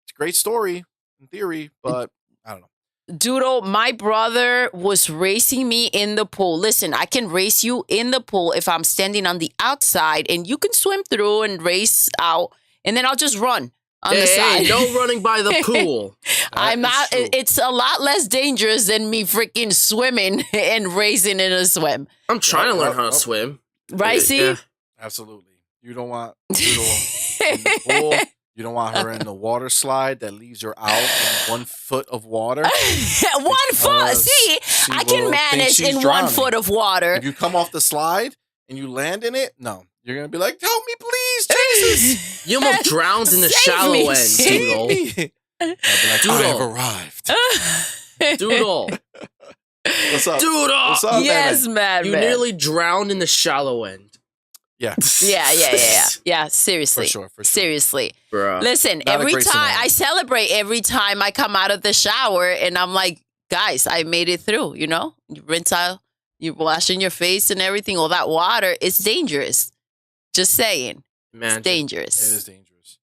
It's a great story in theory, but I don't know. Doodle, my brother was racing me in the pool. Listen, I can race you in the pool if I'm standing on the outside, and you can swim through and race out, and then I'll just run on the side. Hey, no running by the pool. I'm not. It's a lot less dangerous than me freaking swimming and racing in a swim. I'm trying to learn how to swim. Right, see? Yeah. Absolutely. You don't want Doodle in the pool. You don't want her in the water slide that leaves her out in 1 foot of water. 1 foot. See, I can manage in 1 foot of water. If you come off the slide and you land in it, no. You're going to be like, help me, please, Jesus. You almost drowned in the shallow end, Doodle. I'll be like, I have arrived. Doodle. What's up? Doodle. What's up, Yes, man? You man. nearly drowned in the shallow end. Yeah. Yeah, seriously. For sure. Seriously. Bruh. Listen, Not a every great time scenario. I celebrate every time I come out of the shower and I'm like, guys, I made it through, you know? You rinse out, you're washing your face and everything. All that water is dangerous. Just saying. Imagine. It's dangerous. It is dangerous.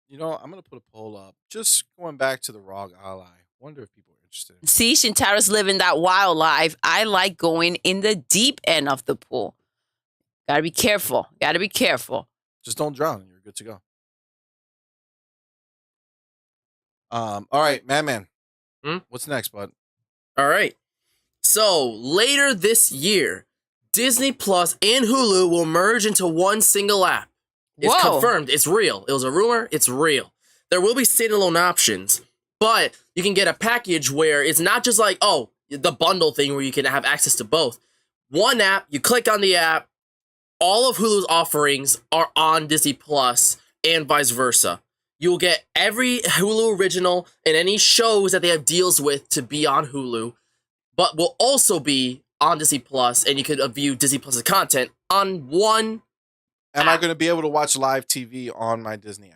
You know, I'm going to put a poll up. Just going back to the ROG Ally. Wonder if people are interested. See, Shintaro's living that wild life. I like going in the deep end of the pool. Gotta be careful. Gotta be careful. Just don't drown and you're good to go. All right, Madman. What's next, bud? All right. So later this year, Disney Plus and Hulu will merge into one single app. It's Whoa. confirmed. It's real. It was a rumor. It's real. There will be standalone options, but you can get a package where it's not just like, oh, the bundle thing where you can have access to both. One app, you click on the app, all of Hulu's offerings are on Disney Plus and vice versa. You'll get every Hulu original and any shows that they have deals with to be on Hulu, but will also be on Disney Plus, and you could view Disney Plus's content on one. Am I going to be able to watch live TV on my Disney app?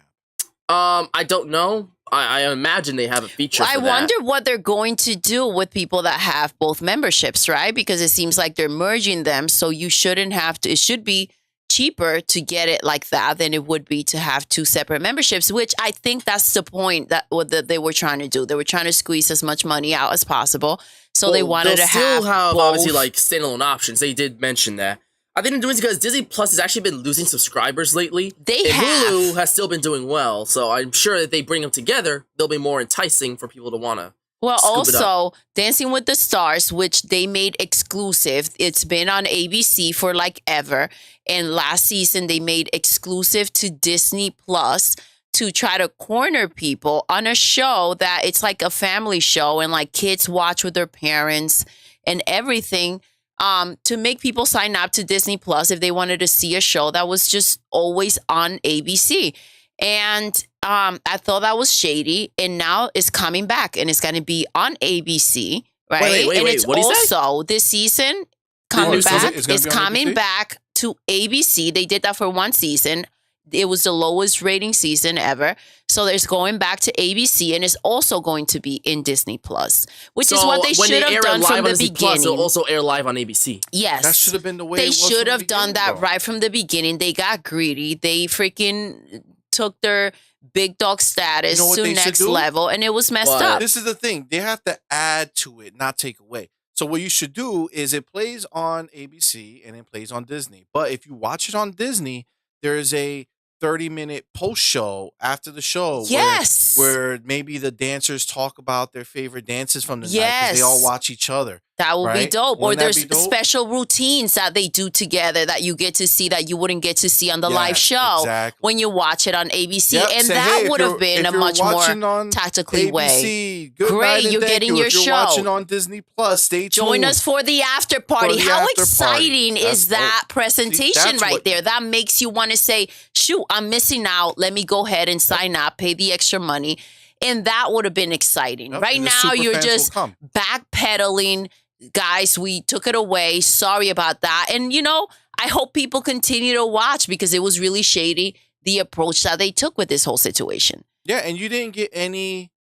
I don't know. I imagine they have a feature. I for that. wonder what they're going to do with people that have both memberships, right? Because it seems like they're merging them, so you shouldn't have to. It should be cheaper to get it like that than it would be to have 2 separate memberships, which I think that's the point that what they were trying to do. They were trying to squeeze as much money out as possible, so they wanted to still have both. obviously like standalone options. They did mention that. I think they're doing it because Disney Plus has actually been losing subscribers lately. They and have. Hulu has still been doing well, so I'm sure that they bring them together, they'll be more enticing for people to want to. Well, scoop it also Dancing with the Stars, which they made exclusive. It's been on ABC for like ever. And last season, they made exclusive to Disney Plus to try to corner people on a show that it's like a family show and like kids watch with their parents and everything. To make people sign up to Disney Plus if they wanted to see a show that was just always on ABC. And I thought that was shady, and now it's coming back, and it's going to be on ABC, right? Wait, and it's what did he say? also this season coming back. It's gonna It's be on coming ABC? back to ABC. They did that for 1 season. It was the lowest rating season ever. So there's going back to ABC, and it's also going to be in Disney Plus, which is what they when should air have it done live from on the Disney Plus, beginning. they'll also air live on ABC. Yes. That should have been the way it They was should from have the done beginning, that though. right from the beginning. They got greedy. They freaking took their big dog status You know what to they should next do? level, and it was messed What? up. This is the thing. They have to add to it, not take away. So what you should do is it plays on ABC and it plays on Disney. But if you watch it on Disney, there is a 30-minute post show after the show Yes. where maybe the dancers talk about their favorite dances from the night Yes. because they all watch each other. That would be right? dope. Or Wouldn't that there's be dope? special routines that they do together that you get to see that you wouldn't get to see on the live Yes, show exactly. when you watch it on ABC. Yep, And say, that hey, would if have been you're- a if you're much more watching on tactically way. ABC, good Great, night and you're thank getting you. your If you're show. watching on Disney Plus, stay tuned. Join us for the after party. the How after party. exciting is That's that dope. presentation See, that's right what- there? That makes you want to say, shoot, I'm missing out. Let me go ahead and sign up, pay the extra money. And that would have been exciting. Yep, Right and the now, super you're fans will just come. backpedaling. Guys, we took it away. Sorry about that. And, you know, I hope people continue to watch because it was really shady, the approach that they took with this whole situation. Yeah, and you didn't get any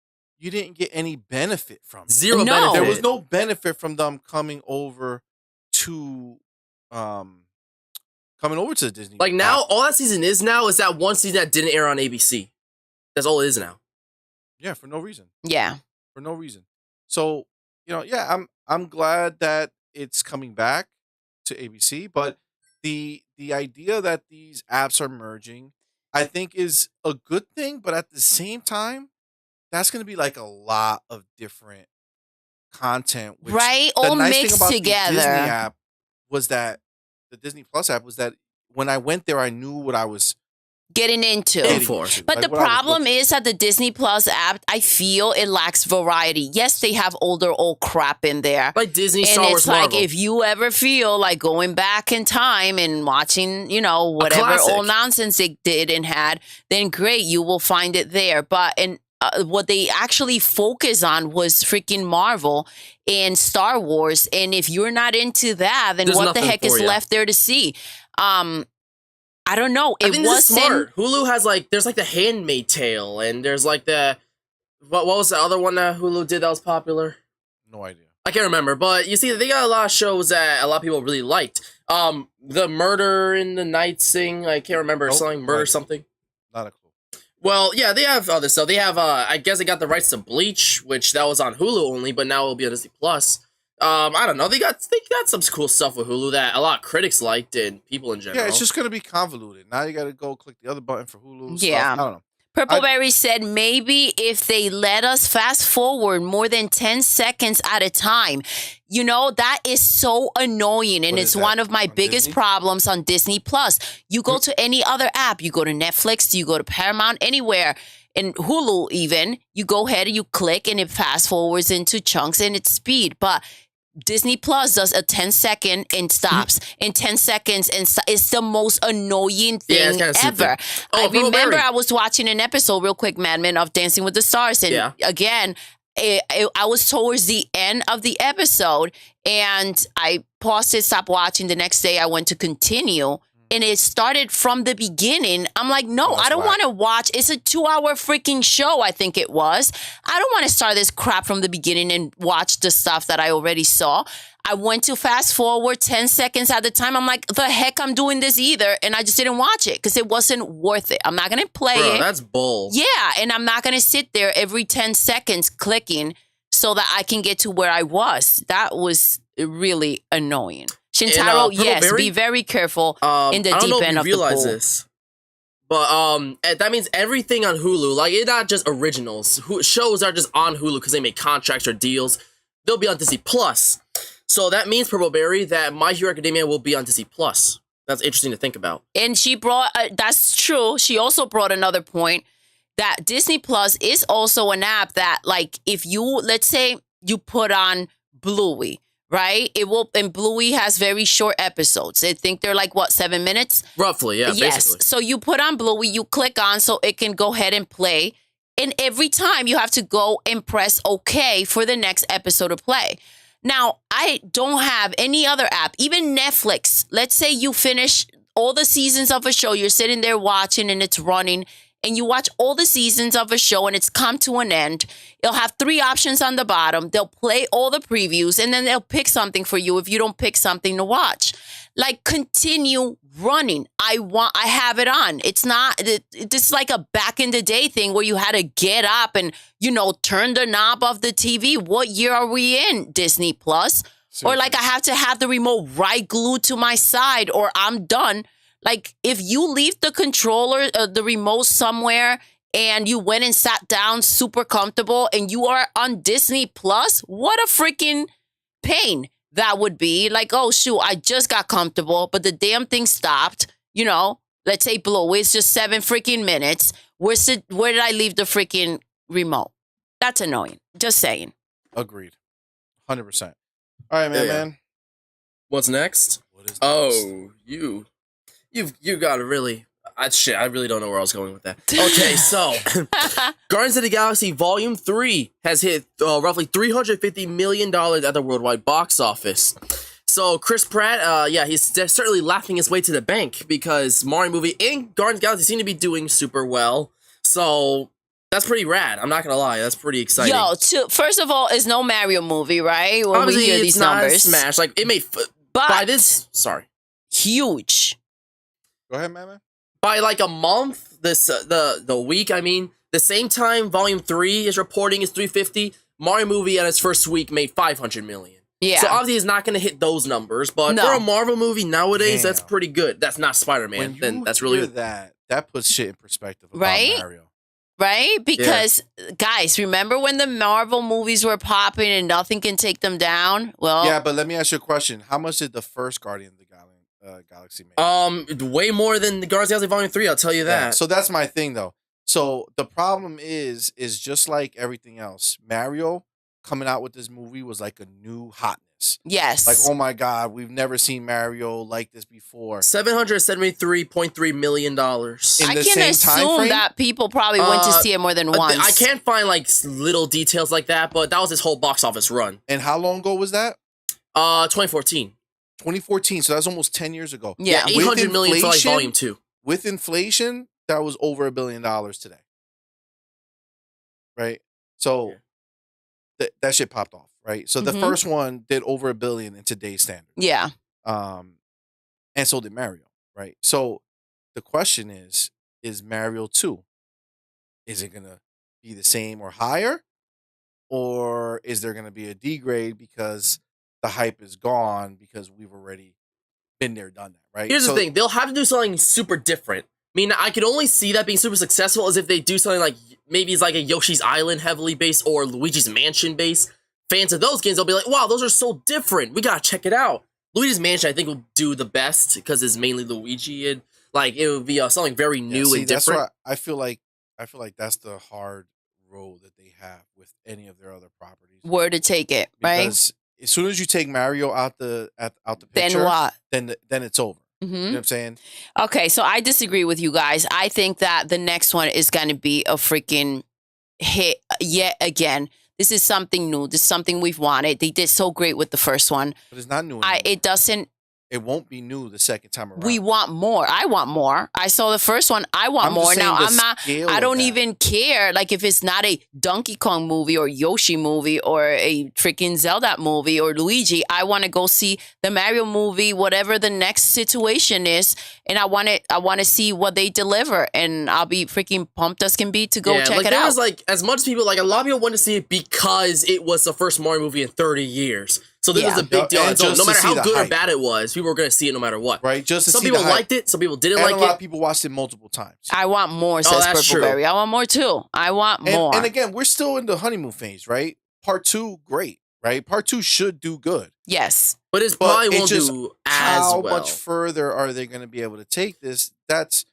you didn't get any benefit from it. Zero No. benefit. There was no benefit from them coming over to the Disney. Like now, app. all that season is now is that one season that didn't air on ABC. That's all it is now. Yeah, for no reason. Yeah. For no reason. So, yeah, I'm glad that it's coming back to ABC, but the idea that these apps are merging, I think is a good thing, but at the same time, that's going to be like a lot of different content. Which Right? the All nice thing mixed about the together. Disney app was that the Disney Plus app was that when I went there, I knew what I was Getting into. In getting for. into, But like the what I was problem looking is that the Disney Plus app, I feel it lacks variety. Yes, they have older old crap in there. Like Disney, And Star Wars, it's like Marvel. if you ever feel like going back in time and watching, whatever classic. old nonsense they did and had, then great, you will find it there. But what they actually focus on was freaking Marvel and Star Wars. And if you're not into that, then There's what the nothing heck is for ya. left there to see? I don't know. I It think this is wasn't. smart. Hulu has there's the Handmaid Tale, and there's the what was the other one that Hulu did that was popular? No idea. I can't remember, but you see, they got a lot of shows that a lot of people really liked. The Murder in the Night thing, I can't remember Nope. something, Murder Right. something. Not a clue. Well, yeah, they have other stuff. They have, I guess they got the rights to Bleach, which that was on Hulu only, but now it'll be on Disney Plus. I don't know. They got some cool stuff with Hulu that a lot of critics liked and people in general. Yeah, it's just gonna be convoluted. Now you got to go click the other button for Hulu. Yeah. Stuff. I don't know. Purpleberry said maybe if they let us fast forward more than 10 seconds at a time, that is so annoying. And What it's is that, one of my on biggest Disney? problems on Disney Plus. You go to any other app, you go to Netflix, you go to Paramount, anywhere, and Hulu even, you go ahead and you click and it fast forwards into chunks and it's speed. But Disney Plus does a 10-second and stops in 10 seconds, and it's the most annoying Yeah, it's thing kinda ever. stupid. I Purple remember Berry. I was watching an episode, real quick, Madman, of Dancing with the Stars, and Yeah. again, I was towards the end of the episode, and I paused it, stopped watching. The next day, I went to continue. And it started from the beginning. I'm like, no, that's I don't whack. want to watch. It's a 2-hour freaking show, I think it was. I don't want to start this crap from the beginning and watch the stuff that I already saw. I went to fast forward 10 seconds at the time. I'm like, the heck I'm doing this either. And I just didn't watch it because it wasn't worth it. I'm not going to play Bro, it. that's bull. Yeah, and I'm not going to sit there every 10 seconds clicking so that I can get to where I was. That was really annoying. Shintaro, Purple yes, Berry? be very careful in the I don't know deep if end you of the realize pool. this, but that means everything on Hulu, it's not just originals. Shows are just on Hulu because they make contracts or deals. They'll be on Disney Plus. So that means, Purple Berry, that My Hero Academia will be on Disney Plus. That's interesting to think about. And she brought, that's true. She also brought another point that Disney Plus is also an app that, if you, let's say you put on Bluey, right? It will, and Bluey has very short episodes. I think they're 7 minutes? Roughly, yeah, Yes. basically. So you put on Bluey, you click on so it can go ahead and play. And every time you have to go and press OK for the next episode to play. Now, I don't have any other app, even Netflix. Let's say you finish all the seasons of a show, you're sitting there watching and it's running, and you watch all the seasons of a show and it's come to an end. It'll have 3 options on the bottom. They'll play all the previews and then they'll pick something for you if you don't pick something to watch. Continue running. I have it on. It's not, this is like a back in the day thing where you had to get up and, turn the knob of the TV. What year are we in, Disney Plus? Or I have to have the remote right glued to my side or I'm done. If you leave the controller, the remote somewhere and you went and sat down super comfortable and you are on Disney Plus, what a freaking pain that would be. Oh, shoot, I just got comfortable, but the damn thing stopped. Let's say Blue, it's just 7 freaking minutes. Where did I leave the freaking remote? That's annoying. Just saying. Agreed. 100%. All right, man, Yeah. man. What's next? What is next? Oh, you got to really... I really don't know where I was going with that. Okay, so Guardians of the Galaxy Volume 3 has hit roughly $350 million at the worldwide box office. So Chris Pratt, he's certainly laughing his way to the bank because Mario movie and Guardians of the Galaxy seem to be doing super well. So That's pretty rad. I'm not gonna lie. That's pretty exciting. Yo, first of all, it's no Mario movie, right? When Obviously, we hear it's these not numbers, Smash. Like it made but by this. Sorry, huge. Go ahead, man. by like a month. This the week. I mean, the same time Volume 3 is reporting is 350. Mario movie at its first week made 500 million. Yeah. So obviously, it's not gonna hit those numbers. But No. for a Marvel movie nowadays, Damn. that's pretty good. That's not Spider-Man. Then that's really that puts shit in perspective about Right? Mario. Right? Because, guys, remember when the Marvel movies were popping and nothing can take them down? Well, Yeah, but let me ask you a question. How much did the first Guardian of the Galaxy make? way more than the Guardians of the Galaxy Volume 3. I'll tell you that. Yeah, so that's my thing, though. So the problem is just like everything else. Mario coming out with this movie was like a new hotness. yes. Like, oh my God, we've never seen Mario like this before. $773.3 million. In I the can same time assume frame? that people probably went to see it more than once. I can't find like little details like that, but that was his whole box office run. And how long ago was that? 2014. 2014. So that's almost 10 years ago. Yeah. Yeah, 800 million for like inflation- Volume 2. With inflation, that was over $1 billion today. Right? So that shit popped off, right? So the Mhm. first one did over $1 billion in today's standard. Yeah. And so did Mario, right? So the question is Mario 2, is it gonna be the same or higher? Or is there gonna be a degrade because the hype is gone because we've already been there, done that, right? Here's So- the thing. They'll have to do something super different. I mean, I could only see that being super successful as if they do something like, maybe it's like a Yoshi's Island heavily based or Luigi's Mansion based. Fans of those games, they'll be like, wow, those are so different. We gotta check it out. Luigi's Mansion, I think, will do the best because it's mainly Luigi. And like, it would be something very new see, and that's different. why I feel like that's the hard road that they have with any of their other properties. Where to take it, right? Because as soon as you take Mario out the picture, Then what? Then it's over. You know hmm what I'm saying? Okay, so I disagree with you guys. I think that the next one is going to be a freaking hit yet again. This is something new. This is something we've wanted. They did so great with the first one. But it's not new anymore. It doesn't. It won't be new the second time around. We want more. I want more. I saw the first one. I want I'm more. just saying Now the I'm not. scale I of don't that. even care. Like if it's not a Donkey Kong movie or Yoshi movie or a freaking Zelda movie or Luigi, I want to go see the Mario movie, whatever the next situation is, and I want it. I want to see what they deliver, and I'll be freaking pumped as can be to go check like it there out. was like as much people like a lot of people wanted to see it because it was the first Mario movie in 30 years. So this Yeah. was a big deal. And And so just no to matter see how the good or hype. bad it was, people were going to see it no matter what. Right? Just to Some see people the hype. liked it, some people didn't And like a lot it. of people watched it multiple times. I want more, says that's Purple true. Berry. I want more too. I want more. And again, we're still in the honeymoon phase, right? Part 2, great, right? Part 2 should do good. Yes. But it But probably it's won't just do as How well. much further are they going to be able to take this? That's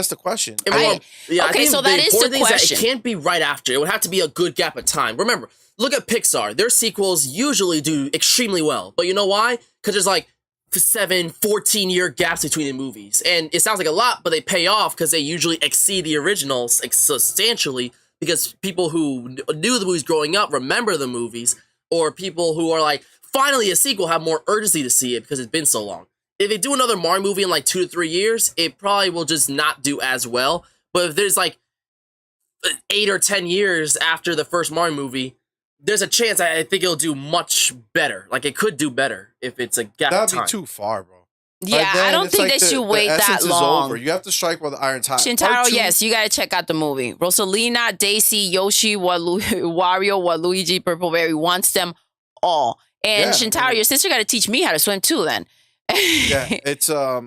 the question. And I- well, yeah, I okay, think so the that is important the thing is that question. it can't be right after. It would have to be a good gap of time. Remember, look at Pixar. Their sequels usually do extremely well. But you know why? Because there's like 14-year gaps between the movies. And it sounds like a lot, but they pay off because they usually exceed the originals substantially because people who knew the movies growing up remember the movies, or people who are like, finally a sequel, have more urgency to see it because it's been so long. If they do another Mario movie in like 2 to 3 years, it probably will just not do as well. But if there's like 8 or 10 years after the first Mario movie, there's a chance I think it'll do much better. Like it could do better if it's a gap of That'd time. be too far, bro. By Yeah, I then, don't it's think like they should the wait that essence is long. over. You have to strike while the iron's hot. Shintaro, Part 2, yes, you got to check out the movie. Rosalina, Daisy, Yoshi, Wario, Waluigi, Purple Berry wants them all. And Yeah, I Shintaro, mean- your sister got to teach me how to swim too then. Yeah, it's I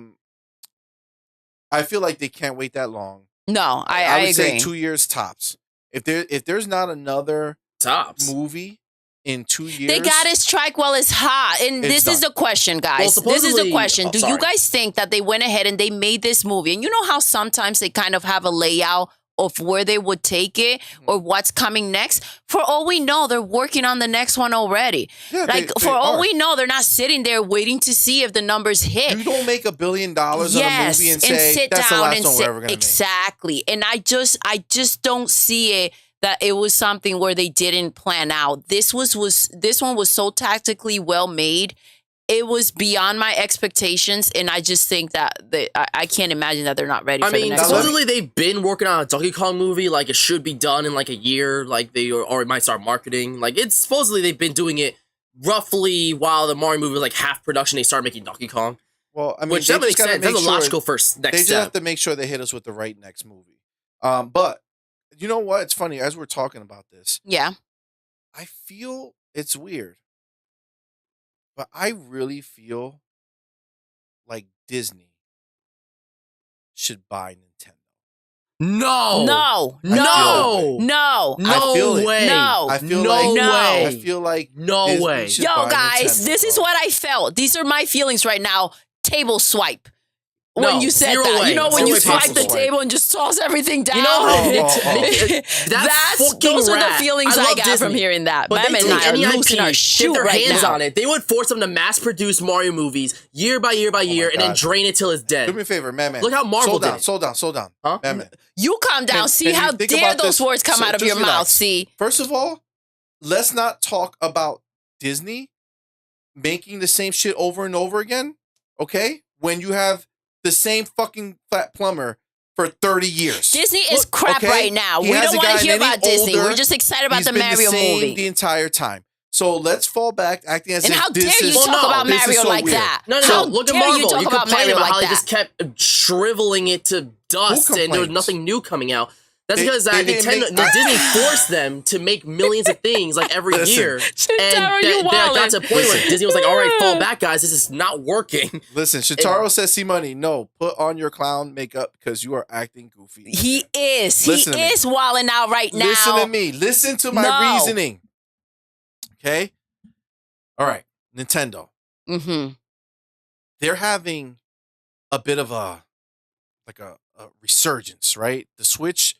feel like they can't wait that long. No, I would agree. say 2 years tops. If there's not another Tops. movie in 2 years, They got to strike while it's hot. And It's this is done. the question, guys. Well, This is the supposedly- question. oh, Do you sorry. guys think that they went ahead and they made this movie? And you know how sometimes they kind of have a layout of where they would take it or what's coming next? For all we know, they're working on the next one already. Yeah, Like, they for all are. we know, they're not sitting there waiting to see if the numbers hit. You don't make $1 billion on a movie and say sit that's the down last and one sit we're ever gonna exactly. And I just don't see it that it was something where they didn't plan out. This one was so tactically well made. it was beyond my expectations, and I just think that I can't imagine that they're not ready for the next one. Supposedly they've been working on a Donkey Kong movie. Like, it should be done in like a year. Like, or it might start marketing. Like, it's supposedly they've been doing it roughly while the Mario movie was like half production. They started making Donkey Kong. Well, I mean, which that makes sense. That's a logical first next step. They just have to make sure they hit us with the right next movie. But you know what? It's funny, as we're talking about this. Yeah. I feel it's weird, but I really feel like Disney should buy Nintendo. No way. No. I feel No like way. I feel like No Disney way. should Yo, buy guys, Nintendo, this is bro. what I felt. These are my feelings right now. Table swipe. When No, you said zero that, way. you know, when Zero you way swipe possible. the table and just toss everything down. You know, Those are the feelings I got from hearing that. But Madman they and take I are any losing our IP, shoe get their right hands now. on it. They would force them to mass produce Mario movies year by year by year, and then God. drain it till it's dead. Do me a favor, man. Look how Marvel did it. Slow down. Huh? Man. You calm down. Can- See can you how think dare about those this? words come So out of just your mouth. relax. See, First of all, let's not talk about Disney making the same shit over and over again, okay? When you have the same fucking fat plumber for 30 years. Disney is crap okay? right now. He We don't hasn't want to gotten hear any about Disney. older. We're just excited about He's the been Mario the same movie. the entire time. So let's fall back acting as And if how dare this you is talk about this is Mario so like weird. that? No, How look at dare you Marvel. talk You about complain Mario about like how they that? just kept shriveling it to dust, and there was complains? nothing new coming out. That's They- because they didn't make- Disney forced them to make millions of things like every Listen. year, and Shintaro, you that got wildin'. to a point where Disney was like, "All right, fall back, guys. This is not working." Listen, Shintaro says, "CMoney, no, put on your clown makeup because you are acting goofy." He is. Listen to He me. is wilding out right now. Listen to me. Listen to my No. reasoning. Okay? All right. Nintendo. Mm-hmm. They're having a bit of a resurgence, right? The Switch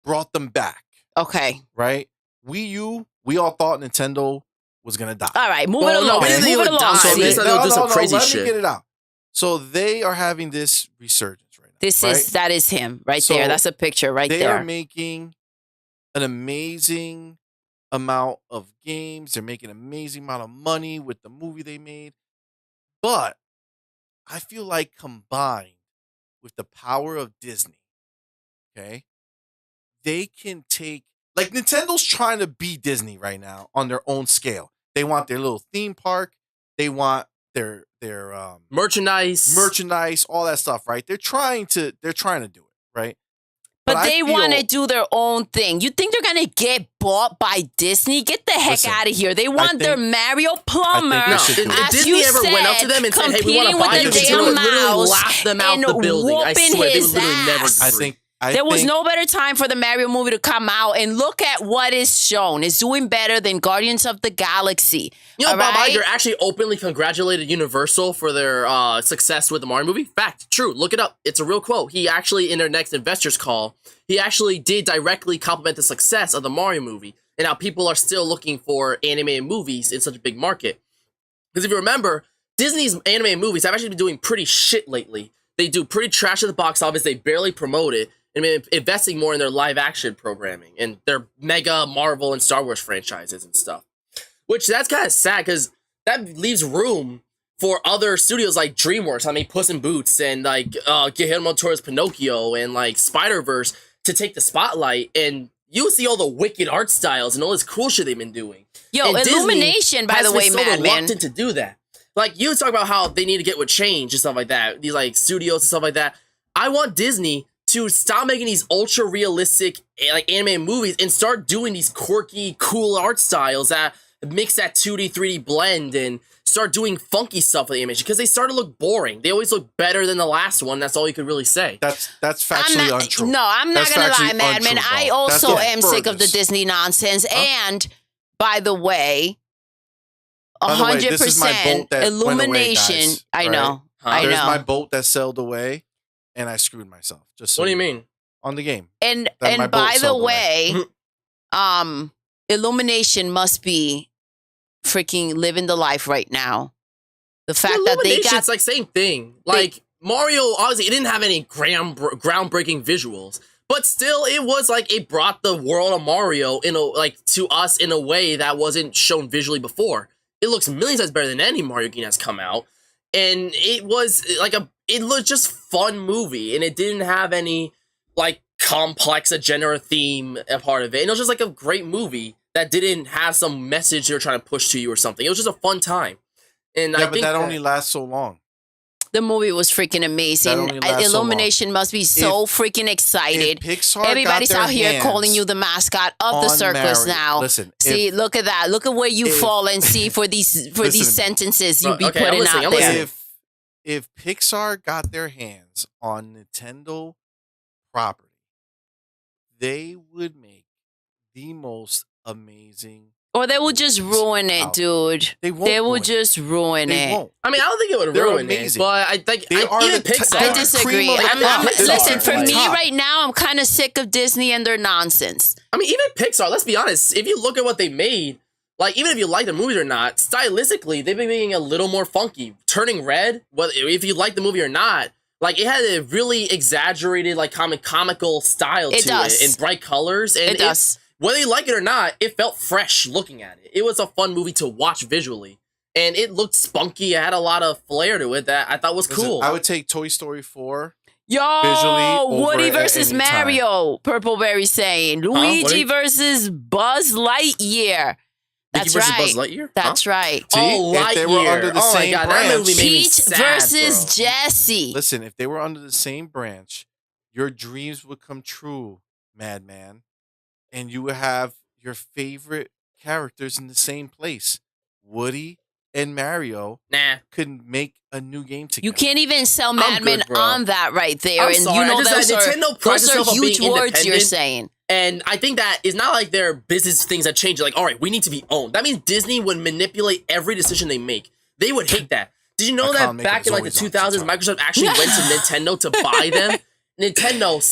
brought them back, Okay. right? Wii U, we all thought Nintendo was gonna die. All right. Move Well, it no, along. we didn't think it Move it would along. die. So we Steve. just thought they would do some crazy let shit. me get it out. So they are having this resurgence right now. This right? is that is him right So there. That's a picture right They there. are making an amazing amount of games. They're making an amazing amount of money with the movie they made. But I feel like combined with the power of Disney, okay, they can take, like, Nintendo's trying to be Disney right now on their own scale. They want their little theme park. They want their Merchandise, all that stuff, right? They're trying to do it, right? But I they feel- want to do their own thing. You think they're gonna get bought by Disney? Get the heck Listen, out of here! They want their think- Mario Plumber. I No, think they should do it. if as Disney you ever went up to said, them and said, "Hey, we want to competing buy with you," the they damn would literally mouse laugh them out and the building. I whooping swear, they his would literally never. ass. I think There was no better time for the Mario movie to come out, and look at what is shown. It's doing better than Guardians of the Galaxy. You know, all Bob right? Iger actually openly congratulated Universal for their success with the Mario movie. Fact, true. Look it up. It's a real quote. He actually, in their next investors call, he actually did directly compliment the success of the Mario movie and how people are still looking for animated movies in such a big market. Because if you remember, Disney's animated movies have actually been doing pretty shit lately. They do pretty trash at the box office. They barely promote it. And been investing more in their live action programming and their mega Marvel and Star Wars franchises and stuff. Which that's kind of sad because that leaves room for other studios like DreamWorks, I mean Puss in Boots and like Guillermo del Toro's Pinocchio and like Spider-Verse to take the spotlight, and you see all the wicked art styles and all this cool shit they've been doing. Yo, And Disney Illumination, by has the been way, so Madman. reluctant to do that. Like, you talk about how they need to get with change and stuff like that. These, like, studios and stuff like that. I want Disney to stop making these ultra-realistic, like, animated movies and start doing these quirky, cool art styles that mix that 2D, 3D blend and start doing funky stuff with the animation. Because they start to look boring. They always look better than the last one. That's all you could really say. That's factually untrue. No, I'm not That's gonna lie, factually Madman. untrue, I bro. also That's the am sick of the furthest. Disney nonsense. And by the way, By the way, this is my 100% boat that went away, Illumination. guys, I right? know. Huh? I There's know. my boat that sailed away, and I screwed myself. Just so What do you mean? On the game. And that my and boat by the sailed away. way, Illumination must be freaking living the life right now. The fact that they got It's like same thing. Like Mario, obviously, it didn't have any groundbreaking visuals, but still, it was like it brought the world of Mario to us in a way that wasn't shown visually before. It looks millions times better than any Mario game that's come out. And it was it looked just fun movie, and it didn't have any like complex agenda or theme a part of it. And it was just like a great movie that didn't have some message they were trying to push to you or something. It was just a fun time. And yeah, I but think that only lasts so long. The movie was freaking amazing. Illumination must be so freaking excited. Everybody's out here calling you the mascot of the circus now. Listen, see, look at that. Look at where you fall and see for these sentences you be putting out there. If Pixar got their hands on Nintendo property, they would make the most amazing. Or they would just ruin it, dude. They won't. They would just ruin it. Won't. I mean, I don't think it would ruin it, but I think even Pixar. I disagree. Listen, for me right now, I'm kind of sick of Disney and their nonsense. I mean, even Pixar, let's be honest, if you look at what they made, like, even if you like the movies or not, stylistically, they've been being a little more funky. Turning Red, whether if you like the movie or not, like, it had a really exaggerated, like, comical style to it, in bright colors. And it does. Whether you like it or not, it felt fresh looking at it. It was a fun movie to watch visually. And it looked spunky. It had a lot of flair to it that I thought was cool. I would take Toy Story 4. Yo, Woody versus Mario, Purpleberry saying. Luigi versus Buzz Lightyear. That's right. Buzz Lightyear? That's right. See, if they were under the same branch. Peach versus Jessie. Listen, if they were under the same branch, your dreams would come true, Madman. And you would have your favorite characters in the same place. Woody and Mario could make a new game together. You can't even sell MADMAN on that right there. I'm sorry, you know those are huge words you're saying. And I think that it's not like their business things that change. Like, all right, we need to be owned. That means Disney would manipulate every decision they make. They would hate that. Did you know that back in like the 2000s, Microsoft actually went to Nintendo to buy them? Nintendo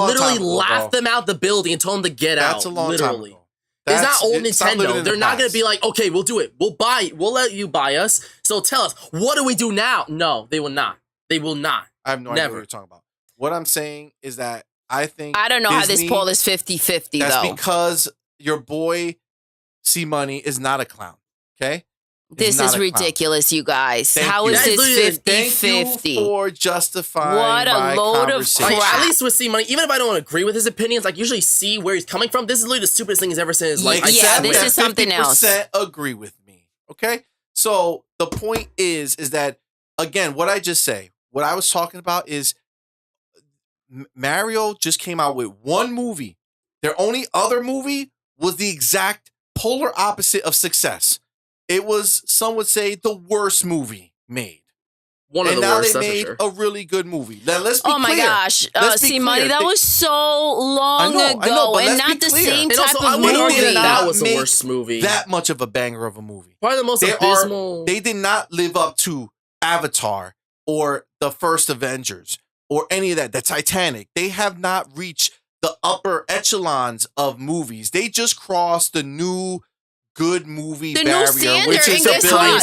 literally laughed them out the building and told them to get out. That's a long time ago. It's not old Nintendo. They're not going to be like, okay, we'll do it. We'll buy it. We'll let you buy us. So tell us, what do we do now? No, they will not. They will not. I have no idea what you're talking about. What I'm saying is that I think I don't know how this poll is 50-50 though. That's because your boy CMoney is not a clown. Okay? This is ridiculous, you guys. How is this 50-50? Thank you for justifying what a load of crap. Like, at least with CMoney, even if I don't agree with his opinions, like, usually see where he's coming from. This is literally the stupidest thing he's ever said in his life. Yeah, this is something else. 50% agree with me. Okay? So the point is that, again, what I just say, what I was talking about is Mario just came out with one movie. Their only other movie was the exact polar opposite of success. It was, some would say, the worst movie made. One of the worst, and now they made a really good movie. Now, let's be clear. Oh my gosh. CMoney, that was so long ago. And not the same type of movie. That was the worst movie. That much of a banger of a movie. Probably the most abysmal. They did not live up to Avatar or the first Avengers or any of that. The Titanic. They have not reached the upper echelons of movies. They just crossed the new good movie barrier, which is $1 billion.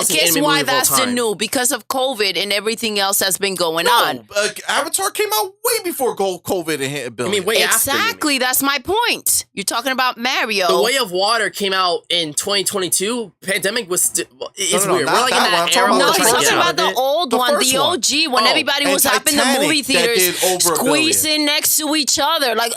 Guess why that's the new? Because of COVID and everything else that's been going on. Avatar came out way before COVID and hit $1 billion. I mean, way exactly. That's my point. You're talking about Mario. The Way of Water came out in 2022. Pandemic was weird. We're like in that era. No, he's talking about the old one, the OG, when everybody was up in the movie theaters squeezing next to each other. Like,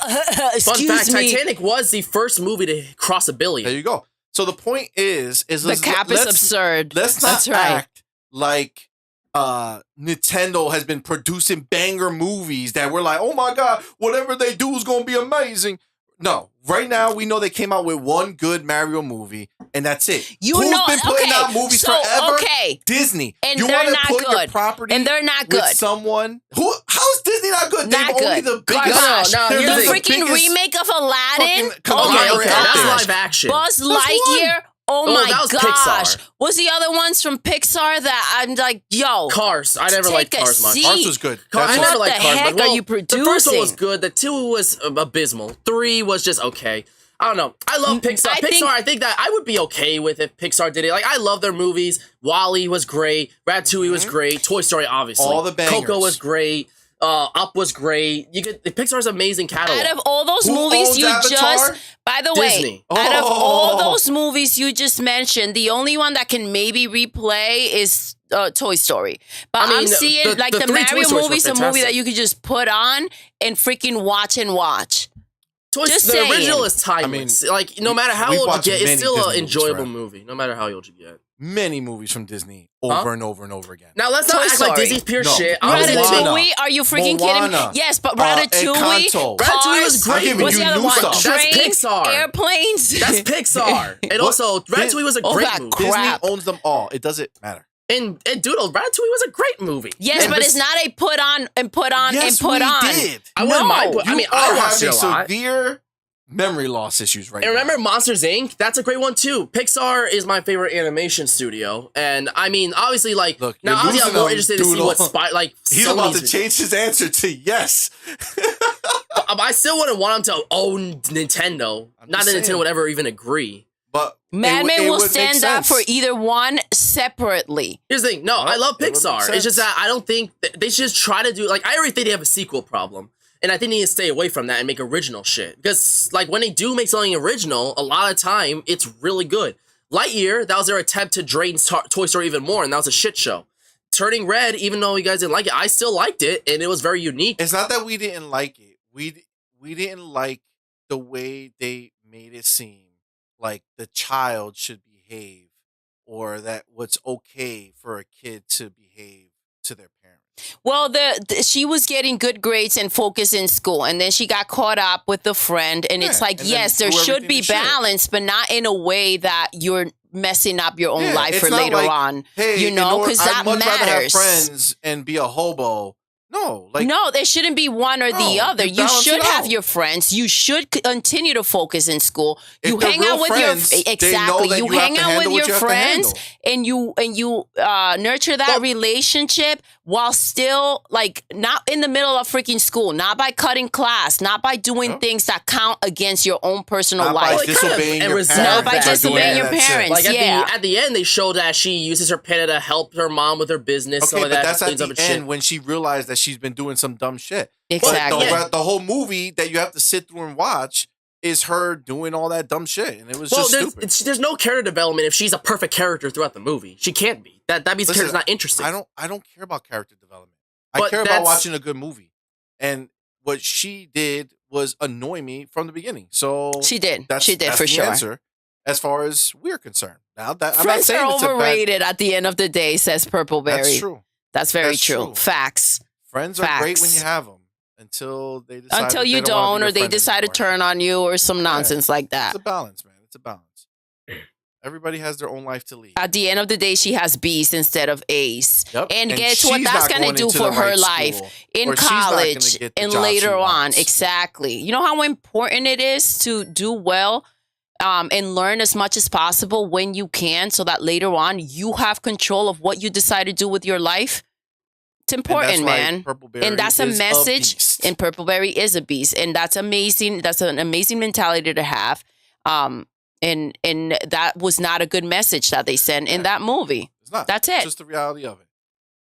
excuse me. Fun fact, me. Titanic was the first movie to cross $1 billion. There you go. So the point is the cap is absurd. Let's not act like Nintendo has been producing banger movies that we're like, oh my God, whatever they do is going to be amazing. No, right now we know they came out with one good Mario movie, and that's it. Who's been putting out movies forever? Disney. And they're not good. Your property and they're not good. With someone who? How's Disney not good? Not They're only the biggest. The freaking remake of Aladdin. Oh my God, that's live action. Buzz Lightyear. Oh my gosh. Pixar. What's the other ones from Pixar that I'm like, yo. Cars. I never liked Cars much. Cars was good. I never liked Cars. What the heck are you producing? The first one was good. The 2 was abysmal. 3 was just okay. I don't know. I love Pixar. I think that I would be okay with if Pixar did it. Like, I love their movies. WALL-E was great. Ratatouille was great. Toy Story, obviously. All the bangers. Coco was great. Up was great. Pixar's amazing catalog. Out of all those Who movies owns you Avatar? by the Disney. way, out of all Oh. those movies you just mentioned, the only one that can maybe replay is Toy Story. But I mean, I'm seeing the the three Toy Mario Stories were movie's a movie fantastic. that you could just put on and freaking watch and watch. Just the saying. original is timeless. Like, no matter how we've old you watched get, it's many still Disney an movies enjoyable forever. movie, no matter how old you get. Many movies from Disney Huh? over and over and over again. Now, let's not Toy act like Story. Disney's pure No. shit. I was gonna say, Moana. Ratatouille? Are you freaking kidding me? Moana. Yes, but Encanto. Ratatouille, Ratatouille was great. I'm giving What's you the other new one? stuff. That's Trains, Pixar. airplanes. That's Pixar. And also, Ratatouille was a all great that movie. crap. Disney owns them all. It doesn't matter. And Doodle, Ratatouille was a great movie. Yes, And but it's not a put on and put on Yes, and put we on. did. I wouldn't No. mind. I mean, I are watched it having a lot. severe memory loss issues right And remember now. Monsters Inc? That's a great one too. Pixar is my favorite animation studio, and I mean, obviously, like Look, now, you're obviously, I'm losing more them, interested to see Doodle. what He's about to Sony's- change his answer to yes. I still wouldn't want them to own Nintendo. I'm Not just that Nintendo saying. would ever even agree. But Madman it will would make stand up sense. for either one separately. Here's the thing. No, I love it would make Pixar. It's sense. just that I don't think they should just try to do like I already think they have a sequel problem. And I think they need to stay away from that and make original shit. Because like when they do make something original, a lot of time it's really good. Lightyear, that was their attempt to drain Toy Story even more, and that was a shit show. Turning Red, even though you guys didn't like it, I still liked it, and it was very unique. It's not that we didn't like it. We didn't like the way they made it seem like the child should behave, or that what's okay for a kid to behave to their parents. Well, she was getting good grades and focus in school, and then she got caught up with the friend, and it's Yeah, like, and then yes, there do should everything be they should. balance, but not in a way that you're messing up your own Yeah, life it's for not later like, on. Hey, You know, because that I'd much rather have matters. friends and be a hobo. No, like No, there shouldn't be one or the No, other. you You balance should it have out. your friends. You should continue to focus in school. If You they're hang real out with friends, your they know exactly. that You you have hang to out with handle what your you have to friends, handle. and you nurture that relationship while still like not in the middle of freaking school, not by cutting class, not by doing No. things that count against your own personal Not by life. Well, it kind of- disobeying and your reserve parents. Not by that. disobeying your Doing that shit. parents. Like Yeah. at the end, they showed that she uses her pen to help her mom with her business. Okay, so but that that's at cleans up the and shit. end when she realized that she's been doing some dumb shit. Exactly. But the whole movie that you have to sit through and watch is her doing all that dumb shit, and it was just stupid. there's no character development if she's a perfect character throughout the movie. She can't be. That means the Listen, character's not interesting. I don't care about character development. I But care about that's- watching a good movie, and what she did was annoy me from the beginning. So She did. That's, She did that's for the sure. answer, as far as we're concerned. Now that I'm not Friends saying are it's a bad. overrated at the end of the day, says Purple Berry. That's true. That's very That's true. true. Facts. Friends are great when Facts. you have them until they decide Until that you they don't wanna don't, be or your they friend decide to anymore. turn on you, or some nonsense like that. It's a balance, man. It's a balance. Everybody has their own life to lead. At the end of the day, she has B's instead of A's. Yep. And And guess what she's that's not going to going do into for the her right life school, in or she's not gonna college get the and job she later on. wants. Exactly. You know how important it is to do well and learn as much as possible when you can so that later on you have control of what you decide to do with your life? It's important, And that's why man. Purple Berry And that's a is message. beast. And Purple Berry is a beast. And that's amazing. That's an amazing mentality to have. And that was not a good message that they sent in that movie. It's not. That's It's it. just the reality of it.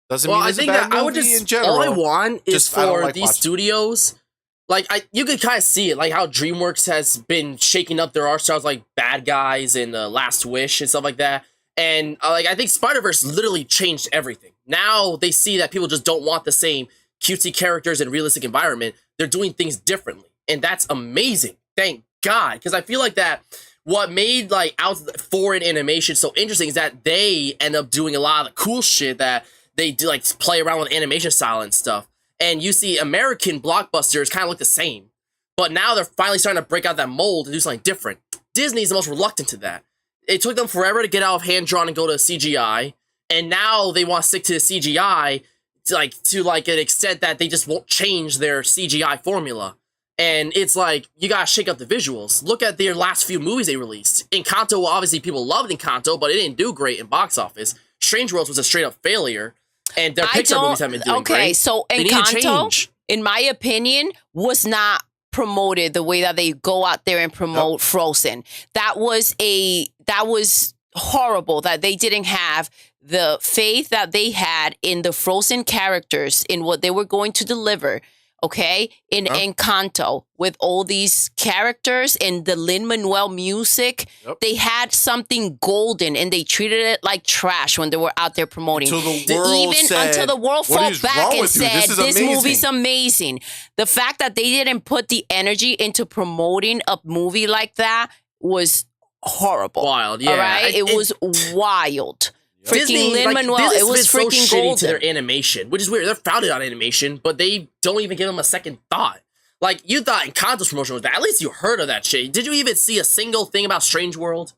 Doesn't well, mean I it's think a bad that I would movie just in general. all I want is Just, I don't for like these watching it. studios. Like you could kind of see it, like how DreamWorks has been shaking up their art styles, like Bad Guys and Last Wish and stuff like that. And like I think Spider-Verse literally changed everything. Now they see that people just don't want the same cutesy characters and realistic environment. They're doing things differently, and that's amazing. Thank God, because I feel like that. What made like out foreign animation so interesting is that they end up doing a lot of the cool shit that they do, like play around with animation style and stuff. And you see American blockbusters kind of look the same, but now they're finally starting to break out that mold and do something different. Disney's the most reluctant to that. It took them forever to get out of hand drawn and go to CGI, and now they want to stick to the CGI to an extent that they just won't change their CGI formula. And it's like, you gotta shake up the visuals. Look at their last few movies they released. Encanto, obviously people loved Encanto, but it didn't do great in box office. Strange Worlds was a straight up failure. And their Pixar movies haven't been doing great. Okay, so They need to Encanto, change. in my opinion, was not promoted the way that they go out there and promote Frozen. That was horrible that they didn't have the faith that they had in the Frozen characters, in what they were going to deliver. Okay, in Encanto, with all these characters and the Lin-Manuel music, they had something golden, and they treated it like trash when they were out there promoting. Until the world fought back and said, "This movie's amazing." The fact that they didn't put the energy into promoting a movie like that was horrible. Wild, yeah. All right, it was wild. Freaking Lin-Manuel, it was freaking so golden. to their animation, which is weird. They're founded on animation, but they don't even give them a second thought. Like, you thought Encanto's promotion was bad. At least you heard of that shit. Did you even see a single thing about Strange World?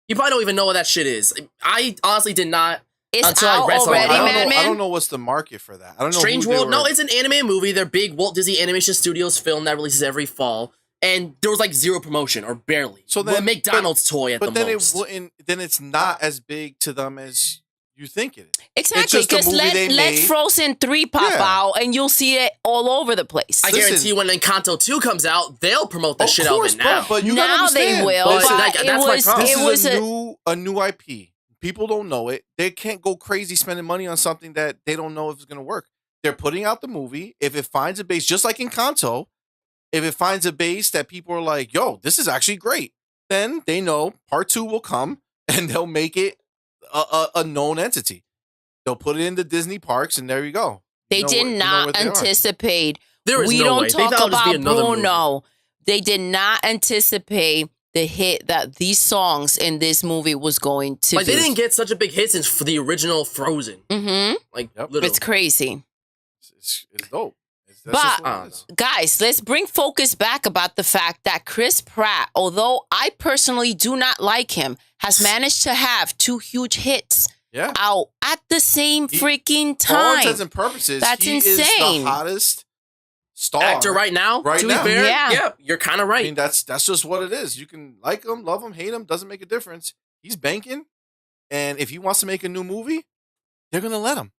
You probably don't even know what that shit is. I honestly did not. It's out already, Madman. I don't know what's the market for that. I don't know. Strange World? No, it's an anime movie. They're big Walt Disney Animation Studios film that releases every fall. And there was like zero promotion, or barely. So then, McDonald's toy at the most. Then it's not as big to them as you think it is. Exactly, because let Frozen 3 pop out, and you'll see it all over the place. I guarantee you when Encanto 2 comes out, they'll promote the shit out of it now. But you now they will. But that's my problem. This is a new IP. People don't know it. They can't go crazy spending money on something that they don't know if it's going to work. They're putting out the movie. If it finds a base, just like Encanto, if it finds a base that people are like, yo, this is actually great, then they know part 2 will come, and they'll make it a known entity. They'll put it in the Disney parks, and there you go. They did not anticipate. We don't talk about Bruno. They did not anticipate the hit that these songs in this movie was going to be. They didn't get such a big hit since for the original Frozen. Mm-hmm. It's crazy. It's dope. But, guys, let's bring focus back about the fact that Chris Pratt, although I personally do not like him, has managed to have 2 huge hits out at the same freaking time. For all intents and purposes, that's insane. Is the hottest star actor right now. To be fair, yeah, you're kind of right. I mean, that's just what it is. You can like him, love him, hate him, doesn't make a difference. He's banking, and if he wants to make a new movie, they're gonna let him.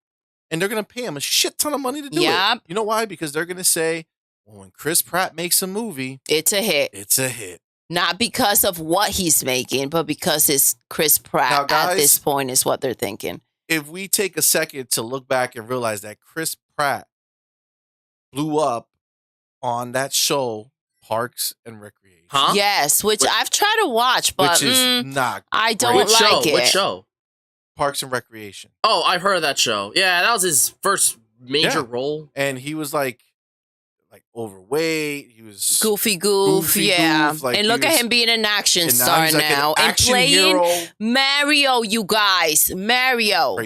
And they're going to pay him a shit ton of money to do it. You know why? Because they're going to say, well, when Chris Pratt makes a movie, it's a hit. It's a hit. Not because of what he's making, but because it's Chris Pratt now, guys, at this point is what they're thinking. If we take a second to look back and realize that Chris Pratt blew up on that show, Parks and Recreation. Huh? Yes, which I've tried to watch, but which is not I don't like it. Which show? Parks and Recreation. Oh, I've heard of that show. Yeah, that was his first major role. And he was like overweight. He was goofy goof. Like, and look at him being an action star now. And playing hero. Mario, you guys. Mario.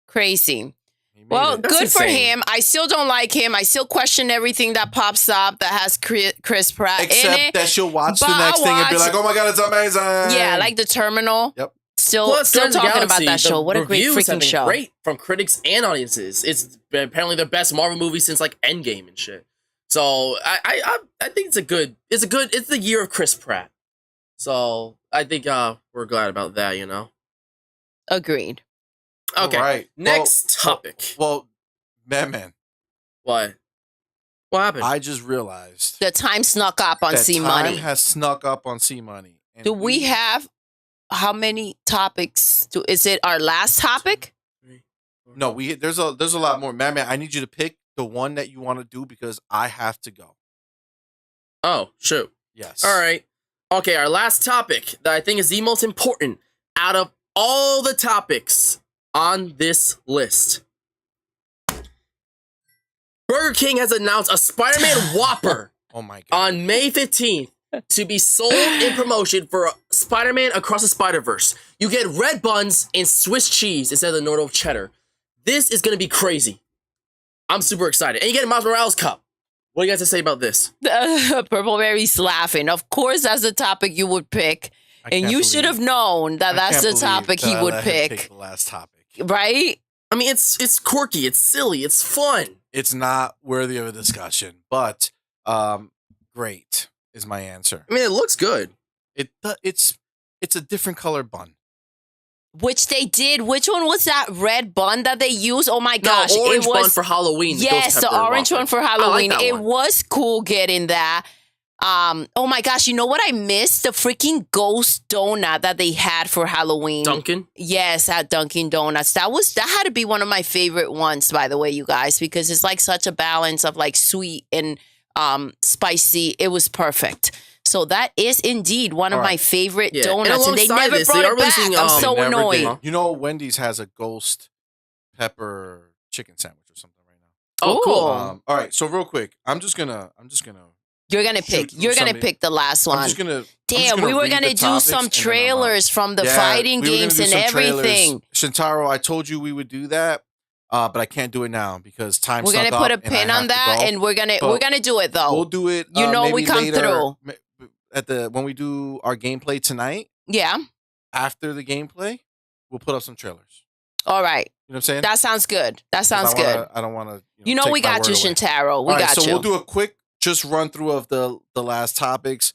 Crazy. Well, good for him. I still don't like him. I still question everything that pops up that has Chris Pratt in it. Except that she'll watch the next thing and be like, oh my God, it's amazing. Yeah, like The Terminal. Yep. Still talking about that show. What a great freaking show! Great from critics and audiences. It's apparently the best Marvel movie since like Endgame and shit. So I think it's the year of Chris Pratt. So I think we're glad about that. You know. Agreed. Okay. All right. Next topic. Well, man. What happened? I just realized the time snuck up on CMoney. Time has snuck up on CMoney. Do we have? How many topics? Is it our last topic? No, there's a lot more. Man, I need you to pick the one that you want to do because I have to go. Oh, shoot. Yes. All right. Okay, our last topic that I think is the most important out of all the topics on this list. Burger King has announced a Spider-Man Whopper oh my God. On May 15th. To be sold in promotion for Spider-Man Across the Spider-Verse. You get red buns and Swiss cheese instead of the normal cheddar. This is going to be crazy. I'm super excited. And you get a Miles Morales cup. What do you guys have to say about this? Purple Berry's laughing. Of course, that's the topic you would pick. And you should have known that that's the topic he would pick. The last topic. Right? I mean, it's quirky. It's silly. It's fun. It's not worthy of a discussion. But great. Is my answer. I mean, it looks good. It's a different color bun. Which they did. Which one was that red bun that they used? Oh my gosh. No, orange bun for Halloween. Yes, the orange one for Halloween. Like it was cool getting that. Oh my gosh, you know what I missed? The freaking ghost donut that they had for Halloween. Dunkin'? Yes, at Dunkin' Donuts. That had to be one of my favorite ones, by the way, you guys, because it's like such a balance of like sweet and spicy. It was perfect. So that is indeed one of my favorite donuts, and they never brought it back. I'm so annoyed. You know, Wendy's has a ghost pepper chicken sandwich or something right now. Oh, cool. All right, so real quick, I'm just gonna. You're gonna pick. You're gonna pick the last one. Damn, we were gonna do some trailers from the fighting games and everything. Shintaro, I told you we would do that, but I can't do it now because time. We're gonna put a pin on that, and we're gonna do it though. We'll do it. You know, we come later, through when we do our gameplay tonight. Yeah. After the gameplay, we'll put up some trailers. All right. You know what I'm saying? That sounds good. That sounds good. I don't want to. You know we got you, Shintaro. We got you. So we'll do a quick just run through of the last topics.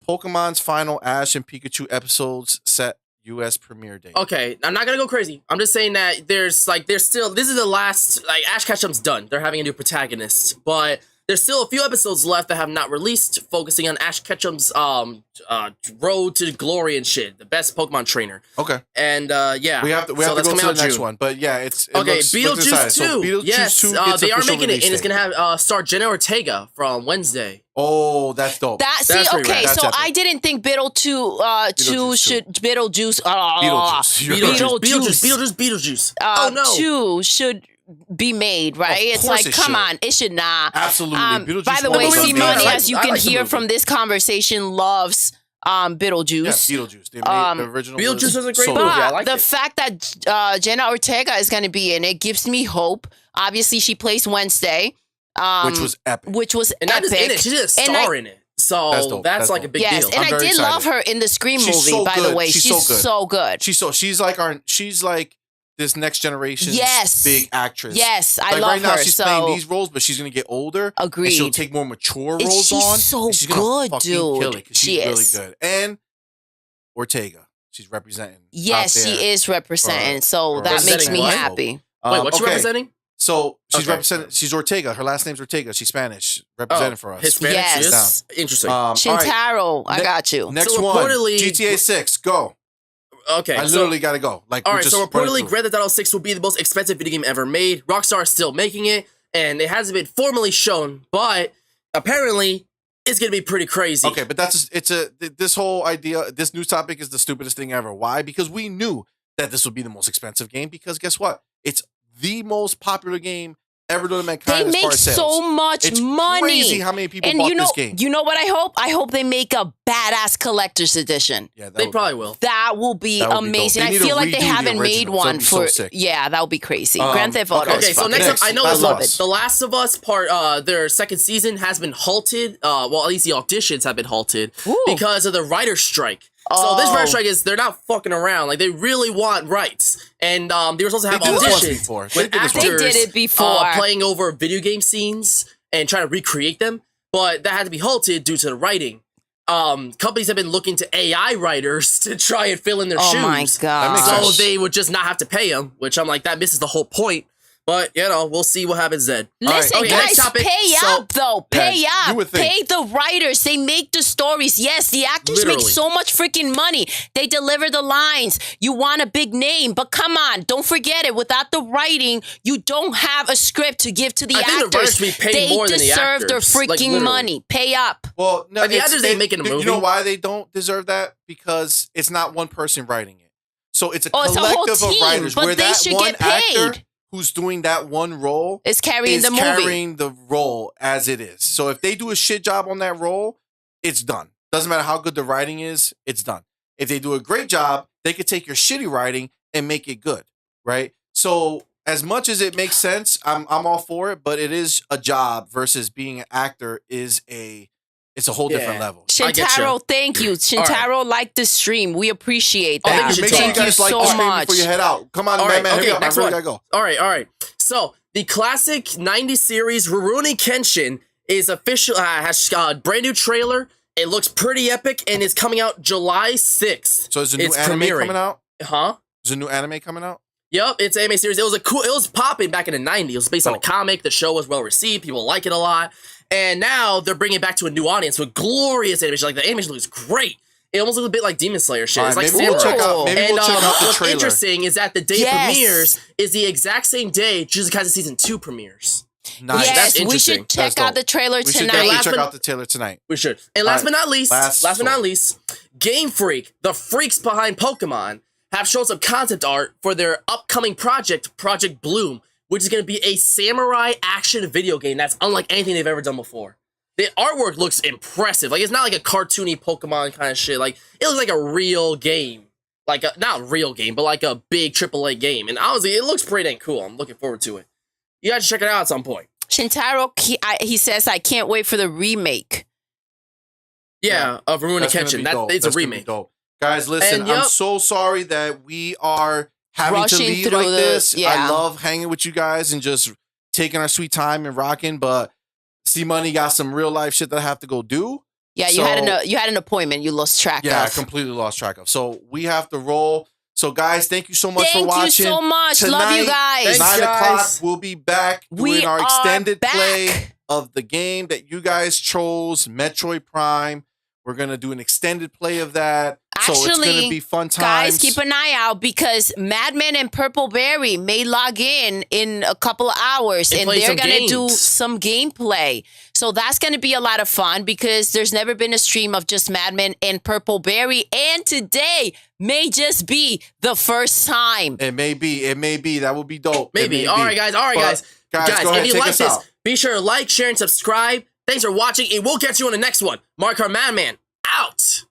Pokemon's final Ash and Pikachu episodes set U.S. premiere date. Okay, I'm not gonna go crazy. I'm just saying that there's still, this is the last, like, Ash Ketchum's done. They're having a new protagonist, but there's still a few episodes left that have not released, focusing on Ash Ketchum's road to glory and shit, the best Pokemon trainer. Okay. And yeah, we have to go to the next one, but yeah, it okay. looks Beetlejuice 2. So Beetlejuice yes, 2 gets they are making it, and date. it's gonna have star Jenna Ortega from Wednesday. Oh, that's dope. Okay, so epic. I didn't think Beetlejuice oh no, 2 should be made, right? It's like, come on, it should not. Absolutely. By the way, CMoney, as you can hear the from this conversation, loves Beetlejuice. Yeah, Beetlejuice. They made the original. Beetlejuice was a great movie. But I like the it. fact that Jenna Ortega is going to be in it gives me hope. Obviously, she plays Wednesday. Which was epic. And not just in it, she did a star in it. So that's like a big deal. Yes, and I did love her in the Scream movie, by the way. She's so good. She's like this next generation's big actress. Yes, I love right now her. She's playing these roles, but she's gonna get older. Agreed. And she'll take more mature roles on. She's gonna good, dude. Kill it, she's really good. And Ortega, she's representing. Yes, she is representing. So that makes me happy. Wait, what's she representing? So she's representing. She's Ortega. Her last name's Ortega. She's Spanish, representing for us. Hispanic. Yes. Interesting. Shintaro, I got you. Next one, GTA 6. Go. Okay, I literally gotta go. Like, all right. So reportedly, Grand Theft Auto 6 will be the most expensive video game ever made. Rockstar is still making it, and it hasn't been formally shown, but apparently, it's gonna be pretty crazy. Okay, but this whole idea. This news topic is the stupidest thing ever. Why? Because we knew that this would be the most expensive game. Because guess what? It's the most popular game ever done to mankind. They make so much money. Crazy how many people bought this game. You know what I hope? I hope they make a badass collector's edition. Yeah, they probably will. That will be amazing. I feel like they haven't made one for. Yeah, that would be crazy. Grand Theft Auto. Okay, so next up, I know The Last of Us their second season has been halted. Well, at least the auditions have been halted because of the writer's strike. So this writer's strike they're not fucking around. Like, they really want rights. And they were supposed to have auditions with actors. They did it before. Playing over video game scenes and trying to recreate them. But that had to be halted due to the writing. Companies have been looking to AI writers to try and fill in their shoes. Oh my God. So they would just not have to pay them, which I'm like, that misses the whole point. But, we'll see what happens then. Listen, guys, pay up, though. Pay up. You would think. Pay the writers. They make the stories. Yes, the actors make so much freaking money. They deliver the lines. You want a big name, but come on. Don't forget it. Without the writing, you don't have a script to give to the actors. Think the writers should be paid more than the actors. They deserve their freaking money. Pay up. Well, no, the actors ain't making a movie. You know why they don't deserve that? Because it's not one person writing it. So it's a collective it's a whole team, of writers. but where they that should one get paid. actor who's doing that one role is carrying the role as it is. So if they do a shit job on that role, it's done. Doesn't matter how good the writing is, it's done. If they do a great job, they could take your shitty writing and make it good, right? So as much as it makes sense, I'm all for it, but it is a job versus being an actor it's a whole different level. Shintaro, thank you. Shintaro liked the stream. We appreciate that. Make sure you guys like the stream before you head out. Come on, man. Hurry up. I really gotta go. All right. So the classic 90s series Rurouni Kenshin is official. Has a brand new trailer. It looks pretty epic, and it's coming out July 6th. So is a new anime coming out? Huh? Is a new anime coming out? Yep, it's an anime series. It was popping back in the 90s. It was based on a comic. The show was well received. People like it a lot. And now they're bringing it back to a new audience with glorious animation. Like, the animation looks great. It almost looks a bit like Demon Slayer shit. It's like maybe we'll check out the what's trailer. interesting is that the day it premieres is the exact same day Jujutsu Kaisen Season 2 premieres. Nice. Yes, we should check out the trailer tonight. We should definitely check out the trailer tonight. We should. And last but not least, Game Freak, the freaks behind Pokemon, have shown some concept art for their upcoming project, Project Bloom, which is going to be a samurai action video game that's unlike anything they've ever done before. The artwork looks impressive. Like, it's not like a cartoony Pokemon kind of shit. Like, it looks like a real game. Like, not a real game, but like a big AAA game. And honestly, it looks pretty dang cool. I'm looking forward to it. You guys should check it out at some point. Shintaro, he says, I can't wait for the remake. Yeah, of Rurouni Kenshin. It's a remake. Guys, listen, I'm so sorry that we are having to leave like this. I love hanging with you guys and just taking our sweet time and rocking, but CMoney got some real life shit that I have to go do. Yeah, you had an appointment you lost track of. Yeah, I completely lost track of. So we have to roll. So guys, thank you so much for watching. Thank you so much. Tonight, love you guys. 9 o'clock, we'll be back doing our extended play of the game that you guys chose, Metroid Prime. We're going to do an extended play of that. So it's going to be fun times. Guys, keep an eye out because Madman and Purple Berry may log in a couple of hours and they're going to do some gameplay. So that's going to be a lot of fun because there's never been a stream of just Madman and Purple Berry. And today may just be the first time. It may be. That would be dope. Maybe. All right, guys. Guys, if you like this, be sure to like, share, and subscribe. Thanks for watching, and we'll catch you on the next one. Mark our Madman out.